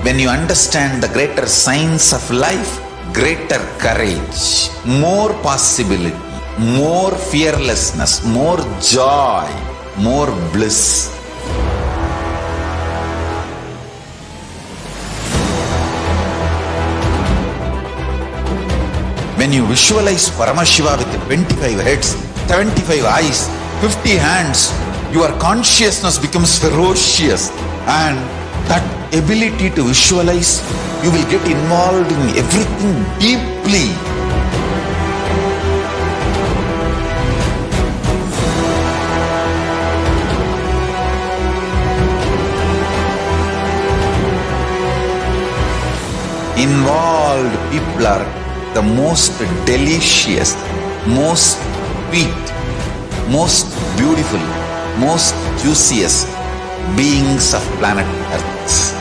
When you understand the greater science of life, greater courage, more possibility, more fearlessness, more joy, more bliss. When you visualize Paramashiva with 25 heads, 75 eyes, 50 hands, your consciousness becomes ferocious, and that ability to visualize, you will get involved in everything deeply. Involved people are the most delicious, most sweet, most beautiful, most juiciest beings of planet Earth.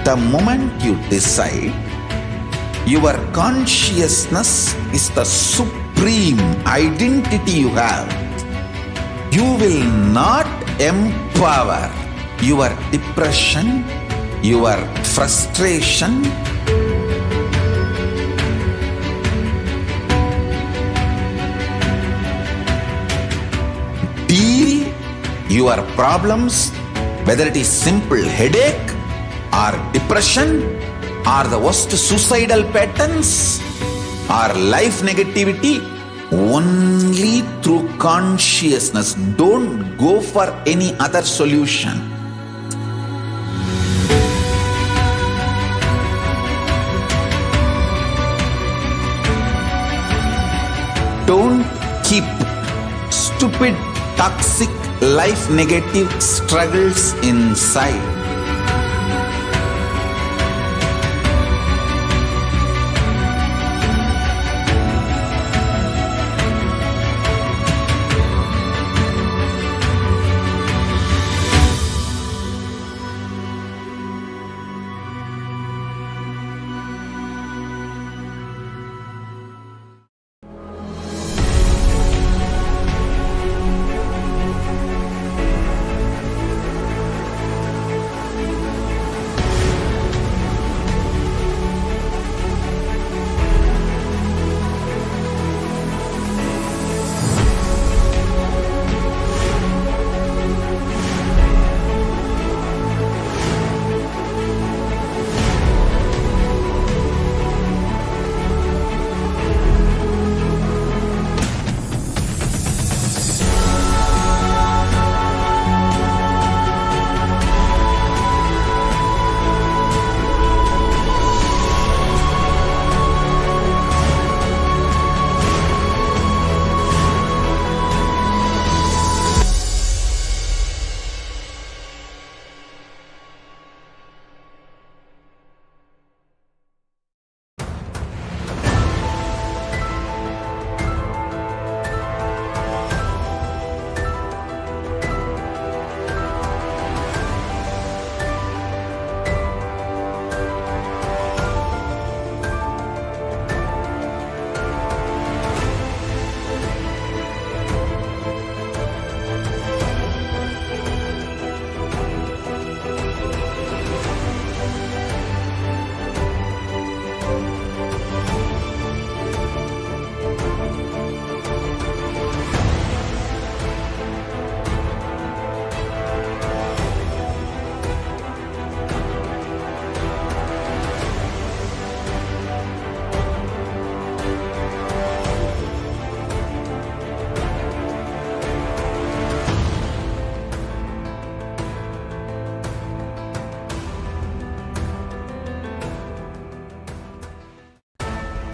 The moment you decide, your consciousness is the supreme identity you have, you will not empower your depression, your frustration, deal your problems, whether it is simple headache or depression or the worst suicidal patterns or life negativity, only through consciousness. Don't go for any other solution. Don't keep stupid, toxic, life negative struggles inside.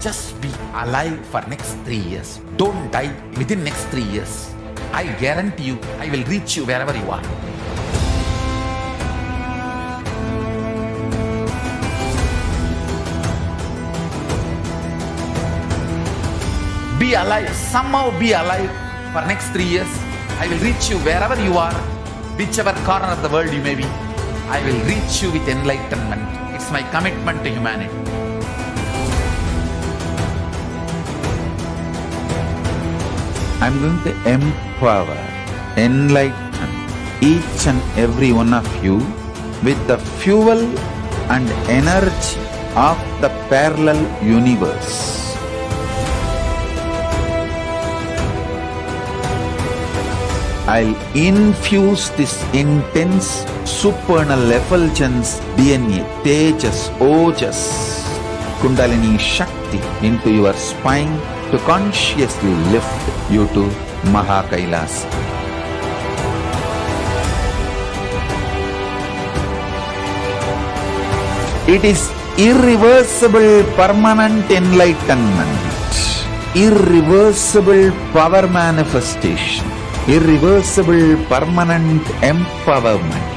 Just be alive for next 3 years. Don't die within next 3 years. I guarantee you, I will reach you wherever you are. Be alive, somehow be alive for next 3 years. I will reach you wherever you are, whichever corner of the world you may be. I will reach you with enlightenment. It's my commitment to humanity. I'm going to empower, enlighten each and every one of you with the fuel and energy of the parallel universe. I'll infuse this intense supernal effulgence DNA, Tejas, Ojas, Kundalini Shakti into your spine to consciously lift you to Mahakailasa. It is irreversible permanent enlightenment, irreversible power manifestation, irreversible permanent empowerment.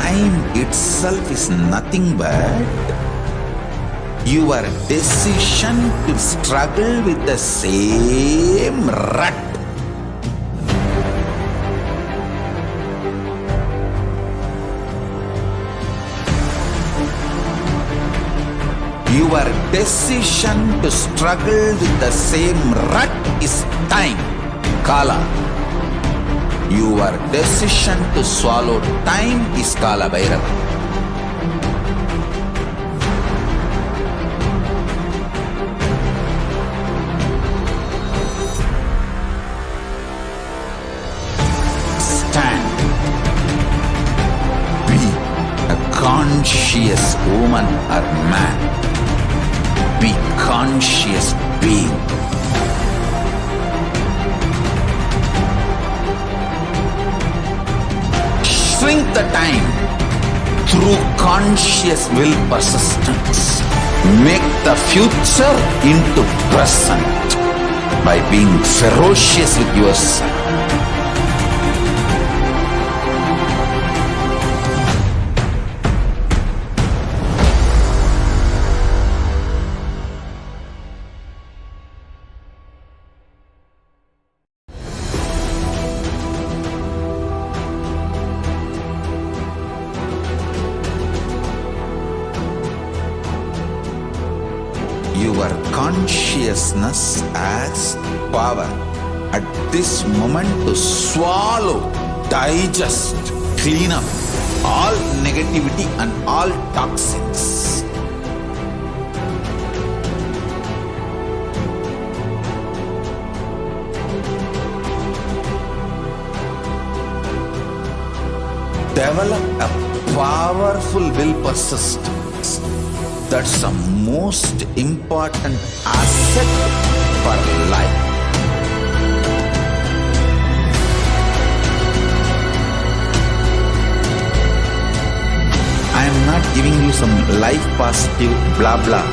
Time itself is nothing but your decision to struggle with the same rut. Your decision to struggle with the same rut is time, Kala. Your decision to swallow time is Kala Bhairava. Stand. Be a conscious woman or man. Be conscious being. Shrink the time through conscious will persistence. Make the future into present by being ferocious with yourself. Your consciousness has power at this moment to swallow, digest, clean up all negativity and all toxins. Develop a powerful will persistence. That's the most important asset for life. I am not giving you some life positive blah blah.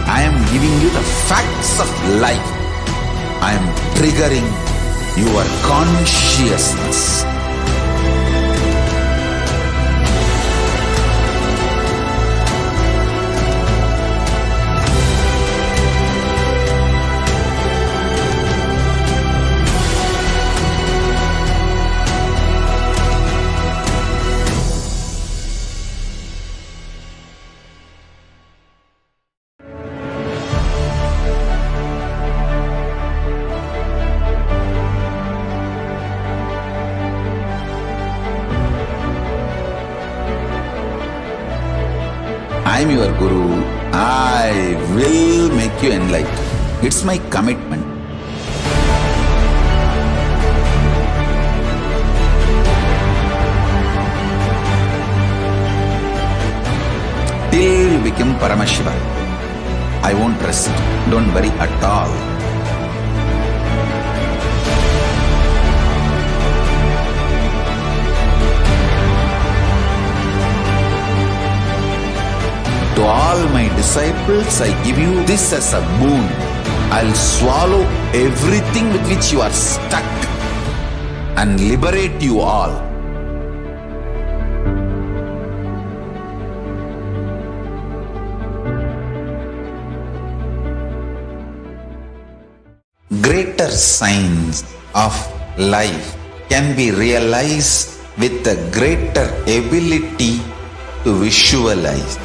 I am giving you the facts of life. I am triggering your consciousness. I am your Guru. I will make you enlightened. It's my commitment. Till you become Paramashiva, I won't rest. Don't worry at all. To all my disciples, I give you this as a boon. I'll swallow everything with which you are stuck and liberate you all. Greater signs of life can be realized with a greater ability to visualize.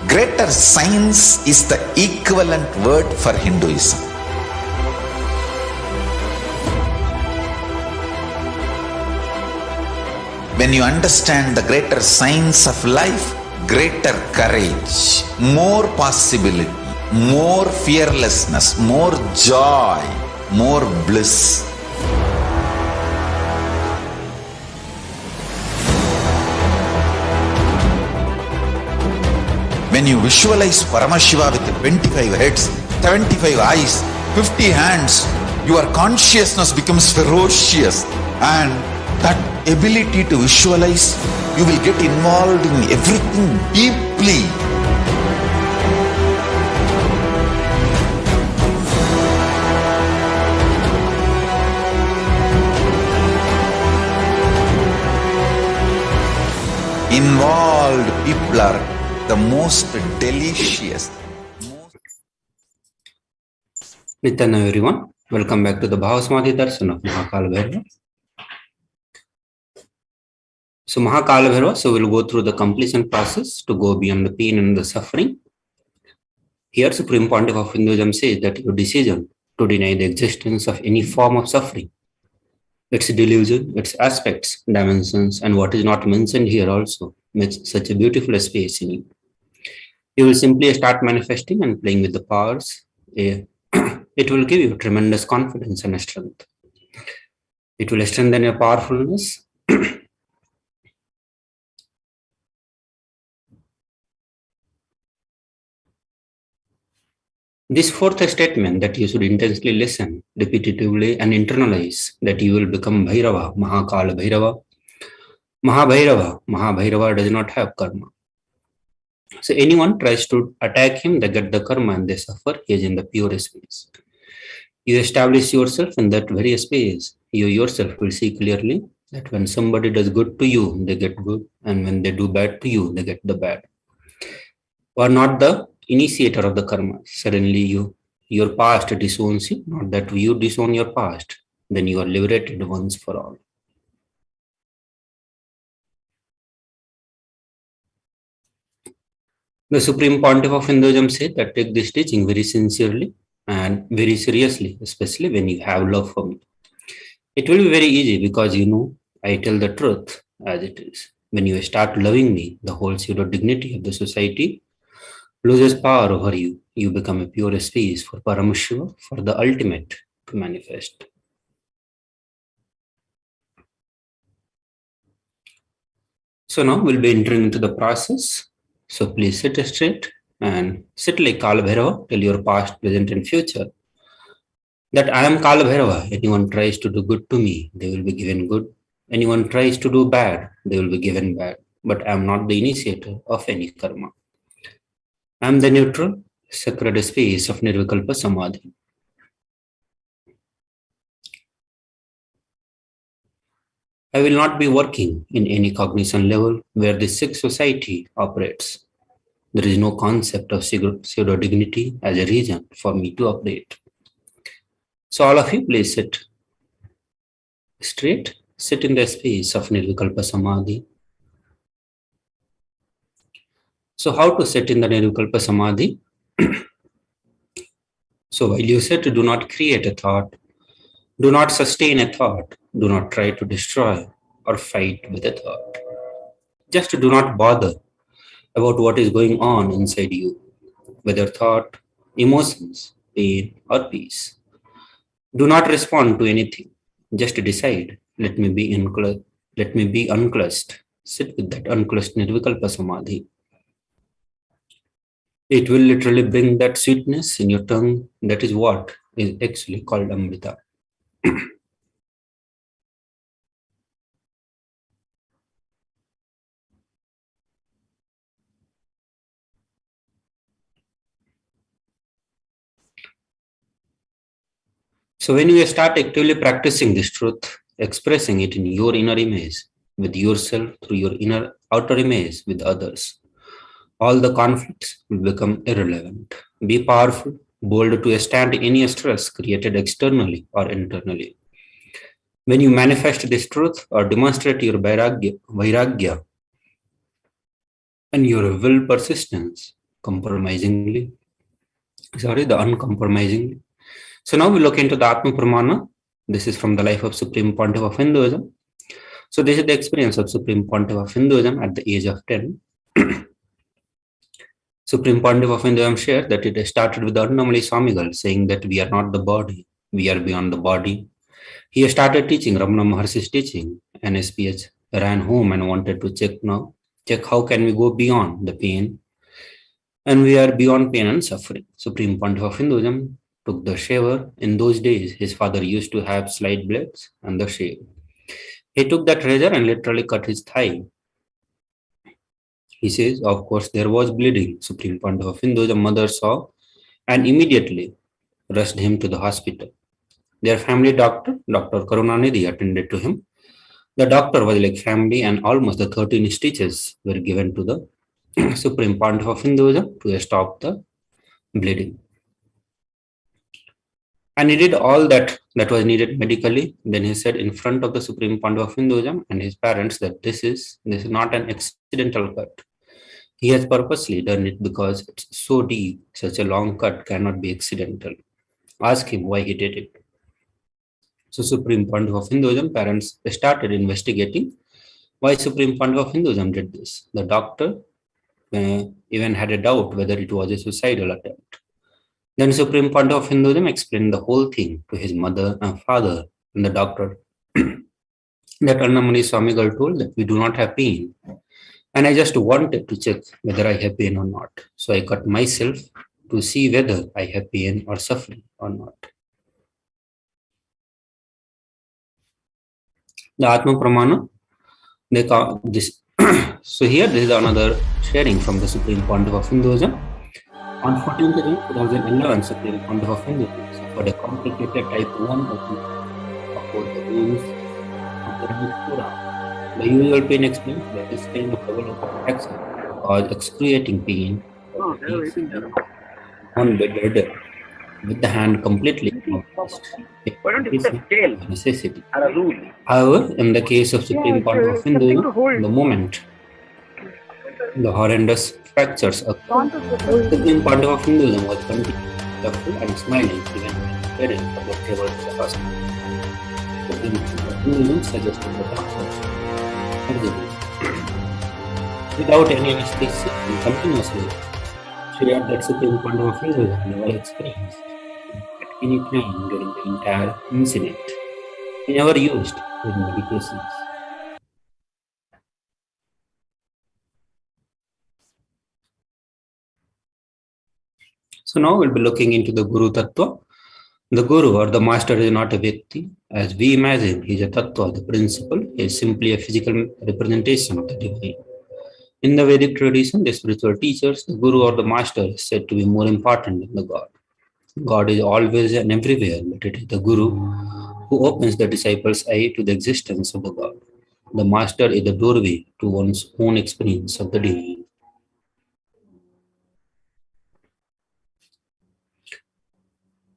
Greater science is the equivalent word for Hinduism. When you understand the greater science of life, greater courage, more possibility, more fearlessness, more joy, more bliss. When you visualize Paramashiva with 25 heads, 75 eyes, 50 hands, your consciousness becomes ferocious, and that ability to visualize, you will get involved in everything deeply. Involved people are the most delicious. Nithyananda everyone, welcome back to the Bhavasamadhi Darshan of Mahakala Bhairava. So Mahakala Bhairava, so we'll go through the completion process to go beyond the pain and the suffering. Here Supreme Pontiff of Hinduism says that your decision to deny the existence of any form of suffering, its delusion, its aspects, dimensions, and what is not mentioned here also makes such a beautiful space in you. You will simply start manifesting and playing with the powers. It will give you tremendous confidence and strength. It will strengthen your powerfulness. This fourth statement that you should intensely listen, repetitively and internalize, that you will become Bhairava, Mahakala Bhairava. Mahabhairava does not have karma. So anyone tries to attack him, they get the karma and they suffer. He is in the pure space. You establish yourself in that very space. You yourself will see clearly that when somebody does good to you, they get good, and when they do bad to you, they get the bad. You are not the initiator of the karma. Suddenly your past disowns you, not that you disown your past. Then you are liberated once for all. The Supreme Pontiff of Hinduism said that take this teaching very sincerely and very seriously, especially when you have love for me. It will be very easy because you know I tell the truth as it is. When you start loving me, the whole pseudo dignity of the society loses power over you. You become a pure space for Paramashiva, for the ultimate to manifest. So now we'll be entering into the process. So please sit straight and sit like Kala Bhairava, tell your past, present and future that I am Kala Bhairava. Anyone tries to do good to me, they will be given good. Anyone tries to do bad, they will be given bad. But I am not the initiator of any karma. I am the neutral, sacred space of Nirvikalpa Samadhi. I will not be working in any cognition level where the sick society operates. There is no concept of pseudo-dignity as a reason for me to operate. So all of you please sit straight, sit in the space of Nirvikalpa Samadhi. So how to sit in the Nirvikalpa Samadhi? So while you sit, do not create a thought, do not sustain a thought, do not try to destroy or fight with a thought. Just do not bother about what is going on inside you, whether thought, emotions, pain or peace. Do not respond to anything. Just decide, let me be unclutched. Sit with that unclutched Nirvikalpa Samadhi. It will literally bring that sweetness in your tongue. That is what is actually called Amrita. So when you start actively practicing this truth, expressing it in your inner image with yourself through your outer image with others, all the conflicts will become irrelevant. Be powerful, bold to stand any stress created externally or internally. When you manifest this truth or demonstrate your vairagya and your will persistence, the uncompromisingly. So now we look into the Atma Pramana. This is from the life of Supreme Pontiff of Hinduism. So this is the experience of Supreme Pontiff of Hinduism at the age of 10. Supreme Pontiff of Hinduism shared that it started with the Annamali Swamigal saying that we are not the body, we are beyond the body. He started teaching Ramana Maharshi's teaching, and SPH ran home and wanted to check how can we go beyond the pain, and we are beyond pain and suffering. Supreme Pontiff of Hinduism took the shaver. In those days, his father used to have slight blades and the shave. He took that razor and literally cut his thigh. He says, of course, there was bleeding. Supreme Pontiff of Hinduism mother saw and immediately rushed him to the hospital. Their family doctor, Dr. Karunanidhi, attended to him. The doctor was like family, and almost the 13 stitches were given to the Supreme Pontiff of Hinduism to stop the bleeding. And he did all that was needed medically. Then he said in front of the Supreme Pontiff of Hinduism and his parents that this is not an accidental cut. He has purposely done it because it's so deep, such a long cut cannot be accidental. Ask him why he did it. So Supreme Pontiff of Hinduism parents started investigating why Supreme Pontiff of Hinduism did this. The doctor even had a doubt whether it was a suicidal attempt. Then Supreme Pontiff of Hinduism explained the whole thing to his mother and father and the doctor. That Annamani Swamigal told that we do not have pain. And I just wanted to check whether I have pain or not. So I cut myself to see whether I have pain or suffering or not. The Atma Pramana, they call this. So here, this is another sharing from the Supreme Pontiff of Hinduism. On 14th June 2011, Supreme Pontiff of Hinduism suffered a complicated type 1 of the wounds of the right forearm. The usual pain explains that this kind of level of action caused excruciating pain on bedded with the hand completely necessity. However, in the case of Supreme Pontiff of Hinduism, the moment the horrendous fractures occurred, Supreme Pontiff of Hinduism was continuing and smiling even preparing for the travel to the hospital. Supreme Pontiff of Hinduism suggested the doctor without any anesthesia and continuously shared that Supreme Pontiff of Hinduism never experienced at any time during the entire incident. He never used his medications. So now we'll be looking into the Guru Tattva. The Guru or the Master is not a Vyakti. As we imagine, he is a Tattva, the principle. He is simply a physical representation of the Divine. In the Vedic tradition, the spiritual teachers, the Guru or the Master is said to be more important than the God. God is always and everywhere, but it is the Guru who opens the disciple's eye to the existence of the God. The Master is the doorway to one's own experience of the Divine.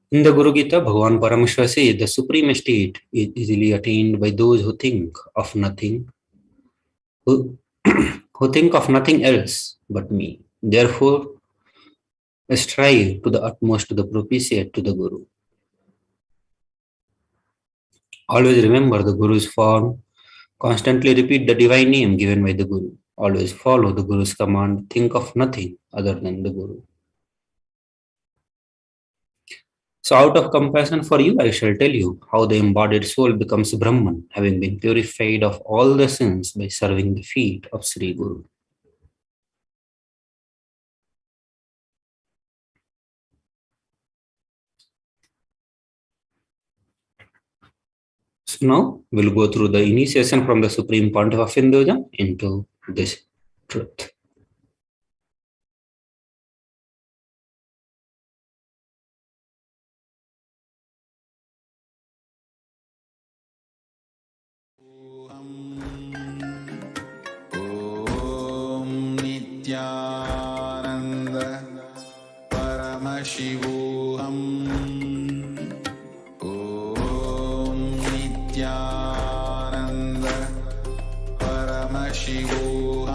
In the Guru Gita, Bhagavan Paramashiva says the supreme state is easily attained by those who think of nothing, who think of nothing else but me. Therefore, strive to the utmost to the propitiate to the Guru. Always remember the Guru's form. Constantly repeat the divine name given by the Guru. Always follow the Guru's command. Think of nothing other than the Guru. So out of compassion for you, I shall tell you how the embodied soul becomes Brahman, having been purified of all the sins by serving the feet of Sri Guru. So now we'll go through the initiation from the Supreme Pontiff of Hinduism into this truth. Nithyananda Paramashivoham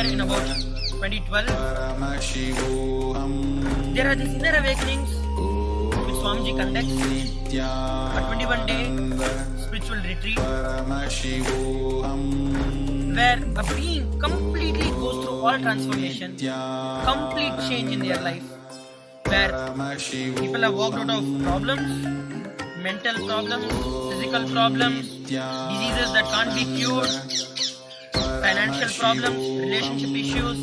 somewhere in about 2012. There are these inner awakenings which Swamiji conducts, a 21-day spiritual retreat where a being completely goes through all transformation, complete change in their life, where people have walked out of problems, mental problems, physical problems, diseases that can't be cured, financial problems, relationship issues,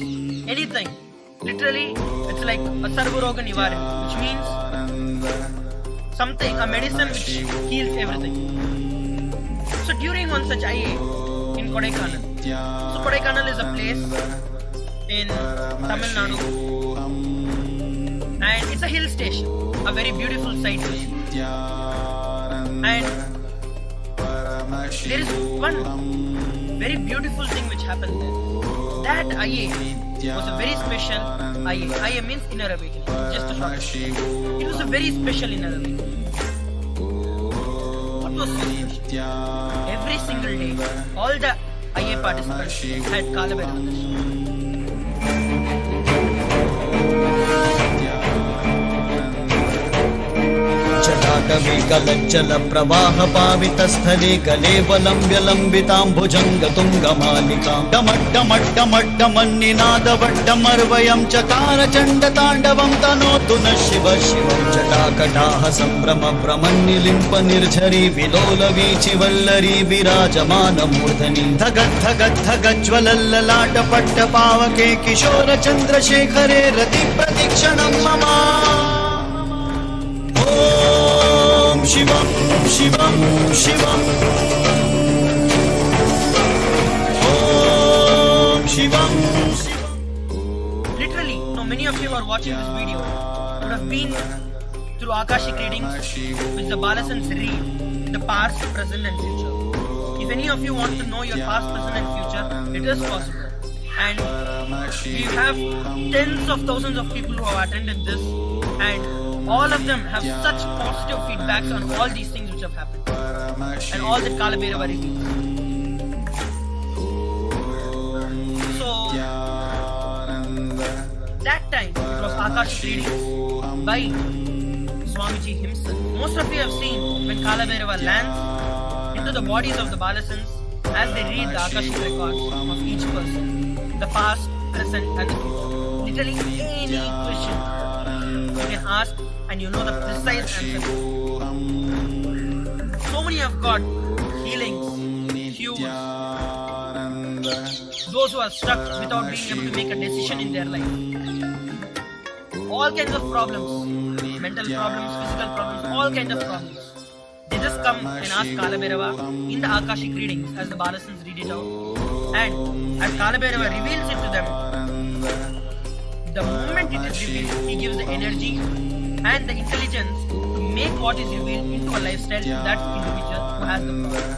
anything. Literally, it's like a Sarvaroga Nivaran, which means something, a medicine which heals everything. So during one such IA in Kodaikanal, so Kodaikanal is a place in Tamil Nadu, and it's a hill station, a very beautiful sight to see. And there is one very beautiful thing which happened there. That IA was a very special IA. IA means inner awakening. Just a short. It was a very special inner awakening. What was so special? Every single day, all the IA participants had Kalabhairava darshan. जटाटवीकलज्जल प्रवाह पावितस्थले कलेवलम्ब्य लम्बिताम्बुजङ्गतुङ्गमालिकां डमड्डमड्डमड्डमन्निनादवड्डमर्वयं चकार चण्डताण्डवं तनोतु न शिव शिवं जटाकटाः सम्भ्रम भ्रमन्निलिम्प निर्झरी विलोलवीचिवल्लरी विराजमानमूर्धनि धगद्धगद्धगज्ज्वलल्ललाटपट्टपावके किशोर चन्द्रशेखरे रतिप्रतिक्षणं मम Shivam, Shivam, Shivam. Om Shivam. Literally, many of you are watching this video would have been through Akashic readings, which the Balasans read the past, present, and future. If any of you want to know your past, present, and future, it is possible. And we have tens of thousands of people who have attended this, and all of them have such positive feedbacks on all these things which have happened and all that Kalabhairava reveals. So, that time it was Akashic readings by Swamiji himself. Most of you have seen when Kalabhairava lands into the bodies of the Balasans as they read the Akashic records of each person, the past, present, and the future. Literally any question you can ask and you know the precise answer. So many have got healings, cures, those who are stuck without being able to make a decision in their life. All kinds of problems, mental problems, physical problems, all kinds of problems. They just come and ask Kalabhairava in the Akashic readings as the Balasans read it out. And as Kalabhairava reveals it to them, the moment it is revealed, he gives the energy and the intelligence to make what is revealed into a lifestyle to that individual who has the power.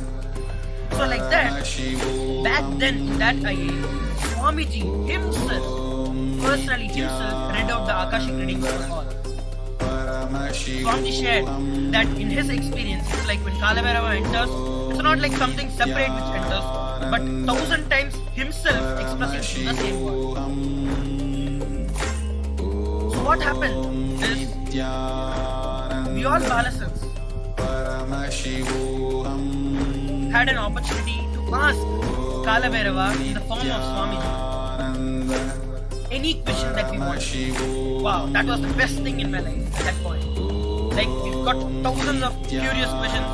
So like that, back then in that IA, Swamiji himself, personally himself, read out the Akashic readings for all. Swamiji shared that in his experience, it's like when Kalabhairava enters, it's not like something separate which enters, but 1,000 times himself expressing the same word. So what happened is, we all Balasans had an opportunity to ask Kalabhairava in the form of Swamiji any question that we want. Wow, that was the best thing in my life at that point. Like, we've got thousands of curious questions,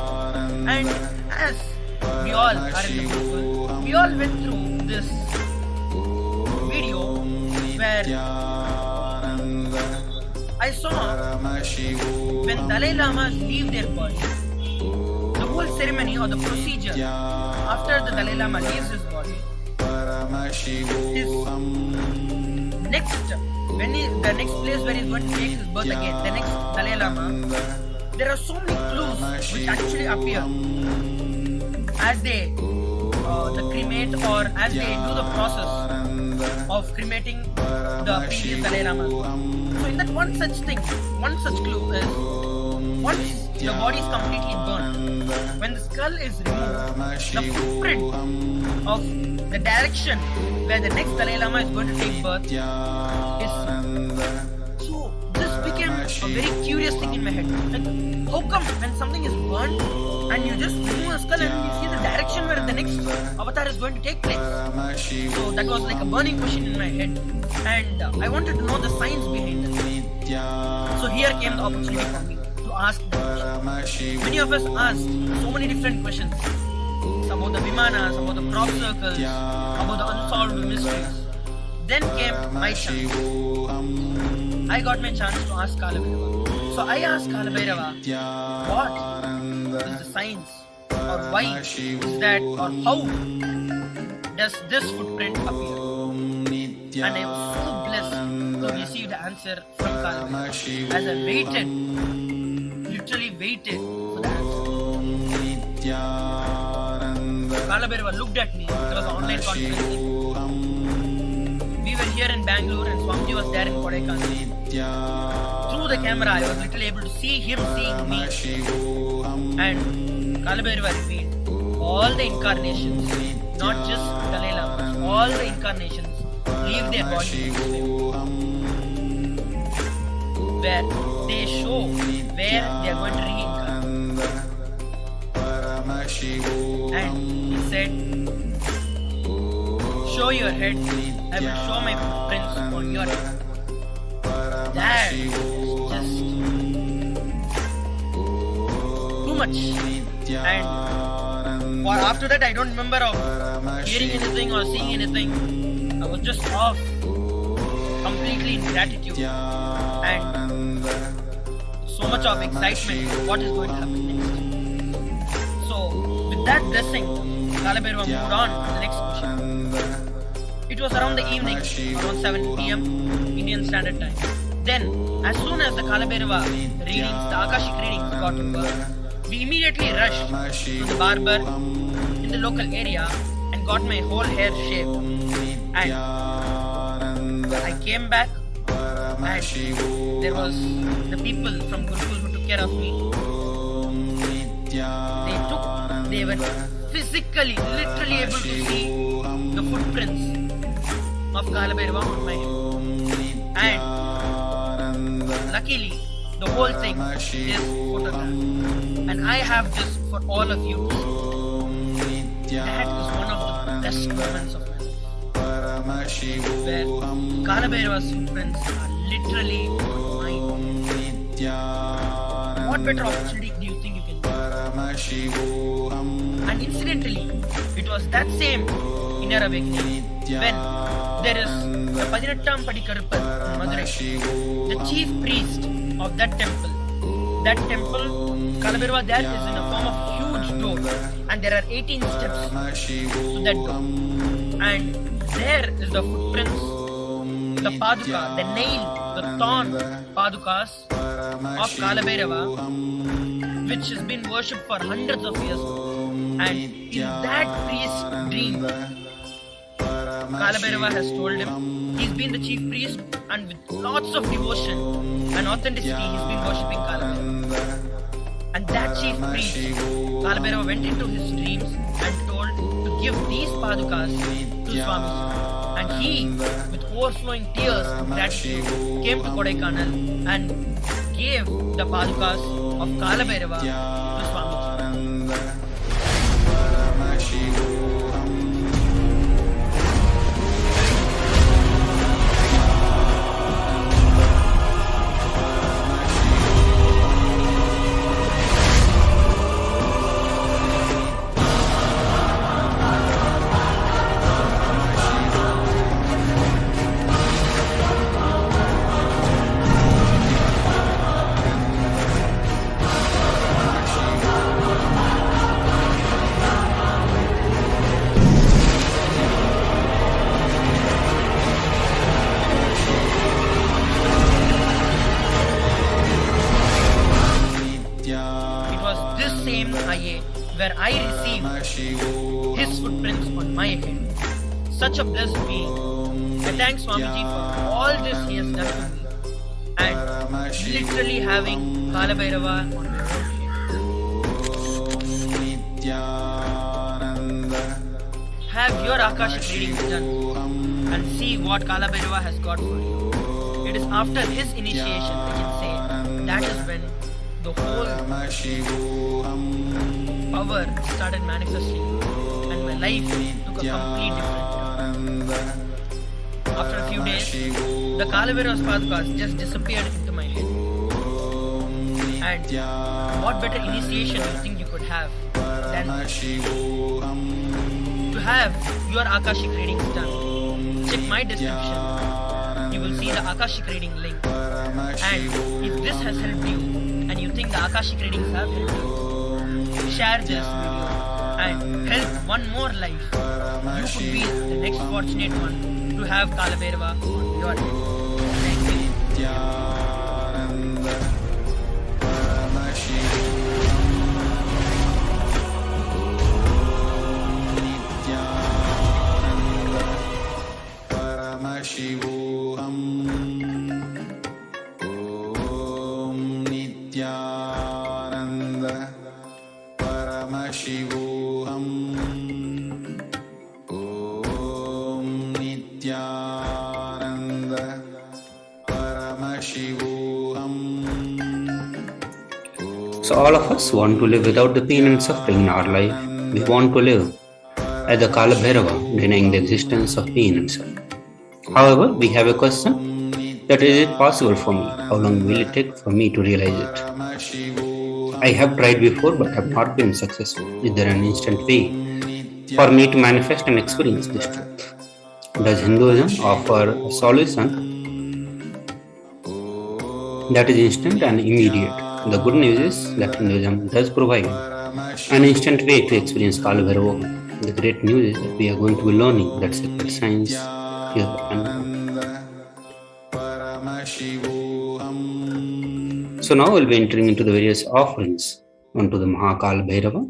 and as we all are in the group, we all went through this video where I saw when Dalai Lamas leave their body, the whole ceremony or the procedure after the Dalai Lama leaves his body, his the next place where he's going to take his birth again, the next Dalai Lama, there are so many clues which actually appear as they cremate or as they do the process of cremating the previous Dalai Lama. So in that one such clue is, once the body is completely burned, when the skull is removed, the footprint of the direction where the next Dalai Lama is going to take birth is. So this became a very curious thing in my head. Like, how come when something is burnt and you just remove a skull and you see the direction where the next avatar is going to take place? So that was like a burning question in my head, and I wanted to know the science behind it. So here came the opportunity for me to ask the question. Many of us asked so many different questions. About the Vimanas, about the crop circles, about the unsolved mysteries. Then came my chance. I got my chance to ask Kalabhairava. So I asked Kalabhairava, what is the science, or why is that, or how does this footprint appear? And I was so blessed to receive the answer from Kalabhairava as I waited, literally waited for the answer. Kalabhairava looked at me. It was an online conference. We were here in Bangalore and Swamiji was there in Kodaikanal. Through the camera, I was literally able to see him seeing me. And Kalabhairava revealed all the incarnations, not just Dalai Lamas, all the incarnations leave their body where they show where they are going to reincarnate. And he said, show your head, I will show my footprints on your head. That is just too much. And after that I don't remember of hearing anything or seeing anything. I was just off, completely in gratitude and so much of excitement what is going to happen next. So with that blessing, Kalabhairava moved on to the next question. It was around the evening, around 7 p.m. Indian Standard Time. Then, as soon as the Kalabhairava readings, the Akashic readings got over, we immediately rushed to the barber in the local area and got my whole hair shaved. And I came back and there was the people from Gurukul who took care of me. They were physically, literally able to see the footprints of Kalabhairava on my head. And luckily, the whole thing is photographed. And I have this for all of you to see. That is one of the best moments of my life. Where Kalabhairava's footprints are literally on mine. What better opportunity do you think you can do? And incidentally, it was that same inner awakening when there is the Padinattam Padikaruppar in Madurai, the chief priest of that temple. That temple, Kalabhairava there is in a form of huge door and there are 18 steps to that door. And there is the footprints, the paduka, the nail, the thorn padukas of Kalabhairava, which has been worshipped for hundreds of years. And in that priest's dream, Kalabhairava has told him he's been the chief priest and with lots of devotion and authenticity he's been worshipping Kalabhairava. And that chief priest, Kalabhairava went into his dreams and told to give these padukas to Swamiji. And he, with overflowing tears and gratitude, came to Kodaikanal and gave the padukas of Kalabhairava to Swamiji. Where I received his footprints on my head. Such a blessed being. I thank Swamiji for all this he has done for me. And literally having Kalabhairava on my own head. have your Akashic readings done and see what Kalabhairava has got for you. It is after his initiation, we can say, that is when the whole power started manifesting and my life took a complete different turn. After a few days, the Kalabhairava's Padukas just disappeared into my head. And what better initiation you think you could have than to have your Akashic readings done? Check my description. You will see the Akashic reading link. And if this has helped you and you think the Akashic readings have helped you, share this video and help one more life. You could be the next fortunate one to have Kalabhairava on your head. Thank you. Paramashivoham. Om Nithyananda Paramashivoham. Om Nithyananda Paramashivoham. So all of us want to live without the pain and suffering in our life. We want to live as the Kalabhairava, denying the existence of pain and suffering. However, we have a question that is it possible for me? How long will it take for me to realize it? I have tried before but have not been successful. Is there an instant way for me to manifest and experience this truth? Does Hinduism offer a solution that is instant and immediate? The good news is that Hinduism does provide an instant way to experience Kalabhairava. The great news is that we are going to be learning that sacred science here and now. So now we'll be entering into the various offerings onto the Kalabhairava.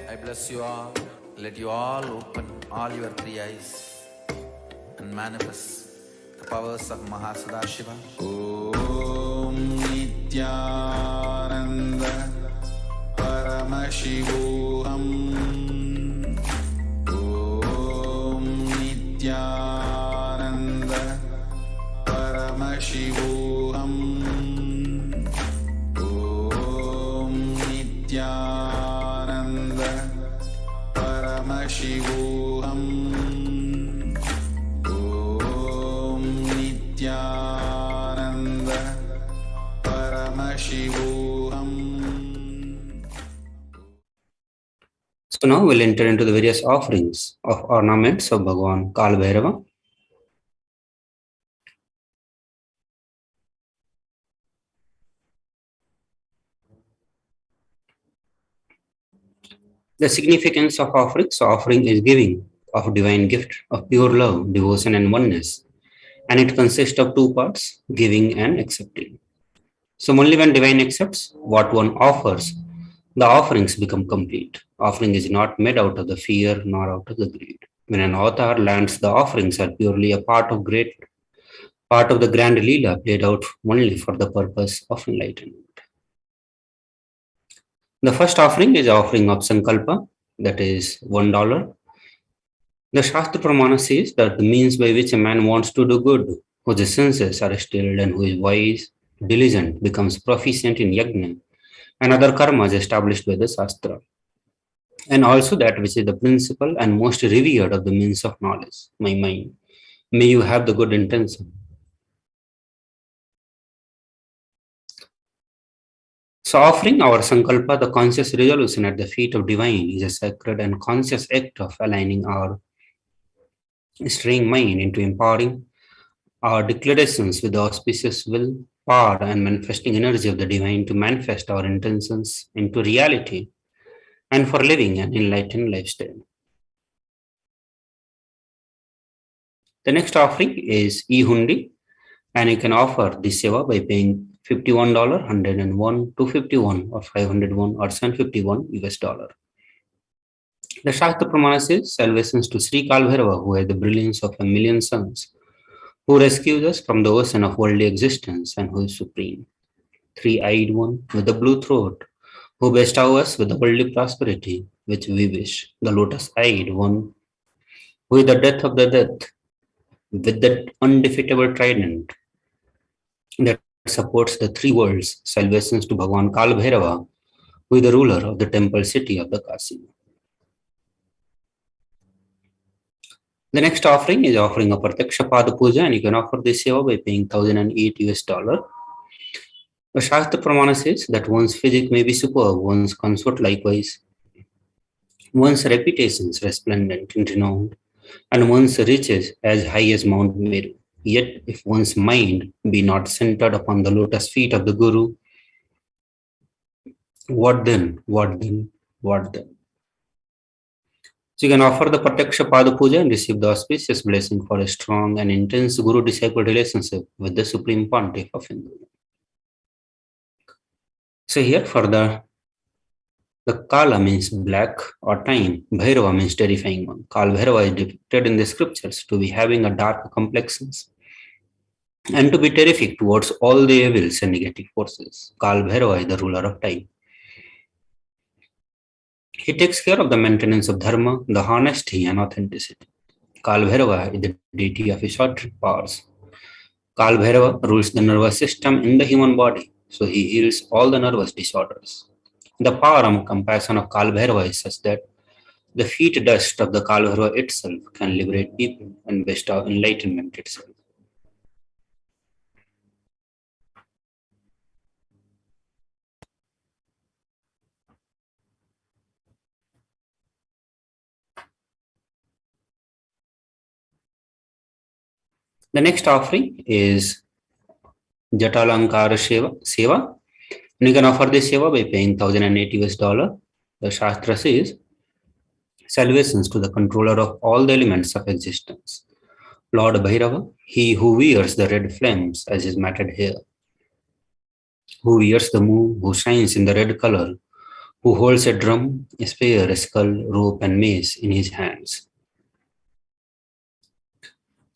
I bless you all. Let you all open all your three eyes and manifest the powers of Mahasudashiva. Om Nithyananda Paramashivoham. Om Nithyananda Paramashivoham. Om Nithyananda Paramashivoham. Om Nithyananda Paramashivoham. So now we'll enter into the various offerings of ornaments of Bhagavan Kalabhairava. The significance of offering. So offering is giving of divine gift of pure love, devotion and oneness. And it consists of two parts, giving and accepting. So only when divine accepts what one offers, the offerings become complete. Offering is not made out of the fear nor out of the greed. When an avatar lands, the offerings are purely a part of the grand Leela played out only for the purpose of enlightenment. The first offering is offering of Sankalpa, that is $1. The Shastra Pramana says that the means by which a man wants to do good, whose senses are stilled and who is wise, diligent, becomes proficient in yajna and other karmas established by the Shastra. And also that which is the principal and most revered of the means of knowledge, my mind. May you have the good intention. So offering our Sankalpa, the conscious resolution at the feet of divine, is a sacred and conscious act of aligning our straying mind into empowering our declarations with the auspicious will, power and manifesting energy of the divine to manifest our intentions into reality and for living an enlightened lifestyle. The next offering is e-hundi, and you can offer this seva by paying $51, $101, $251 or $501 or $751 US dollar. The Shastra Pramana says, salvations to Sri Kalbhairava, who has the brilliance of a million suns, who rescues us from the ocean of worldly existence and who is supreme. Three-eyed one with the blue throat, who bestow us with the worldly prosperity which we wish. The lotus-eyed one, who is the death of the death, with that undefeatable trident that supports the three worlds. Salvations to Bhagavan Kalbhairava, who is the ruler of the temple city of the Kasi. The next offering is offering a Pratyaksha Pada Puja, and you can offer this seva by paying $1,008. The Shastra Pramana says that one's physique may be superb, one's comfort likewise, one's reputation is resplendent and renowned, and one's riches as high as Mount Meru. Yet, if one's mind be not centered upon the lotus feet of the Guru, what then? What then? What then? So you can offer the Pratyaksha Pada Puja and receive the auspicious blessing for a strong and intense Guru-disciple relationship with the Supreme Pontiff of Hinduism. So here for the Kala means black or time, Bhairava means terrifying one. Kal Bhairava is depicted in the scriptures to be having a dark complexions and to be terrific towards all the evils and negative forces. Kal Bhairava is the ruler of time. He takes care of the maintenance of dharma, the honesty and authenticity. Kal Bhairava is the deity of esoteric powers. Kal Bhairava rules the nervous system in the human body, so he heals all the nervous disorders. The power and compassion of Kal Bhairava is such that the feet dust of the Kal Bhairava itself can liberate people and bestow enlightenment itself. The next offering is Jatalankara Seva. And you can offer this Seva by paying $1,080. The Shastra says, salvations to the controller of all the elements of existence. Lord Bhairava, he who wears the red flames as his matted hair, who wears the moon, who shines in the red color, who holds a drum, a spear, a skull, rope, and mace in his hands.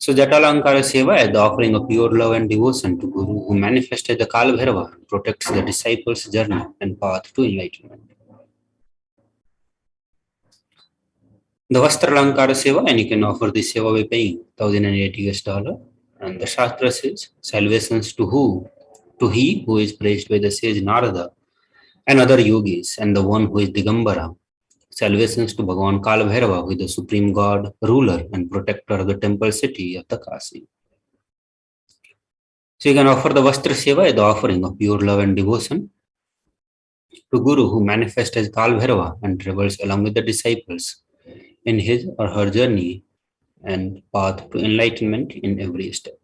So Jatalankara Seva is the offering of pure love and devotion to Guru, who manifested the Kal Bhairava, protects the disciples' journey and path to enlightenment. The Vastralankara Seva, and you can offer this Seva by paying $1,080. And the Shastra says, salvations to who? To he who is praised by the sage Narada and other yogis, and the one who is Digambara. Salvations to Bhagavan Kal Bhairava, who is the supreme god, ruler, and protector of the temple city of the Kasi. So you can offer the Vastra Seva, the offering of pure love and devotion to Guru, who manifests as Kal Bhairava and travels along with the disciples in his or her journey and path to enlightenment in every step.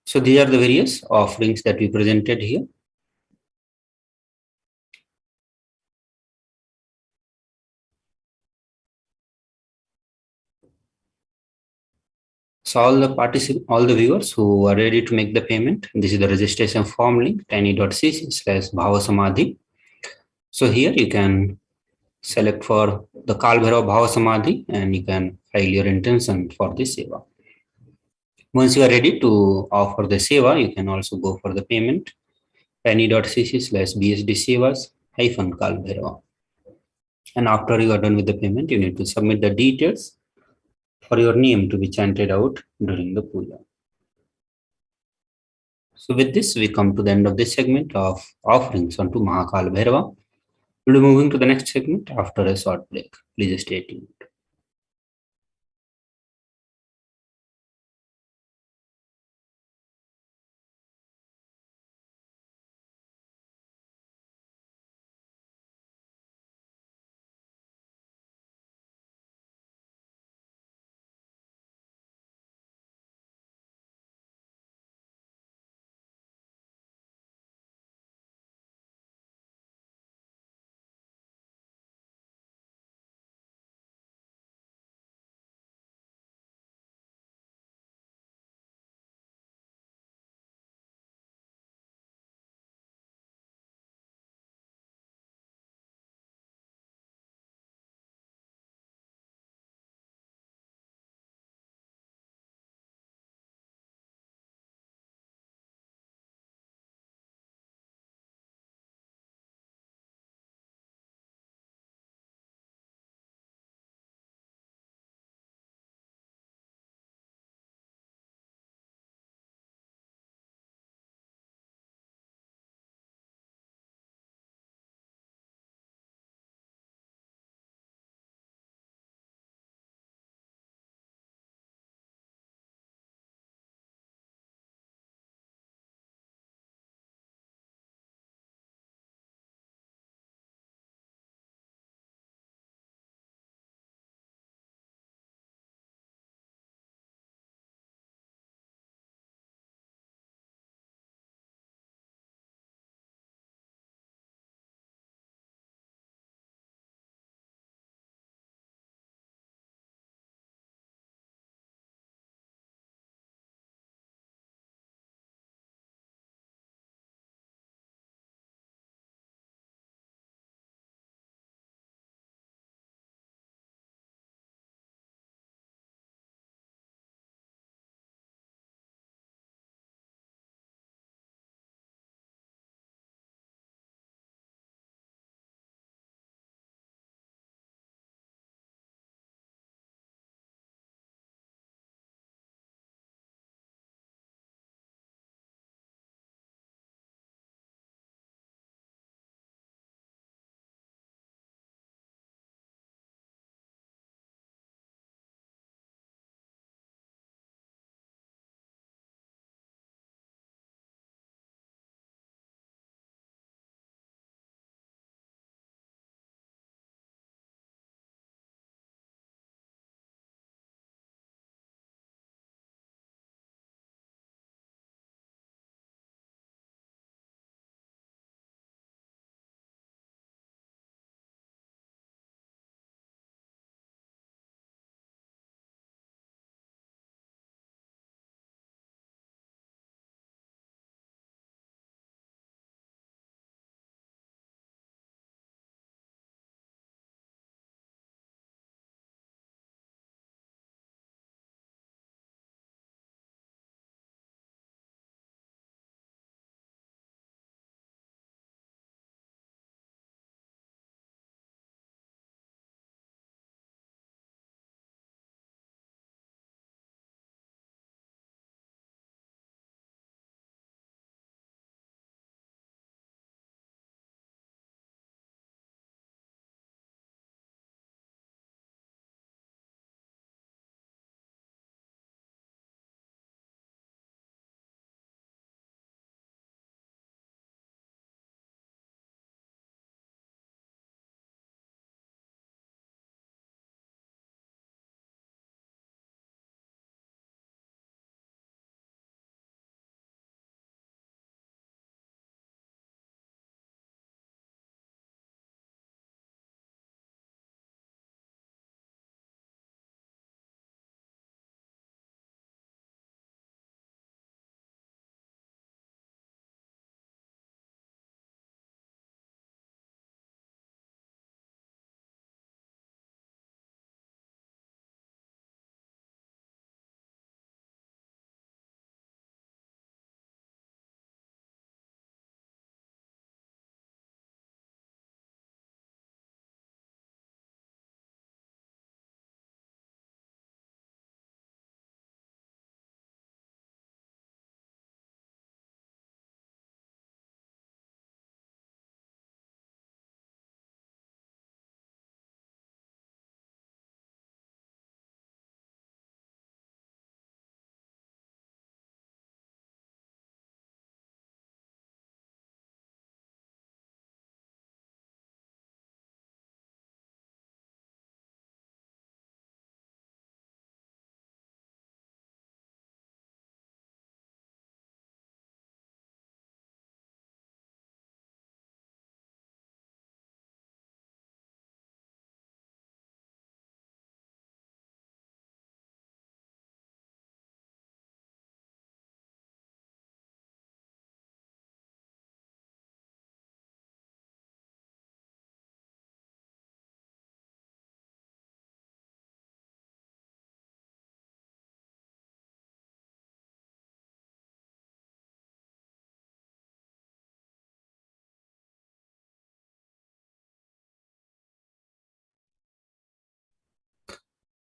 So these are the various offerings that we presented here. So all the viewers who are ready to make the payment, this is the registration form link, tiny.cc/bhavasamadhi. So here you can select for the Kal Bhairava Bhava Samadhi and you can file your intention for this seva. Once you are ready to offer the seva, you can also go for the payment, tiny.cc/bsd-sevas-Kal Bhairava. And after you are done with the payment, you need to submit the details for your name to be chanted out during the puja. So with this, we come to the end of this segment of offerings unto Mahakal Bhairava. We'll be moving to the next segment after a short break. Please stay tuned.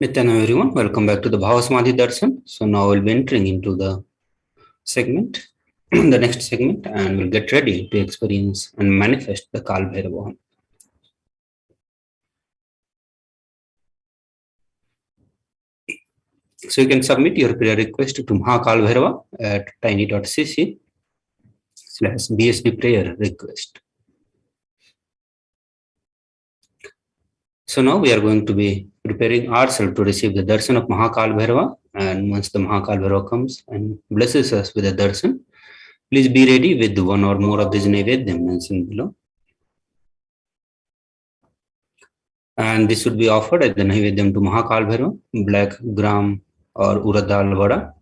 Nityananda everyone, welcome back to the Bhavasamadhi Darshan. So now we'll be entering into the segment, the next segment, and we'll get ready to experience and manifest the KAILASA. So you can submit your prayer request to Mahakalbhairava at tiny.cc/BSB prayer request. So now we are going to be preparing ourselves to receive the darshan of Mahakalbhairava. And once the Mahakalbhairava comes and blesses us with the darshan, please be ready with one or more of these Naivedyam mentioned below. And this would be offered as the Naivedyam to Mahakalbhairava: black gram or urad dal vada,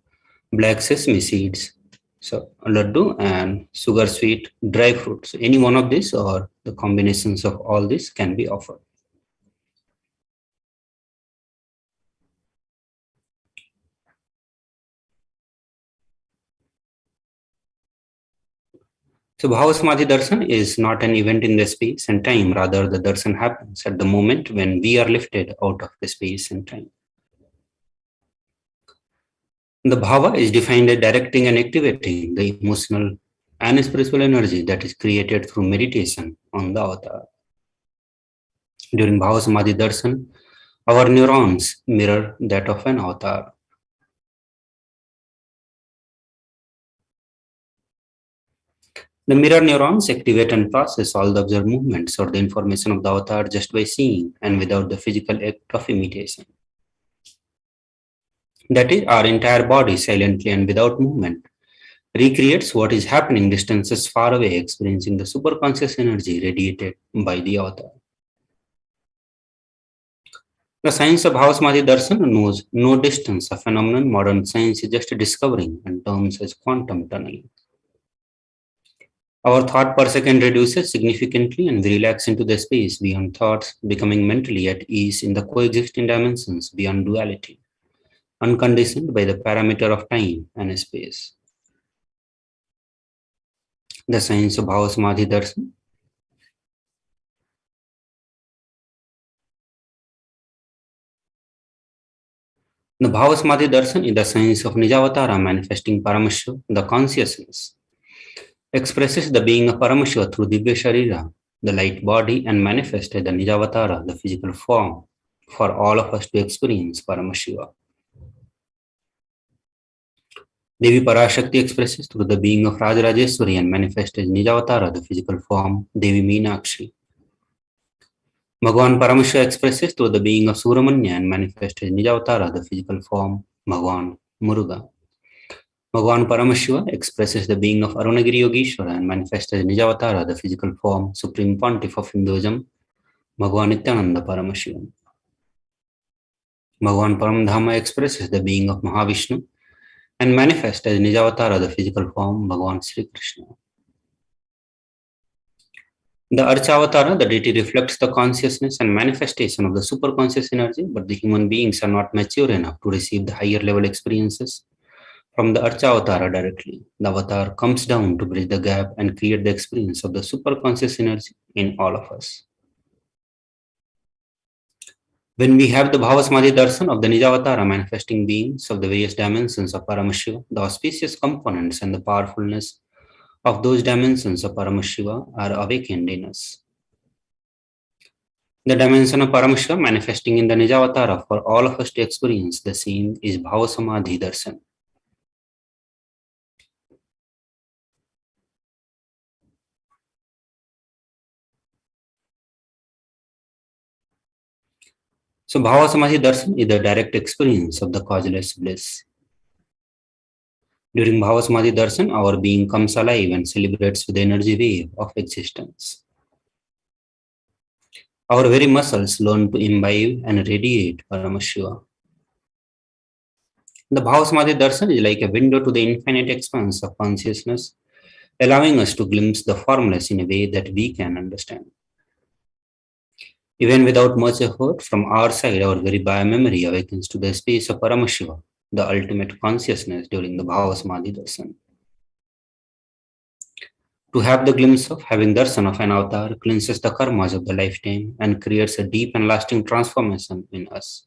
black sesame seeds, so laddu, and sugar sweet dry fruits. So any one of these or the combinations of all this can be offered. So Bhavasamadhi Darshan is not an event in the space and time, rather the darshan happens at the moment when we are lifted out of the space and time. The bhava is defined as directing and activating the emotional and spiritual energy that is created through meditation on the avatar. During Bhava Samadhi Darshan, our neurons mirror that of an avatar. The mirror neurons activate and process all the observed movements or the information of the avatar just by seeing and without the physical act of imitation. That is, our entire body silently and without movement recreates what is happening distances far away, experiencing the superconscious energy radiated by the avatar. The science of Bhavasamadhi Darshan knows no distance, a phenomenon modern science is just discovering and terms as quantum tunneling. Our thought per second reduces significantly and we relax into the space beyond thoughts, becoming mentally at ease in the coexisting dimensions beyond duality, unconditioned by the parameter of time and space. The science of Bhavasamadhi Darshan. The Bhavasamadhi Darshan is the science of Nijavatara manifesting Paramashiva, the consciousness. Expresses the being of Paramashiva through Divya Sharira, the light body, and manifests the Nijavatara, the physical form, for all of us to experience Paramashiva. Devi Parashakti expresses through the being of Rajarajeshwari and manifests as Nijavatara, the physical form, Devi Meenakshi. Bhagavan Paramashiva expresses through the being of Suramanya and manifests as Nijavatara, the physical form, Bhagavan Muruga. Bhagavan Paramashiva expresses the being of Arunagiri Yogeshwara and manifests as Nijavatara, the physical form, Supreme Pontiff of Hinduism, Bhagavan Nithyananda Paramashivam. Bhagavan Paramdhama expresses the being of Mahavishnu and manifests as Nijavatara, the physical form, Bhagavan Sri Krishna. The Archavatara, the deity, reflects the consciousness and manifestation of the superconscious energy, but the human beings are not mature enough to receive the higher level experiences from the Archavatara directly. The avatar comes down to bridge the gap and create the experience of the superconscious energy in all of us. When we have the Bhavasamadhi Darshan of the Nijavatara manifesting beings of the various dimensions of Paramashiva, the auspicious components and the powerfulness of those dimensions of Paramashiva are awakened in us. The dimension of Paramashiva manifesting in the Nijavatara for all of us to experience the same is Bhavasamadhi Darshan. So Bhavasamadhi Darshan is the direct experience of the causeless bliss. During Bhavasamadhi Darshan, our being comes alive and celebrates with the energy wave of existence. Our very muscles learn to imbibe and radiate Paramashiva. The Bhavasamadhi Darshan is like a window to the infinite expanse of consciousness, allowing us to glimpse the formless in a way that we can understand. Even without much effort from our side, our very biomemory awakens to the space of Paramashiva, the ultimate consciousness during the Bhavasamadhi Darshan. To have the glimpse of having darshan of an avatar cleanses the karmas of the lifetime and creates a deep and lasting transformation in us.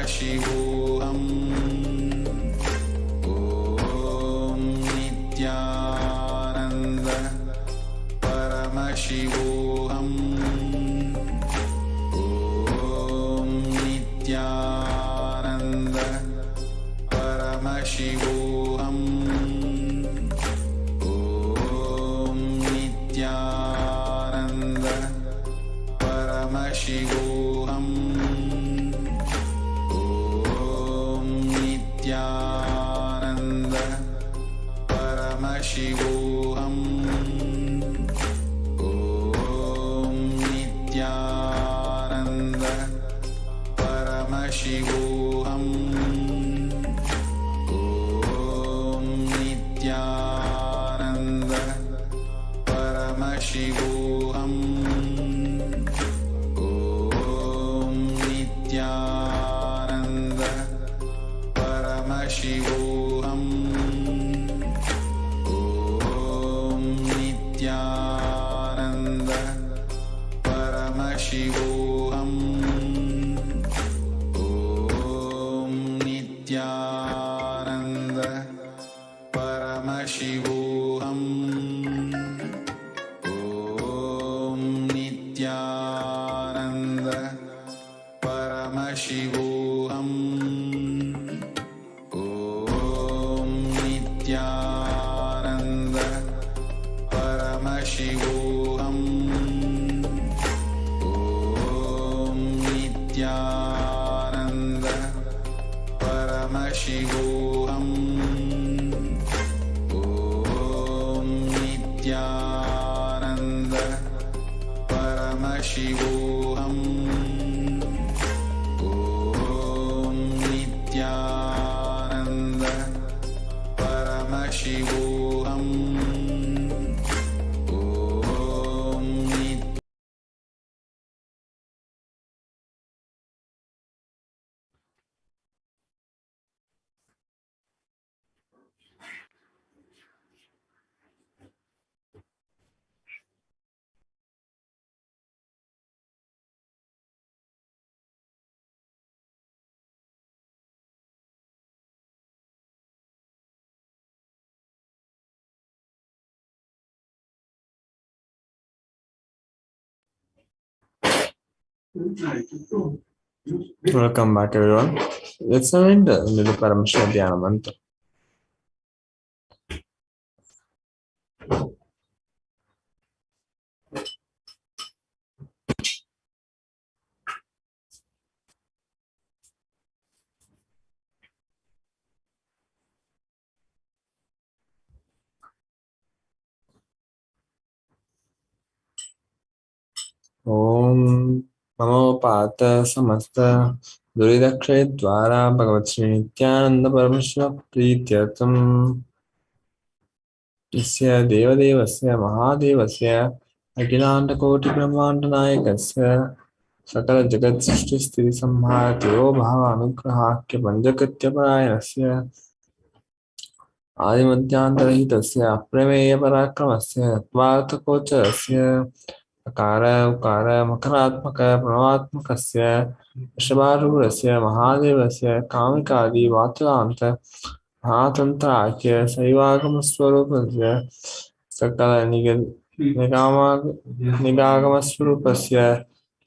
Paramashivoham. Om Nithyananda Paramashivoham. Om Nithyananda Paramashivoham. Om Nithyananda Paramashivoham. Om Nithyananda Paramashivoham. Om Nithyananda Paramashivoham. Om Nithyananda Paramashivoham. Om Nithyananda Paramashivoham. Om Nithyananda Paramashivoham. Om Nithyananda Paramashivoham. Om Nithyananda Paramashivoham. Om Nithyananda Paramashivoham. Om Nithyananda Paramashivoham. Om Nithyananda Paramashivoham. Om Nithyananda Paramashivoham. Om Nithyananda Welcome back, everyone. Let's surrender into the Paramashiva Dhyana mantra. Om Namo Pata Samasta Duridakshay Dwara Bhagavat Sri Nithyananda Paramashiva Prityartham Isya Devadevasya Mahadevasya Akhilanta Koti Brahmanda Nayakasya Sakala Jagat Srishti Sthiti Samharatiyo Bhava Anugrahakya Panjakatya Parayanasya Adimadhyantarhitasya Aprameya Parakramasya Tvarthakochasya अकार उकार मकरात्मक प्रणवात्मकस्य वृषभारूढस्य महादेवस्य कामिकादि वातुलान्त महातन्त्राख्य शैवागमस्वरूपस्य सकल निगागमस्वरूपस्य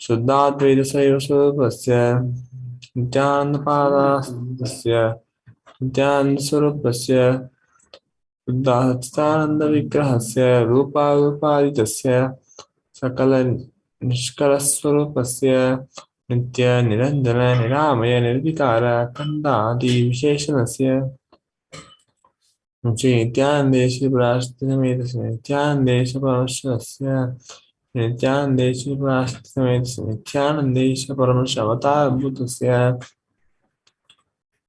शुद्धाद्वैतशैवस्वरूपस्य नित्यानन्दपादास्य नित्यानन्दस्वरूपस्य शुद्धानन्दविग्रहस्य रूपारूपादितस्य सकल निष्कलस्वरूपस्य नित्य निरञ्जन निरामय निर्विकार अखण्डादि विशेषणस्य नित्यानन्दे श्रीपराशक्तिसमेतस्य नित्यानन्दे परमेश्वरस्य नित्यानन्दे श्रीपराशक्तिसमेतस्य नित्यानन्दे परमेश्वर अवतारभूतस्य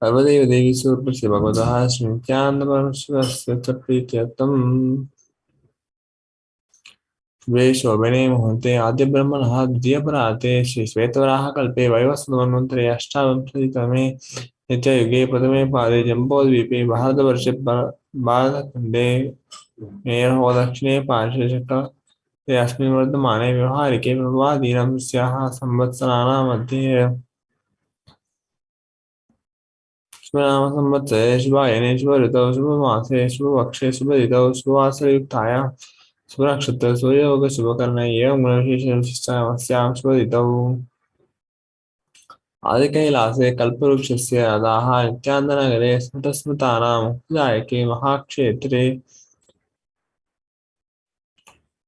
सर्वदेव देवी स्वरूपस्य भगवतः श्री नित्यानन्द परमेश्वरस्य च प्रीत्यर्थम् शोभने मुहूर्ते आद्य ब्रह्मणः द्वितीय पराते श्री श्वेतवराह कल्पे वैवस्वतमन्वन्तरे अष्टाविंशतितमे नित्ययुगे प्रथमे पादे जम्बोद्वीपे भारतवर्षे भारतखण्डे मेरहो दक्षिणे पार्श्वे चक्रवर्ते अस्मिन् वर्तमाने व्यवहारिके प्रवादीनां स्याः संवत्सराणां मध्ये शुभनाम संवत्सरे शुभायने शुभ ऋतौ शुभमासे शुभपक्षे शुभदितौ शुभवासरयुक्तायां शुभनक्षत्र शुभयोग शुभकर्णे एवं गुणविशेषविशिष्टायां शुभदितौ आदिकैलासे कल्पवृक्षस्य अदाः नित्यानन्दनगरे स्मृतस्मृतानां मुक्तिदायके महाक्षेत्रे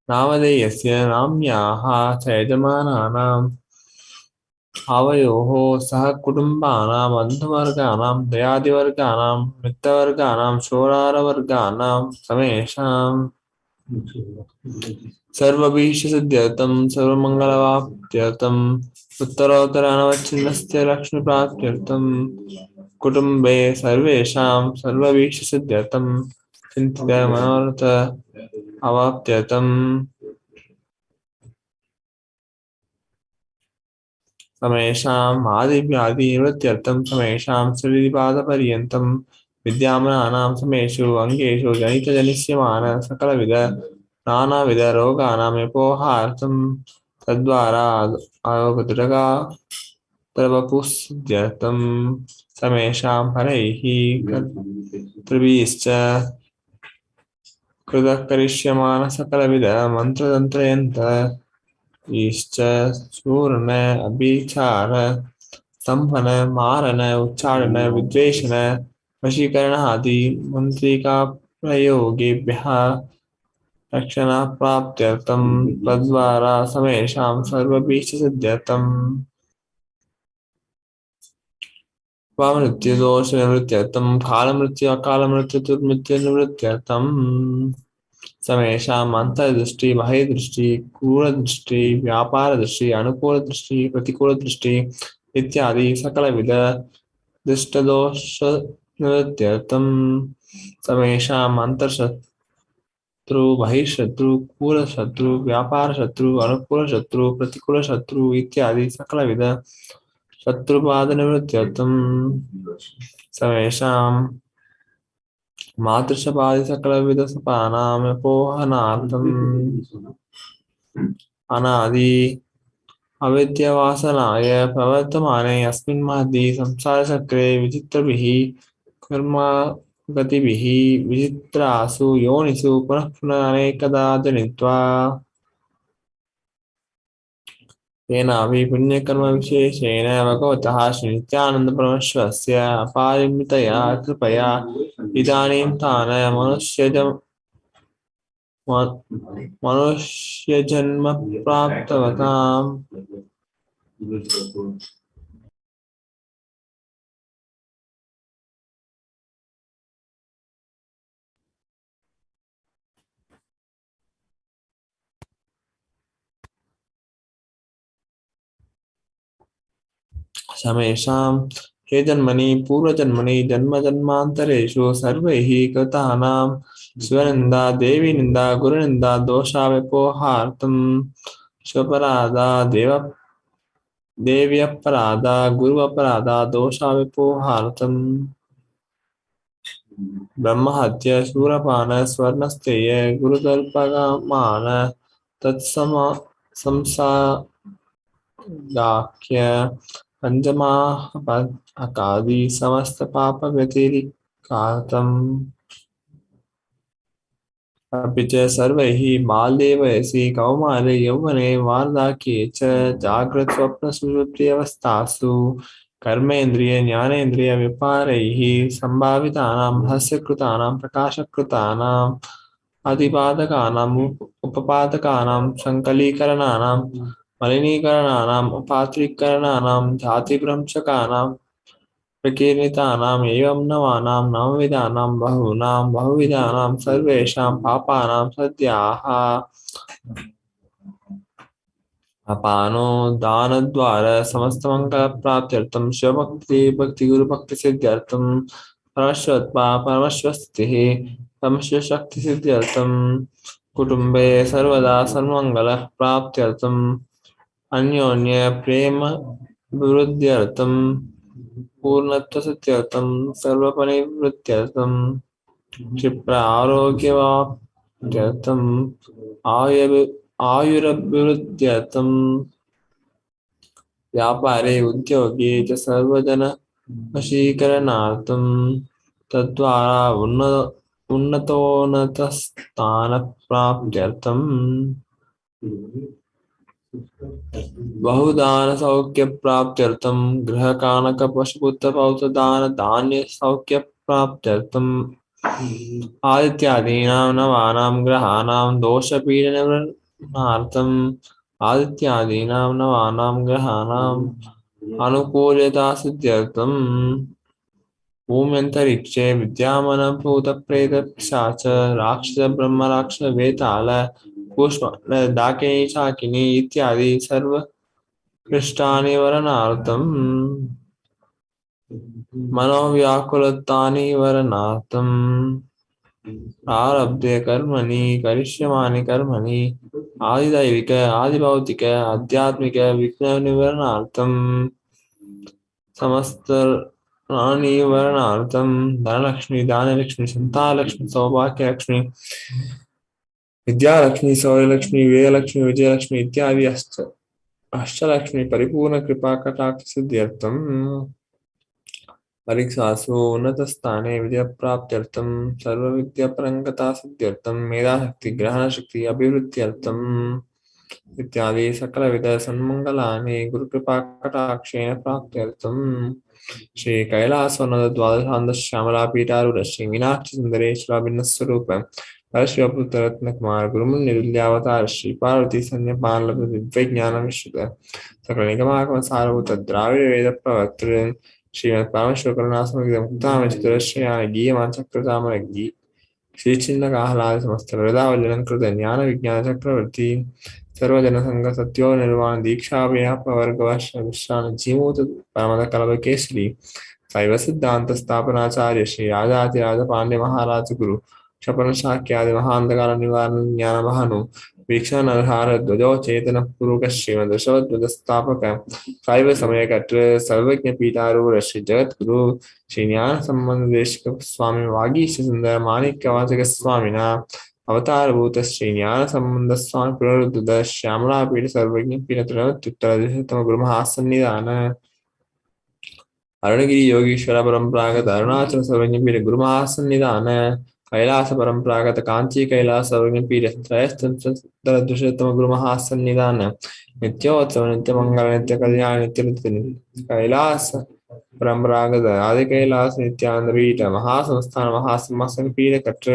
नामधेयस्य नाम्न्याः च यजमानानाम् आवयोः सह कुटुम्बानां बन्धुवर्गाणां दयादिवर्गाणां मित्रवर्गाणां शोरारवर्गाणां समेषां सर्वभीष्टसिद्ध्यर्थं सर्वमङ्गलवाप्त्यर्थम् उत्तरोत्तरानवच्छिन्नस्य लक्ष्मीप्राप्त्यर्थं कुटुम्बे सर्वेषां सर्वभीष्टसिद्ध्यर्थं चिन्तितमनोरथ अवाप्त्यर्थं समेषाम् आदिव्याधिनिवृत्त्यर्थं समेषां श्रीपादपर्यन्तं विद्यामानानां समेषु अङ्गेषु जनितजनिष्यमान सकलविध नानाविधरोगाणां व्यपोहार्थं तद्वारा आयोगदृगात्रवपुसिद्ध्यर्थं समेषां हरैः कर्तृभिश्च कृतः करिष्यमान सकलविध मन्त्रतन्त्रयन्त्र ईश्च चूर्ण अभिचार स्तंभन मारन उच्चारण विद्वेषण वशीकरण आदि मंत्रिका प्रयोगेभ्यः रक्षणाप्राप्त्यर्थं तद्वारा समेषां सर्वभीष्टसिद्ध्यर्थं स्वामृत्युदोषनिवृत्त्यर्थं कालमृत्यु अकालमृत्यु दुर्मृत्युनिवृत्त्यर्थं समेषाम् अंतर्दृष्टि बाह्यदृष्टि क्रूरदृष्टि व्यापारदृष्टि अनुकूलदृष्टि प्रतिकूलदृष्टि इत्यादि सकलविध दुष्टदोषनिवृत्त्यर्थं समेषाम् अंतर्शत्रु बहिर्शत्रु कूलशत्रु व्यापारशत्रु अनुकूलशत्रु प्रतिकूलशत्रु इत्यादि सकलविध शत्रुपादनिवृत्त्यर्थं समेषाम् मातृशपादि सकलविधसपानामपोहनार्थम् अनादि अविद्यावासनाय प्रवर्तमाने अस्मिन् महति संसारचक्रे विचित्रभिः कर्मगतिभिः विचित्रासु योनिषु पुनः पुनः अनेकदा जनित्वा तेनापि पुण्यकर्मविशेषेण भगवतः श्रीनित्यानन्दपरमशिवस्य अपारिमितया कृपया इदानीं तान् मनुष्यजन्म प्राप्तवताम् समेषां हे जन्मनि पूर्वजन्मनि जन्मजन्मान्तरेषु सर्वैः कृतानां शिवनिन्दा देवीनिन्दा गुरुनिन्दा दोषाव्यपोहार्थं स्वपराधा देव्यपराधा गुरुवपराधा दोषाव्यपोहार्थं ब्रह्महत्य शूरपान स्वर्णस्तेय गुरुदर्पमान तत्संसादाख्य पंचमाहकादि समस्त पाप व्यतिरिक्तार्थम् अपि च सर्वैः बाल्ये वयसि कौमारे यौवने वार्धक्ये च जाग्रत् स्वप्न सुषुप्ति अवस्थासु कर्मेन्द्रिय ज्ञानेन्द्रिय व्यापारैः संभावितानां रहस्यकृतानां प्रकाशकृतानाम् अधिपादकानाम् उपपादकानां संकलीकरणानां मलिनीकरणानाम् उपात्रीकरणानां जातिभ्रंशकानां प्रकीर्णितानाम् एवं नवानां नवविधानां बहुविधानां सर्वेषां पापानां सद्याः अपानो दानद्वारा समस्तमङ्गलप्राप्त्यर्थं शिवभक्ति भक्तिगुरुभक्तिसिद्ध्यर्थं परमश्वस्तिः परमशिवशक्तिसिद्ध्यर्थं कुटुम्बे सर्वदा सर्वमङ्गलः प्राप्त्यर्थम् अन्योन्य प्रेम विवृद्ध्यर्थं पूर्णत्वसिद्ध्यर्थं सर्वपरिवृत्त्यर्थं क्षिप्र आरोग्यवाप्त्यर्थम् आयुरभिवृद्ध्यर्थं व्यापारे उद्योगे च सर्वजन वशीकरणार्थं तद्वारा उन्नतोन्नतस्थानप्राप्त्यर्थं बहुदानसौख्यप्राप्त्यर्थं गृहकानकपशुपुत्रपौत्रदानधान्यसौख्यप्राप्त्यर्थम् आदित्यादीनां नवानां ग्रहाणां दोषपीडनवरणार्थम् आदित्यादीनां नवानां ग्रहाणाम् अनुकूल्यतासिद्ध्यर्थम् भूम्यन्तरिक्षे विद्यामानभूतप्रेतपिशाच राक्षसब्रह्मराक्षसवेताल कूष्माण्ड डाकिनी शाकिनी इत्यादि सर्वकृष्टानिवरणार्थम् मनोव्याकुलतानिवरणार्थम् प्रारब्धे कर्मणि करिष्यमाणि कर्मणि आदिदैविक आदिभौतिक आध्यात्मिक विघ्ननिवारणार्थम् समस्त निवारणार्थं धनलक्ष्मी दानलक्ष्मी संतानलक्ष्मी सौभाग्यलक्ष्मी विद्यालक्ष्मी सौर्यलक्ष्मी वेदलक्ष्मी विजयलक्ष्मी इत्यादि अष्टलक्ष्मी परिपूर्ण कृपा कटाक्ष सिद्ध्यर्थम परीक्षासु उन्नतस्थाने विजयप्राप्त्यर्थं सर्वविद्यापरंगता सिद्ध्यर्थं मेधाशक्ति ग्रहणशक्ति अभिवृद्ध्यर्थं इत्यादि सकलविध सन्मंगलानि गुरुकृपा कटाक्षेण प्राप्त्यर्थं श्री कैलासोन्नत द्वादशांत श्यामला पीठारूढ़ श्री मीनाक्षी सुंदरेश्वर भिन्नस्वरूप परशिवपुत्र रत्न कुमार गुरुमुनि निर्विद्यावतार श्री पार्वती सन्न्यपान दिव्यज्ञान विश्रुत सकल निगमागम सारभूत द्राविड़ वेद प्रवक्तृ श्रीमद् परमेश्वर करुणासमुद्र मुक्ताम चतुरश्रयान गीयमान चक्रधाम गी श्री चिन्ह काहलाद समस्त वृदावल्यलंकृत ज्ञान विज्ञान चक्रवर्ती सर्वजन संघ सत्यो निर्वाण दीक्षा व्यापवर्ग विश्रान जीमूत परमद कलव केसरी शैव सिद्धांत स्थापनाचार्य श्री राजाधिराज पांड्य महाराज गुरु क्षपन शाक्यादि महांधकार निवारण ज्ञान महानु वीक्षण नरहार ध्वजो चेतन पुरुष श्रीमद स्थापक शैव समय कट्र सर्वज्ञ पीठारूढ़ श्री जगत गुरु श्री ज्ञान संबंध देश स्वामी वागीश सुंदर माणिक्य वाचक स्वामिना अवतार भूत श्री ज्ञान संबंध स्वामी पुनरुद्ध श्यामला पीठ सर्वज्ञ पीठ त्रितम गुरु महासन्निधान अरुणगिरी योगीश्वर परंपरागत अरुणाचल सर्वज्ञ पीठ गुरु महासन्निधान कैलास परंपरागत कांची कैलास सर्वज्ञ पीठ त्रयस्तम गुरु महासन्निधान नित्योत्सव नित्य मंगल नित्य कल्याण नित्य कैलास परंपरागत आदि कैलास नित्यानंद पीठ महासंस्थान महासिंहासन पीठ कट्र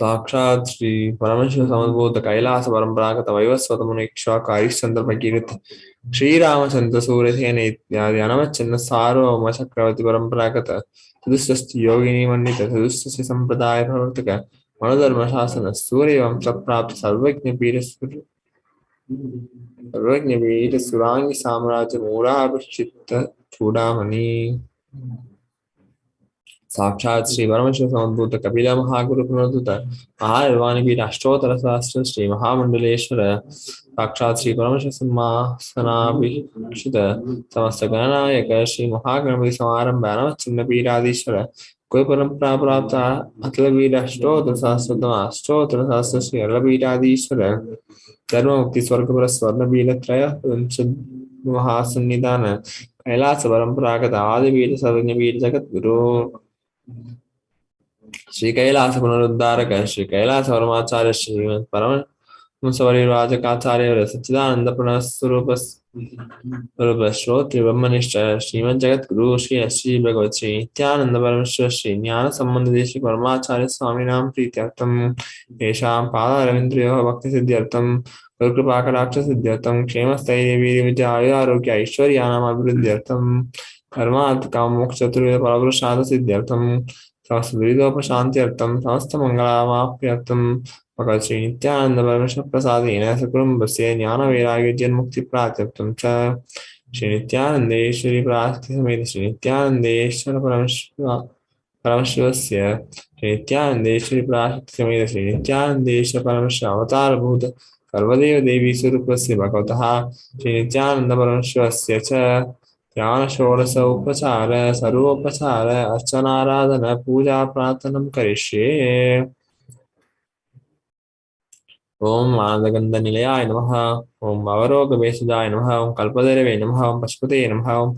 साक्षात श्री परमेश्वर समुद्भूत कैलास परंपरागत वैवस्वत मुनिक्ष्वाकारिश्चंद्र भगीरथ श्री रामचंद्र सूर्यसेन इत्यादि अनवच्छिन्न सार्वभौम चक्रवर्ती परंपरागत चतुष्षष्टि योगिनी मंडित चतुष्षष्टि संप्रदाय प्रवर्तक मनोधर्म शासन सूर्य वंश प्राप्त सर्वज्ञ पीठ सुरांगी साम्राज्य मूढ़ाभिषिक्त चूड़ामणि साक्षात श्री परमेश्वर समुद्भूत कपिल महागुरु पुनरुद्ध महानिर्वाणी पीठ अष्टोत्तर सहस्र श्री महामंडलेश्वर साक्षात श्री परमेश्वर सिंहासनाभिषिक्त समस्त गणनायक श्री महागणपति समारंभ अनवच्छिन्न पीठाधीश्वर कोई परंपरा प्राप्त अतल पीठ अष्टोत्तर सहस्र श्री अरलपीठाधीश्वर धर्म मुक्ति स्वर्गपुर स्वर्ण पीठ त्रय महासन्निधान कैलास परंपरागत आदि पीठ सर्वज्ञ पीठ जगत गुरु श्री कैलास पुनरुद्धारक श्री कैलास परमाचार्य श्रीमद परमहंसपरिव्राजकाचार्य सच्चिदानंद प्रणस्वरूप श्रोत्र ब्रह्मनिष्ठ श्रीमद जगत गुरु श्री श्री भगवत श्री नित्यानंद परमेश्वर श्री ज्ञान संबंध देशी परमाचार्य स्वामीनां प्रीत्यर्थम येषां पादारविन्द्रयोः भक्ति सिद्ध्यर्थम गुरुकृपा कटाक्ष सिद्ध्यर्थम क्षेमस्थैर्य वीर्य विद्या आरोग्य ऐश्वर्याणाम् अभिवृद्ध्यर्थम धर्मार्थ काम मोक्ष चतुर्विध फलपुरुषार्थ सिद्ध्यर्थम समस्त दुरितोपशान्त्यर्थम समस्त मंगलामाप्यर्थम भगवत् श्री नित्यानंद परमेश्वर प्रसादेन सकुटुम्बस्य ज्ञान वैराग्य जन्मुक्ति प्राप्त्यर्थम च श्री नित्यानंदेश्वरी प्राशक्ति समेत श्री नित्यानंदेश्वर परमेश्वरस्य श्री नित्यानंदेश्वरी प्राशक्ति समेत श्री नित्यानंदेश्वर परमेश्वर अवतार भूत सर्वदेव देवी स्वरूपस्य भगवतः श्री नित्यानंद परमेश्वरस्य च ध्यान षोडश उपचार सर्वोपचार अर्चनाराधन पूजा प्रार्थना करिष्ये। Om Anandagandanilayaya Namaha, Om Avarogavesadaya Namaha, Om Kalpadarave Namaha, Om Pashpate Namaha, Om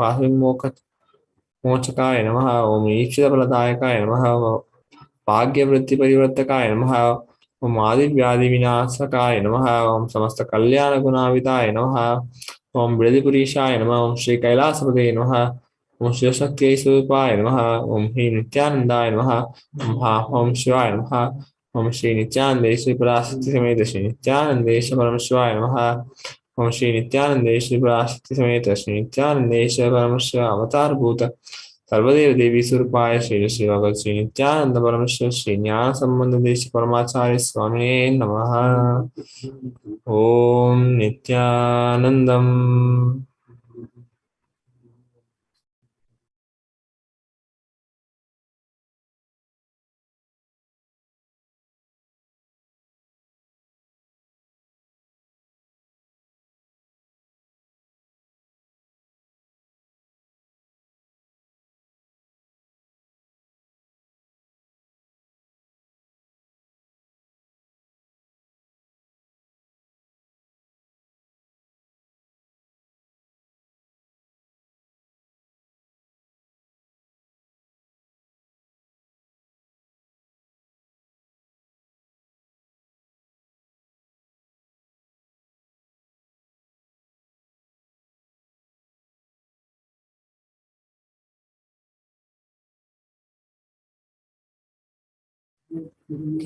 Mochakaya Namaha, Om Ikshadapaladayakaya Namaha, Om Bhagyavritti Parivartakaya Namaha, Om Adivyadi Vinasakaya Namaha, Om Samasta Kalyana Gunavitaya Namaha, Om Bridipurishaya Namaha, Om Shri Kailasapade Namaha, Om Shri Shakti Svupaya Namaha, Om Shri Nithyanandaya Namaha, Om Shivaya Namaha, Om Shri Nithyanande Shri Parashakti Sameta Shri Nithyanande Shri Paramashivoham Namaha. Om Shri Nithyanande Shri Parashakti Sameta Shri Nithyanande Shri Paramashivoham Avatar Bhuta Sarvadev Devi Surupaya Shri Shri Bhagavat Shri Nithyananda Paramashivoham Shri Jnana Sambandha Deshi Paramacharya Swamine Namaha. Om Nithyanandam.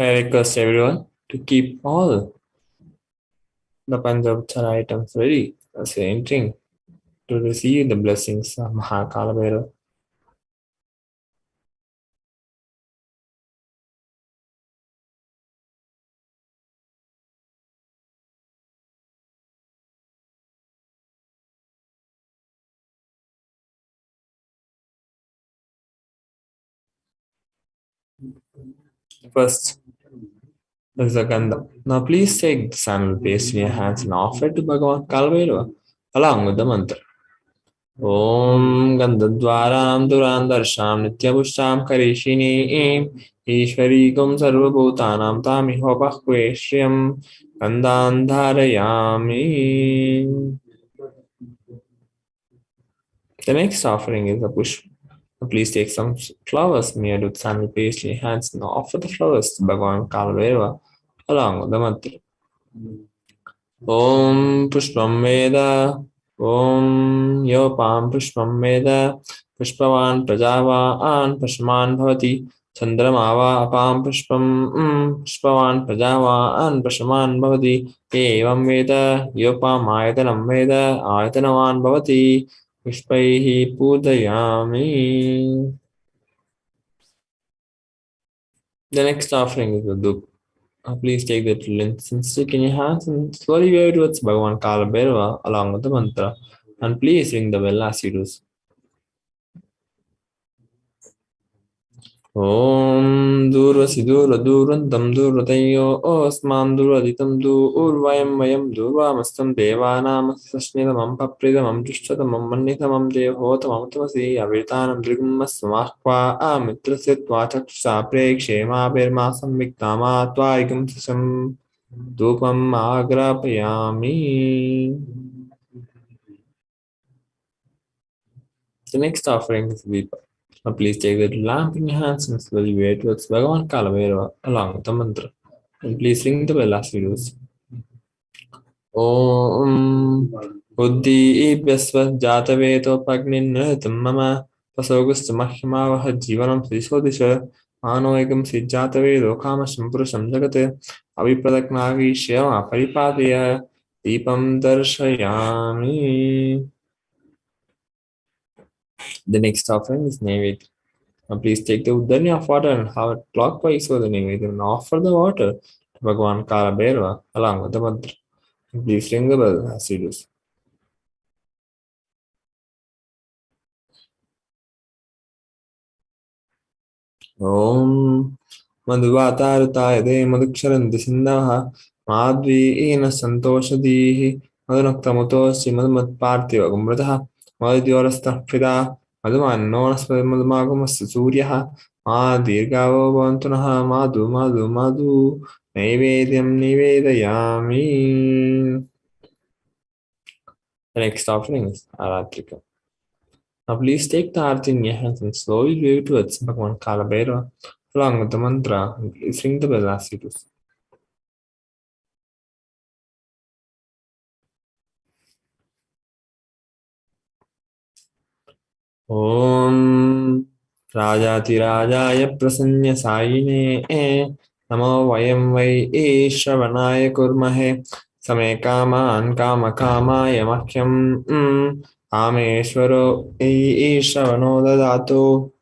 I request everyone to keep all the Panchapachara items ready as you're entering to receive the blessings of Mahakala Bhairava. First is the Gandha. Now please take the sandal paste in your hands and offer it to Bhagavan Kalvairava along with the mantra. Om Gandhadvaram Durandarsham Nityapusham Karishini Ishwarigam Sarvabhutanam Tamihopahkve Shriyam Gandhandharayami. The next offering is a pushpa. Please take some flowers made with sandal paste in your hands and offer the flowers to Bhagavan Kalvairava along with the mantra. Om Pushpam Veda Om Yopam Pushpam Veda Pushpavan Prajavaan Pushman Bhavati Chandramava Apam Pushpam Pushpavan Prajavaan Pushman Bhavati Evam Veda Yopam Ayatanam Veda Ayatanavan Bhavati Pushpaihi Pudayami. The next offering is the Dup. Please take the incense stick in your hands and slowly wave towards Bhagavan Kalabhairava along with the mantra. And please ring the bell as you do so. Om Durvasi Durva Durvantam Durvatayo Osman Durvaditam Durvayam Vayam Durvamastam Devanam Sashnidamam Papridamam Tushtatamam Manitamam Devotamam Tamasi Avitanam Drigmasmahva Amitrasitva Chaksha Prekshema Birmasam Viktama Tvarikam Sasam Dupam Agrapayami. The next offering is Vipa. Now please take the lamp in your hands and slowly wave towards Bhagavan Kalabhairava along with the mantra. And please ring the bell as you do so. Om Buddhi Ibhyasva Jataveto Pagninnatam Mama Pasogust Mahimavaha Jivanam Sisodisha Manoegam Sijatavedo Kamasham Purusham Jagate Aviprataknagi Shema Paripadaya Deepam Darshayami. The next offering is Naivedya. Now please take the udanya of water and have it clockwise for the Naivedya and offer the water to Bhagavan Kalabhairava along with the mantra. Please ring the bell as you do so. Om Madhuvatarutaya De Madhuksharanti Sindavaha Madhvina Santoshadihi Madhunaktamutosi Madhumatparthiva Gumrataha Madhudyorastha Fida Madhumannonaspad Madhumagamas Suryaha Madhirgavo Bantunaha Madhu Naivedyam nivedayami. The next offering is Aratrika. Now please take the arti in your hands and slowly wave towards Bhagavan Kalabhairava along with the mantra and please ring the bell as you do so. Om Rajatirajaaya Prasanya Sayine Namo Vayam Vai Shravanaya Kurmahe Same Kaman Kama Kamaya Mahyam Ameshwaro Shravano Dadato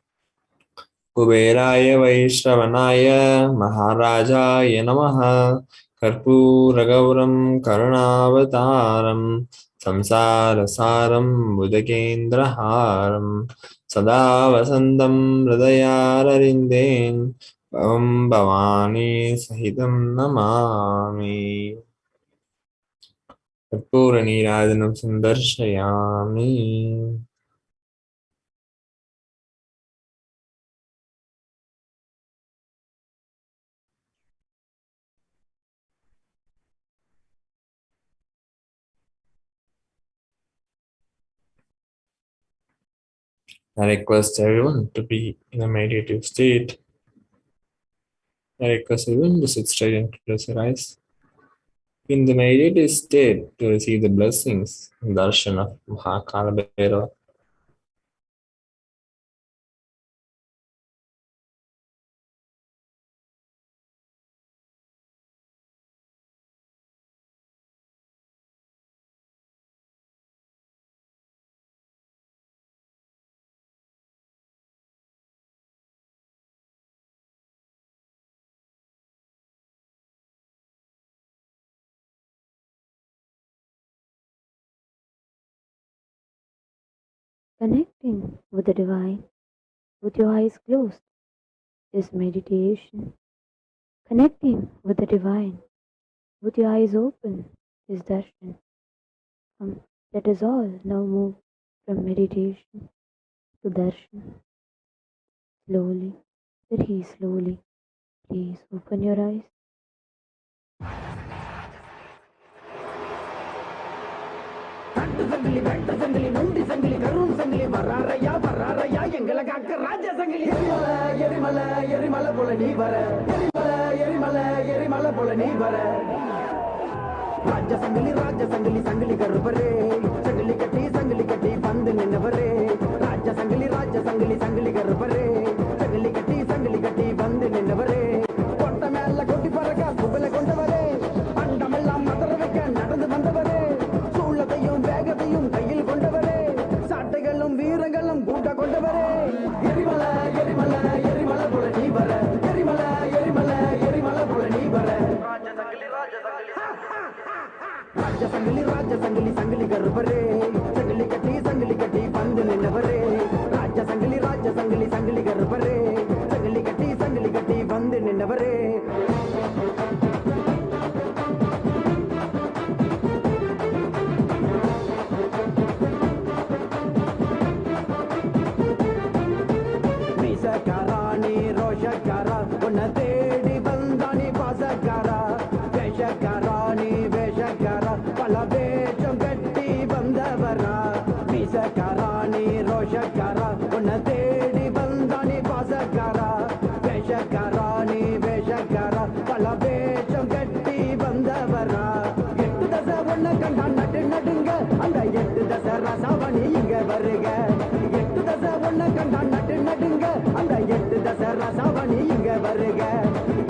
Kuberaya Vaishravanaya Maharajaya Namaha Karpuragauram Karunavataram Samsarasaram Budakendraharam Sada Vasandam Hridayararindin Bhavam Bhavani Sahitam Namami Karpuraniradhanam Sundarshayami. I request everyone to be in a meditative state. I request everyone to sit straight and close your eyes. In the meditative state to receive the blessings and darshan of Mahakalabhairava. Connecting with the divine with your eyes closed is meditation. Connecting with the divine with your eyes open is darshan. Let us all now move from meditation to darshan. Slowly, very slowly, please open your eyes. சங்கிலி வெட்ட சங்கிலி நொண்டி சங்கிலி கரும் சங்கிலி வராரையா வராரையா எங்களை காக்க ராஜ சங்கிலி எரிமலை எரிமலை எரிமலை போல நீ வர எரிமலை எரிமலை எரிமலை போல நீ வர ராஜ சங்கிலி சங்கிலி கருப்பரே சங்கிலி கட்டி பந்து நின்னவரே ராஜ சங்கிலி சங்கிலி கருப்பரே சங்கிலி கட்டி பந்து நின்னவரே கொட்ட மேல கொட்டி பறக்க புகழ கொண்டவரே பண்டமெல்லாம் மதர வைக்க நடந்து வந்தவரே வேகத்தையும் கையில் கொண்டவரே சாட்டைகளும் வீரங்களும் கூட்ட கொண்டவரே எரிமலை எரிமலை எரிமலை போல நீ வர எரிமலை எரிமலை எரிமலை போல நீ வர ராஜ சங்கிலி சங்கிலி கருப்பரே சங்கிலி கட்டி பந்து நின்னவரே ராஜ சங்கிலி சங்கிலி கருப்பரே சங்கிலி கட்டி பந்து நின்னவரே உன்னை தேடி வந்தானி பாசக்காரா வேஷக்காராணி வேஷக்காரா பல வேஷம் கட்டி வந்தவரா மீசக்காராணி ரோஷக்காரா உன்னை தேடி வந்தானி பாசக்காரா வேஷக்காராணி வேஷக்காரா பல வேஷம் கட்டி வந்தவரா எட்டு தசை ஒன்ன கண்டா நடுங்க அந்த எட்டு தசை ரசாவணி இங்க வருக எட்டு தசை ஒன்ன கண்டா நடுங்க அந்த எட்டு தசை ரசாவணி இங்க வருக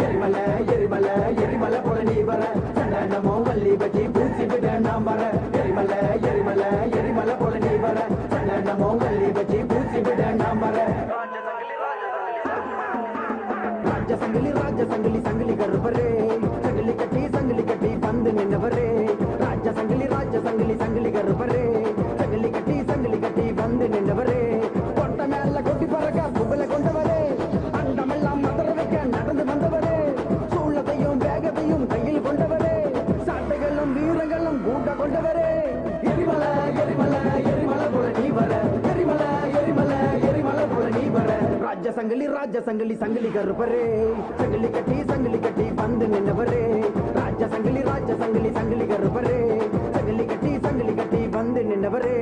எரிமலை எரிமலை எரிமலை போல நீ வர சண்டனமோ வள்ளி வச்சி பூச்சி விட நாம் வர எரிமலை எரிமலை எரிமலை சங்கிலி ராஜ சங்கிலி சங்கிலி கருப்பரே சங்கிலி கட்டி வந்து நின்னவரே ராஜ சங்கிலி சங்கிலி கருப்பரே சங்கிலி கட்டி வந்து நின்னவரே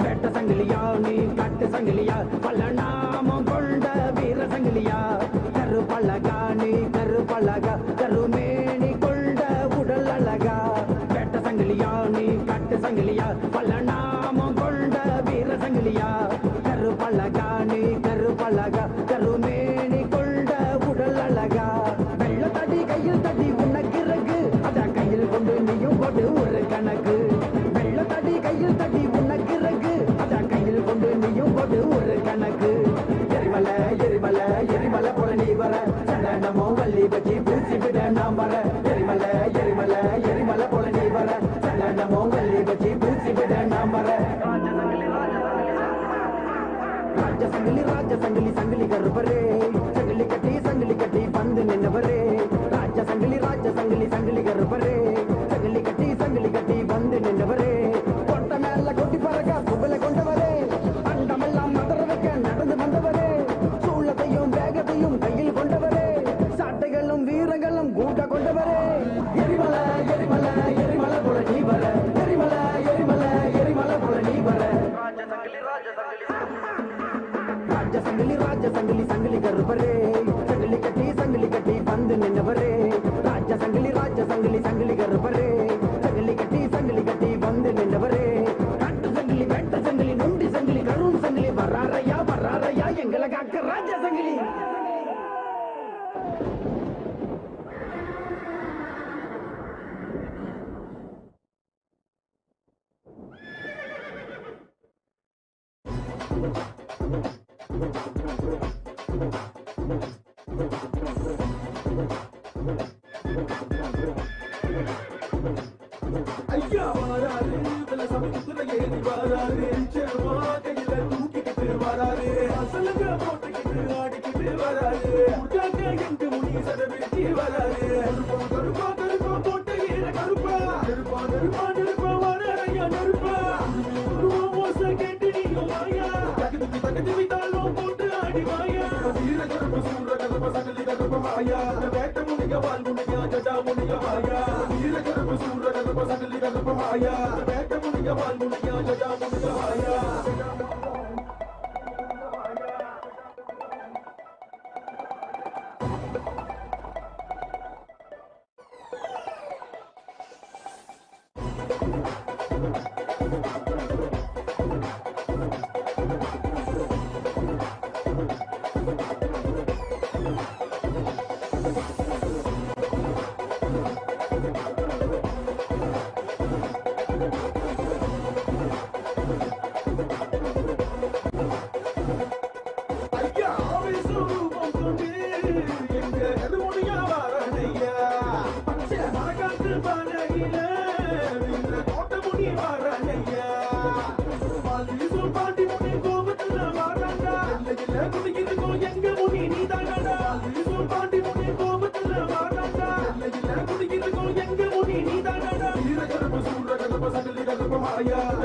வேட்ட சங்கிலியா நீ கட்டு சங்கிலியா பல நாமம் கொண்ட வீர சங்கிலியா கருப்பழகா நீ கருப்பழகா கருமேனி கொண்ட உடல் அழகா வேட்ட சங்கிலியா நீ கட்டு சங்கிலியா பல நாமம் கொண்ட வீர சங்கிலியா கருப்பழகா நீ கருப்பழகா கருமேனி கொண்ட உடல் அழகா வெள்ள தடி கையில் தடி உனக்கு இறகு அத கையில் கொண்டு நீயும் போட்டு ஒரு கணக்கு வெள்ள தடி கையில் தடி உனக்கு இறகு அத கையில் கொண்டு நீயும் போட்டு ஒரு கணக்கு எரிமலை போல நீ வர சந்தனமோ வள்ளி வச்சு பூசி விட நாம் வர எரிமலை போல நீ வர சந்தனமோ வள்ளி வச்சு பூசி விட நாம் வர ராஜ சங்கிலி சங்கிலி கருப்பரே சங்கிலி கட்டி வந்து நின்னவரே ராஜ சங்கிலி சங்கிலி கருப்பரே சங்கிலி கட்டி வந்து நின்னவரே கொட்ட மேல கொட்டி பறக்க புகழ கொண்டவரே அண்டமெல்லாம் மதர வைக்க நடந்து வந்தவரே சூழத்தையும் வேகத்தையும் கையில் கொண்டவரே சாட்டைகளும் வீரங்களும் கூட்ட கொண்டவரே எரிமலை போல நீ வர எரிமலை போல நீ வர ராஜ சங்கிலி கருப்பரே சங்கிலி கட்டி வந்து நின்னவரே ராஜ சங்கிலி சங்கிலி கருப்பரே சங்கிலி கட்டி வந்து நின்னவரே காட்டு சங்கிலி வெட்ட சங்கிலி நொண்டி சங்கிலி கரும் சங்கிலி வராரையா எங்களை காக்க ராஜ சங்கிலி ஐயா வராரு சமயத்துல ஏறி வராரு செருவா கையில தூக்கிக்கிட்டு வராரு அசலுங்க போட்டுக்கிட்டு ஆடிக்கிட்டு வராரு எங்க முனி சடவிட்டு வராரு கருப்பா போட்ட ஈர கருப்பா நெருப்பா வரையா நெருப்பா மோச கேட்டு நீங்க வாயா தகுதி வித்தாலும் போட்டு ஆடி வாயா வீர கருப்ப சூர கருப்ப சகலி கருப்ப மாயா வேட்ட முனிக வால் முனியா ஜடா முனிக மாயா வீர கருப்ப சூர கருப்ப சகலி கருப்ப மாயா வேட்ட முனிக வால் முனியா ஜடா முனிக மாயா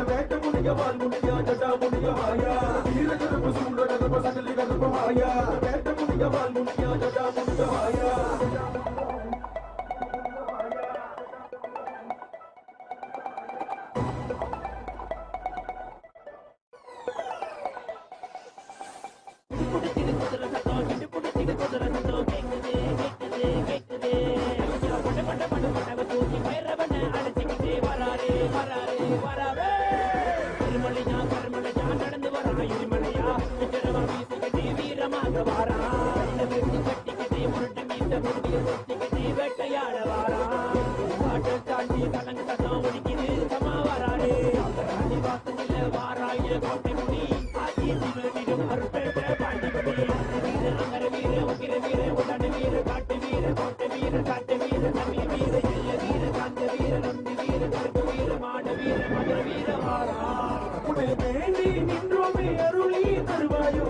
வேட்ட முனிக வால் முனியா ஜடா முனிக மாயா வீர கருப்ப சூர கருப்ப சகலி கருப்ப மாயா வேட்ட முனிக வால் முனியா ஜடா முனிக மாயா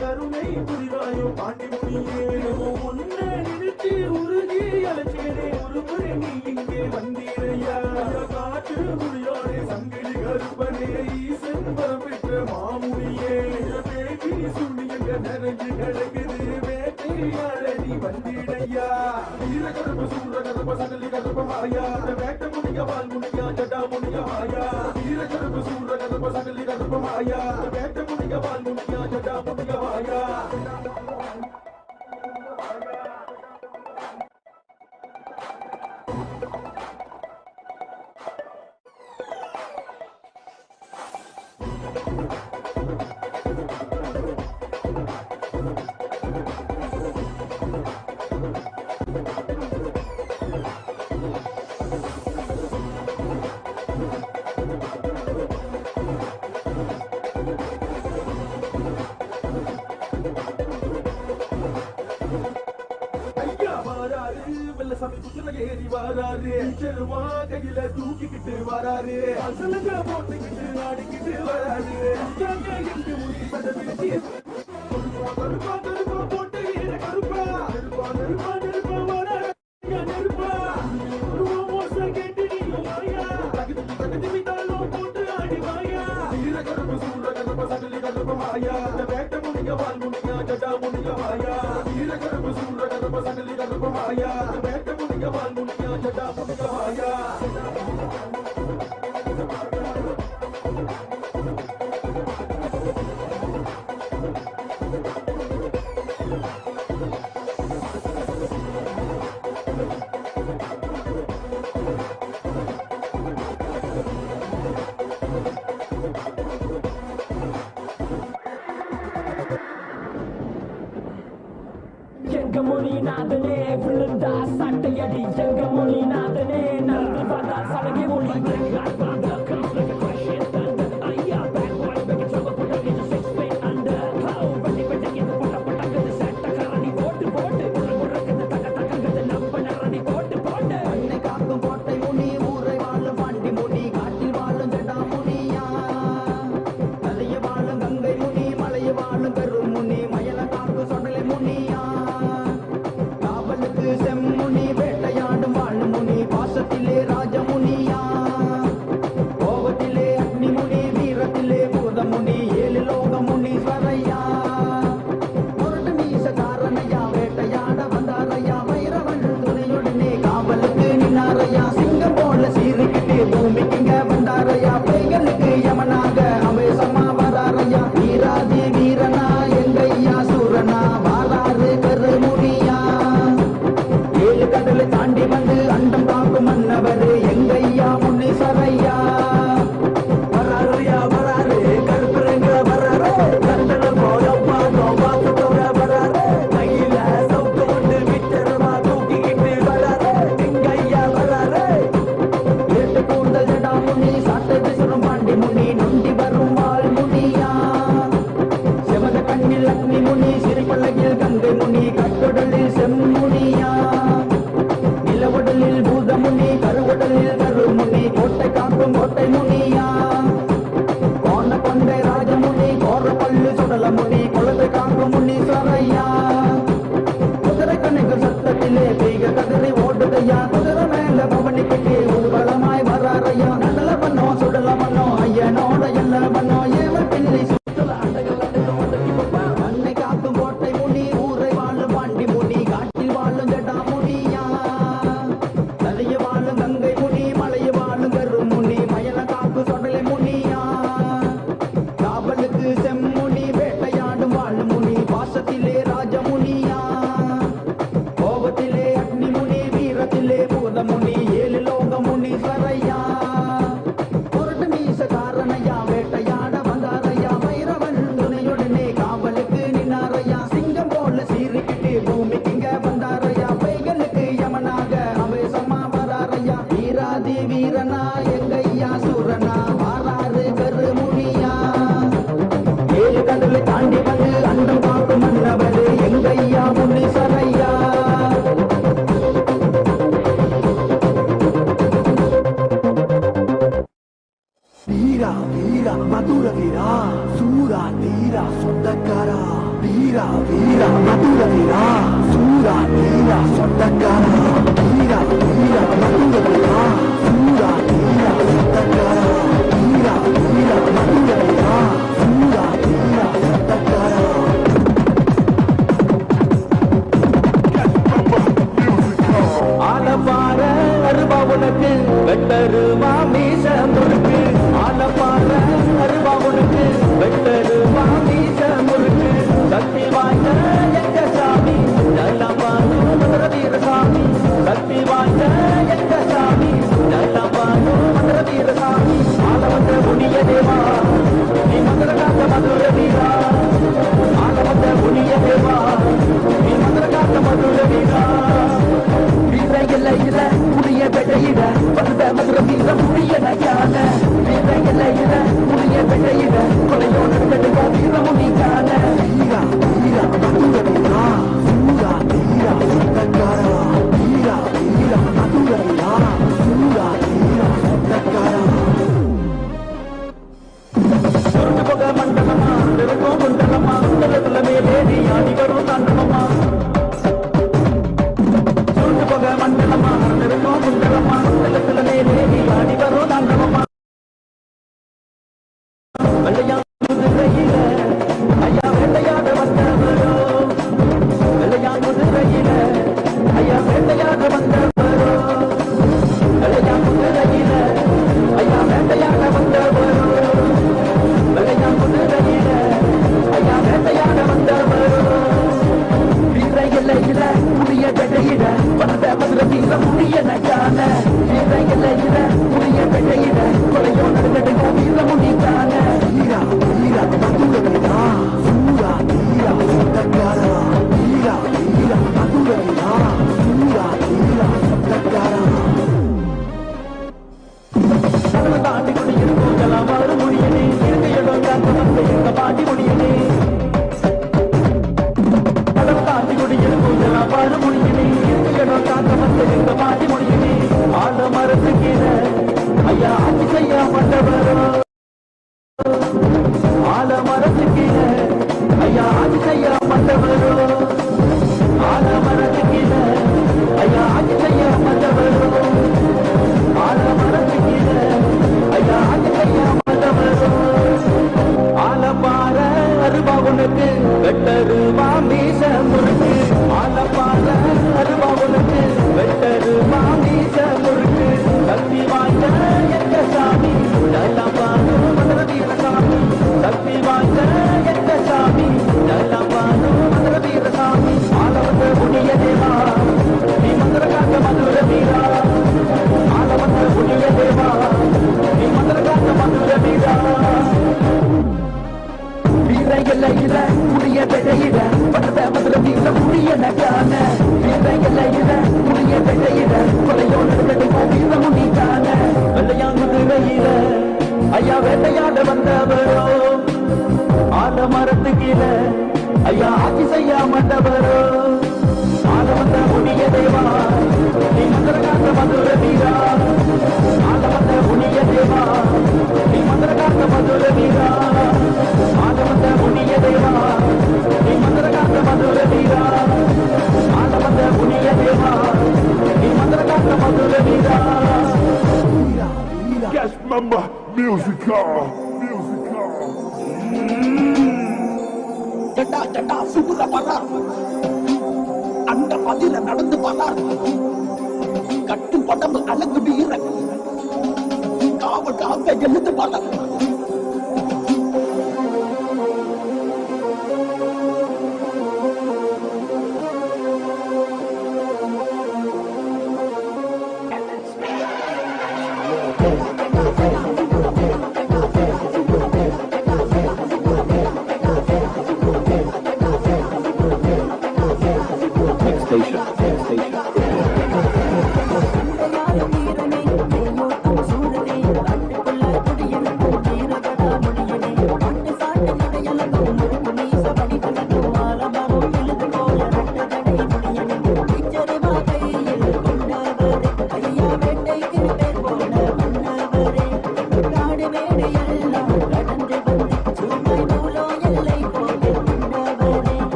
கருணை புரிவாயோ பாண்டி முனியே உன்னை நிறுத்தி உருகி அழைச்சினே ஒரு முறை நீ இங்கே வந்தீரையா காட்டு முடியோட சங்கிலி கருப்பனே ஈசன்பரம் பெற்ற மாமுனியே பேட்டி சுண்ணியங்க நிறைஞ்சு கிடக்குது வேட்டையாட நீ வந்திடையா வீர கருப்பு சூர கருப்ப சகலி கருப்ப மாயா வேட்ட முனிய வால் முனியா ஜடா முனிய மாயா வீர கருப்பு சூர கருப்ப சகலி கருப்ப மாயா வேட்ட முனிய வால் முனியா ஜடா முனிய மாயா ஏறி வாராரு செல்வா கையில தூக்கிக்கிட்டு வராரு அசலுங்க போட்டுக்கிட்டு ஆடிக்கிட்டு வராரு எங்க முடி சடவிட்டு கருப்பா கருப்பா போட்டு கருப்பா நெருப்பா நெருப்பா நெருப்பா வராரு நெருப்பா மோசம் கேட்டு நீங்க மாயா தகுதி விட்டாலும் போட்டு ஆடி மாயா வீர கருப்பு சூர கருப்ப சகலி கருப்ப மாயா வேட்ட முனிய வால் முனியா ஜடா முனிய மாயா வீர கருப்பு சூர கருப்ப சகலி கருப்ப மாயா வேட்ட முனிய வால் முனியா ஜடா முனிய மாயா ஜங்கமொழி நாதனே விழுந்தா சட்டையடி ஜங்கமொழி நாதனே நடந்து வந்தா சலகை மொழி வீரா வீரா மதுர வீரா சூரா வீரா சொந்தக்காரா ஆலப்பாற அருவா உனக்கு வெட்டருவா மீச முறுக்கு ஆலப்பாற அருவா உனக்கு வெட்டருவா மீச முறுக்கு சக்தி வாய்ந்த எங்க சாமி நல்லபானு மதுர வீரசாமி சக்தி வாய்ந்த எங்க சாமி நல்லபானு மதுர வீரசாமி ஆல வந்த புண்ணிய தேவா நீ மதுர காத்த மதுர வீரா ஆல வந்த புண்ணிய தேவா நீ மதுர காத்த மதுர வீரா இல்ல புளிய பெட்டையிட வந்த மதுர வீர புளிய நகான இல்ல புளிய பெட்டையிட கொலையோட பெட்டையா வீர முனிகான ஈரா ஈரா மதுர வீரா சூரா ஈரா சத்தக்காரா ஈரா ஈரா மதுர வீரா சூரா ஈரா சத்தக்காரா சுருட்டு போக மண்டலமா இருக்கும் குண்டலமா குண்டலத்துல மேலே ஆடி வரும் தாண்டவமா மண்டலமா இருக்கும் குண்டலமா குண்டலத்துல மேலே ஆடி வரும் தாண்டவமா வெள்ளையா குதிரையில ஐயா வேட்டையாட வந்தவரோ வெள்ளையா குதிரையில ஐயா வேட்டையாட வந்தவரோ வெள்ளையா குதிரையில ஐயா வேட்டையாட வந்தவரோ வெள்ளையா குதிரையில ஐயா வேட்டையாட வந்தவரோ வீரையில புளிய பெட்டையிட வந்த மதுர வீர புளிய நகான வீரையில புளிய பெட்டையிட கொலையோ நடந்த வீர முனிகான ஈரா ஈரா மதுர வீரா சூரா ஈரா சத்தக்காரா ஈரா ஈரா மதுர வீரா சூரா ஈரா சத்தக்காரா கடலை தாண்டி குடியிருக்கும் ஜலமாறு முடியனே இருக்க இடம் காத்த வந்த எங்க பாட்டி முடியனே கடலை தாண்டி குடியிருக்கும் ஜலமாறு முடியனே இருக்க இடம் காத்த வந்த எங்க பாட்டி முடியனே ஆல மரத்து கீழே ஐயா ஆட்சி செய்ய மாட்டவரோ ஆல மரத்து கீழே ஐயா ஆட்சி செய்ய மாட்டவரோ ஆல மரத்து கீழே ஐயா ஆட்சி செய்ய மாட்டவரோ ஆல மரத்து கீழே ஐயா ஆட்சி செய்ய மாட்டவரோ ஆலப்பாற அருவா உனக்கு வெட்டருவா மீச முறுக்கு ஆலப்பாற அருவா உனக்கு வெட்டருவா மீச முறுக்கு சக்தி வாய்ந்த எங்க சாமி நல்லபானு மதுர வீரசாமி சக்தி வாய்ந்த எங்க சாமி நல்லபானு மதுர வீரசாமி ஆல வந்த புண்ணிய தேவா நீ மதுர காத்த மதுர வீரா ஆல வந்த புண்ணிய தேவா நீ மதுர காத்த மதுர வீரா வீரையில புளிய பெட்டையிட வந்த மதுர வீர புளிய நகான வீரையில புளிய பெட்டையிட கொலையோட பெட்டையா வீர முனிகான வெள்ளையா குதிரையில ஐயா வேட்டையாட வந்தவரோ ஆல மரத்து கீழே ஐயா ஆட்சி செய்ய மாட்டவரோ ஆல வந்த புண்ணிய தேவா நீ மதுர காத்த மதுர வீரா ஆல வந்த புண்ணிய தேவா நீ மதுர காத்த மதுர வீரா ஆல வந்த புண்ணிய தேவா நீ மதுர காத்த மதுர வீரா ஆல வந்த புண்ணிய தேவா நீ மதுர காத்த மதுர வீரா Yes, mama, musical. ஜட்டா ஜட்டா சுடுற பறார் அந்த பதில நடந்து பறார் கட்டு படம்பு அழகு வீர காவல் காக்க எழுந்து பறார்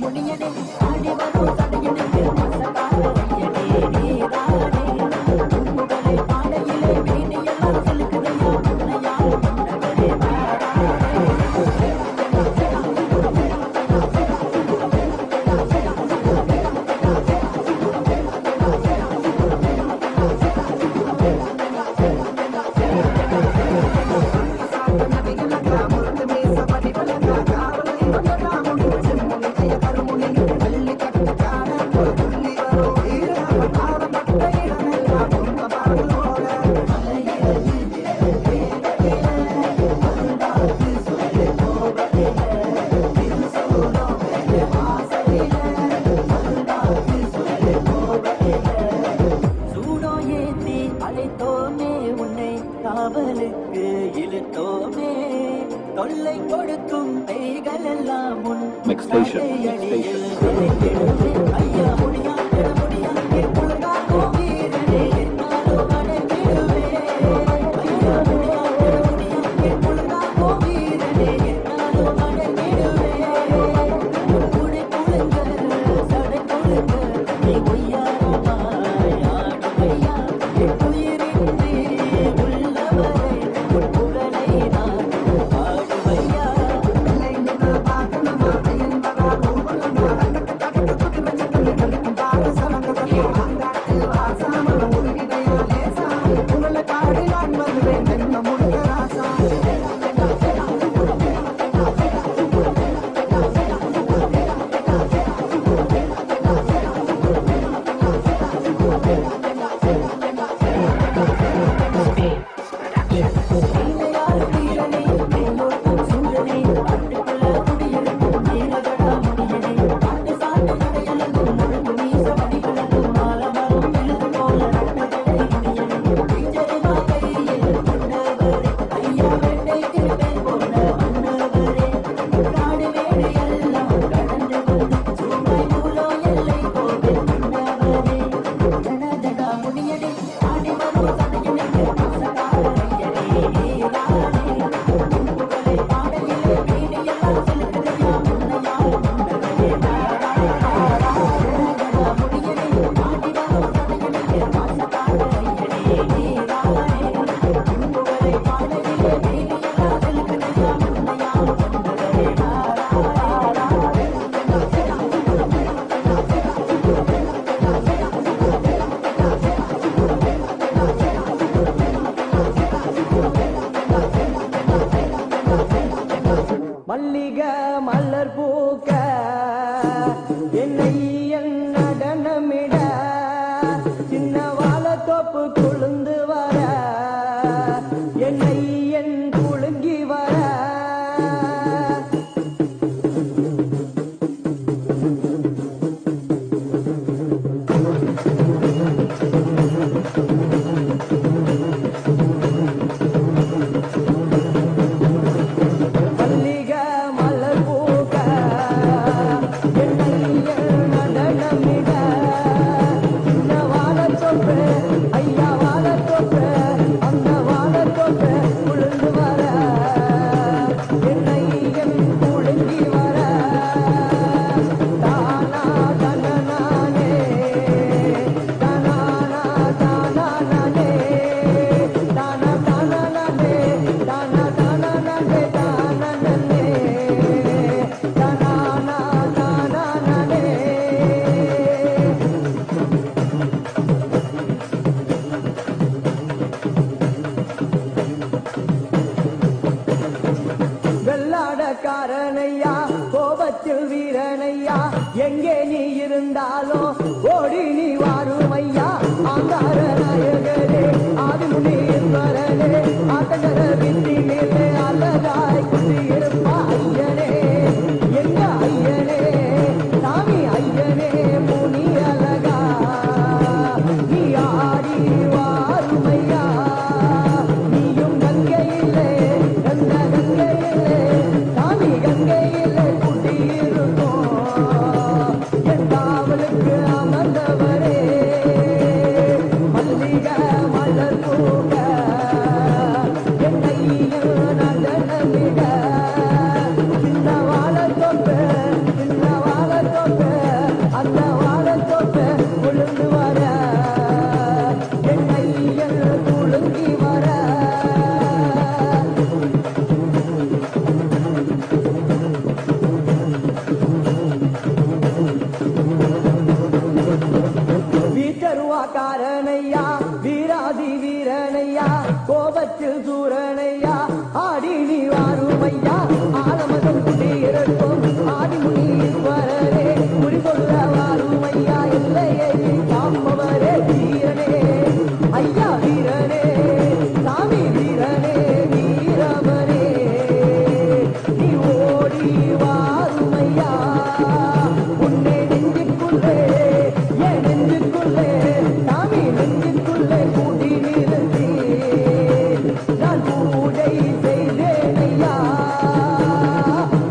முனியனே ஆடி வரும் தடையனுக்கு மசக்கார வையனே காரனையா கோபத்தில் வீரனையா எங்கே நீ இருந்தாலோ ஓடி நீ வாருமையா ஆங்கார நாயகரே ஆதிமுனி ஈஸ்வரனே ஆட்டகர வித்தி மேலே அழகாய் குடியிருப்பா ஐயனே எங்க ஐயனே சாமி ஐயனே முனி அழகா நீ ஆடி வாருமையா நீயும் கங்கையிலே கந்த கங்கையிலே சாமி கங்கையிலே குடியிருக்கும் என் காவலுக்கு அமர்ந்தவரே மல்லிகை மலர் பூக்க என்னையும் நடனமிட சின்ன வாழத்தோப்பு அந்த வாழத்தோப்பு குழுந்து வர என்னையும் குழுங்கி வர வீட்டருவாக்காரனையா வீராதி வீரனையா கோபத்தில் சூரனையா ஆடி நீ வாருமையா ஆலமதம் குடியிருக்கும் ஆதிமுனி ஈஸ்வரரே குறிகொள்ள வாருமையா இல்லையே காப்பவரே வீரனே ஐயா வீரனே சாமி வீரனே வீரவரே நீ ஓடி வாருமையா உன்னை நெஞ்சுக்குள்ளே என் நெஞ்சுக்குள்ளே சாமி நெஞ்சுக்குள்ளே கூடி நிறுத்தி நான் பூஜை செய்தேனையா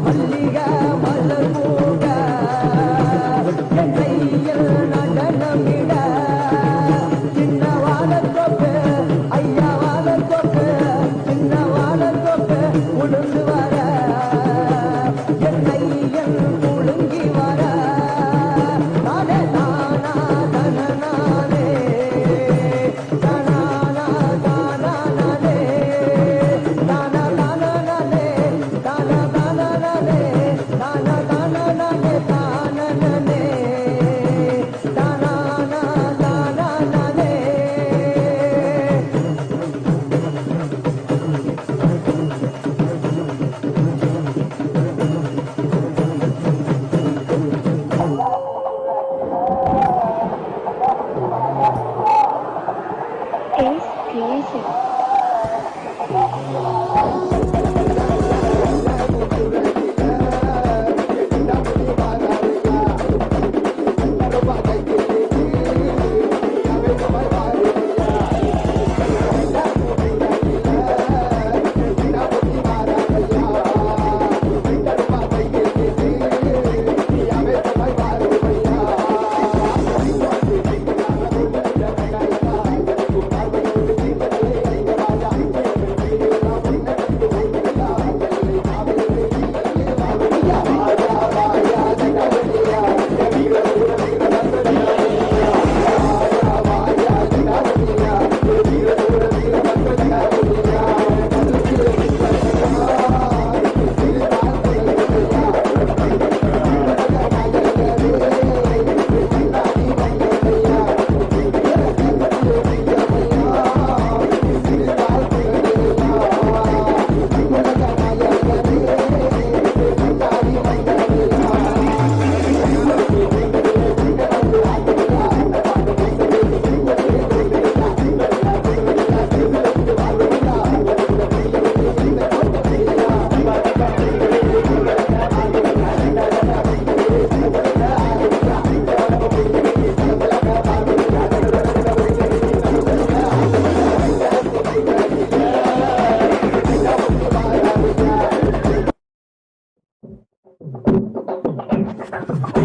மல்லிகை மலர் பூக்க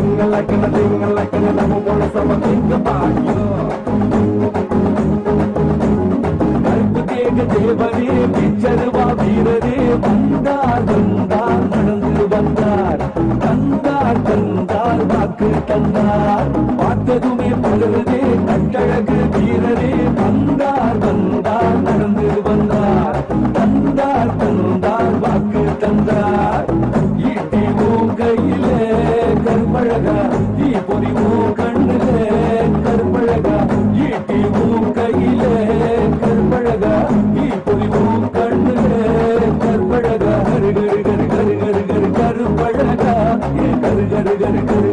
நம்ம போல சம திங்க பாடியும் கருப்பு தேக தேவரே பிச்சருவா வீரரே வந்தார் வந்தார் நடந்து வந்தார் தந்தார் தந்தார் வாக்கு தந்தார் பார்த்ததுமே பலருதே கட்டழகு வீரரே வந்தார் வந்தார் நடந்து வந்தார் தந்தார் தந்தார் வாக்கு தந்தார் ஈட்டி ஓ கையிலே கற்பழகா ஈ பொறி ஓ கண்ணிலே கற்பழகா ஈட்டி ஓ கையிலே கற்பழகா ஈ பொறி ஓ கண்ணிலே கற்பழகா கரு கரு கரு கரு கரு கரு கருப்பழகா ஏ கரு கரு கரு கரு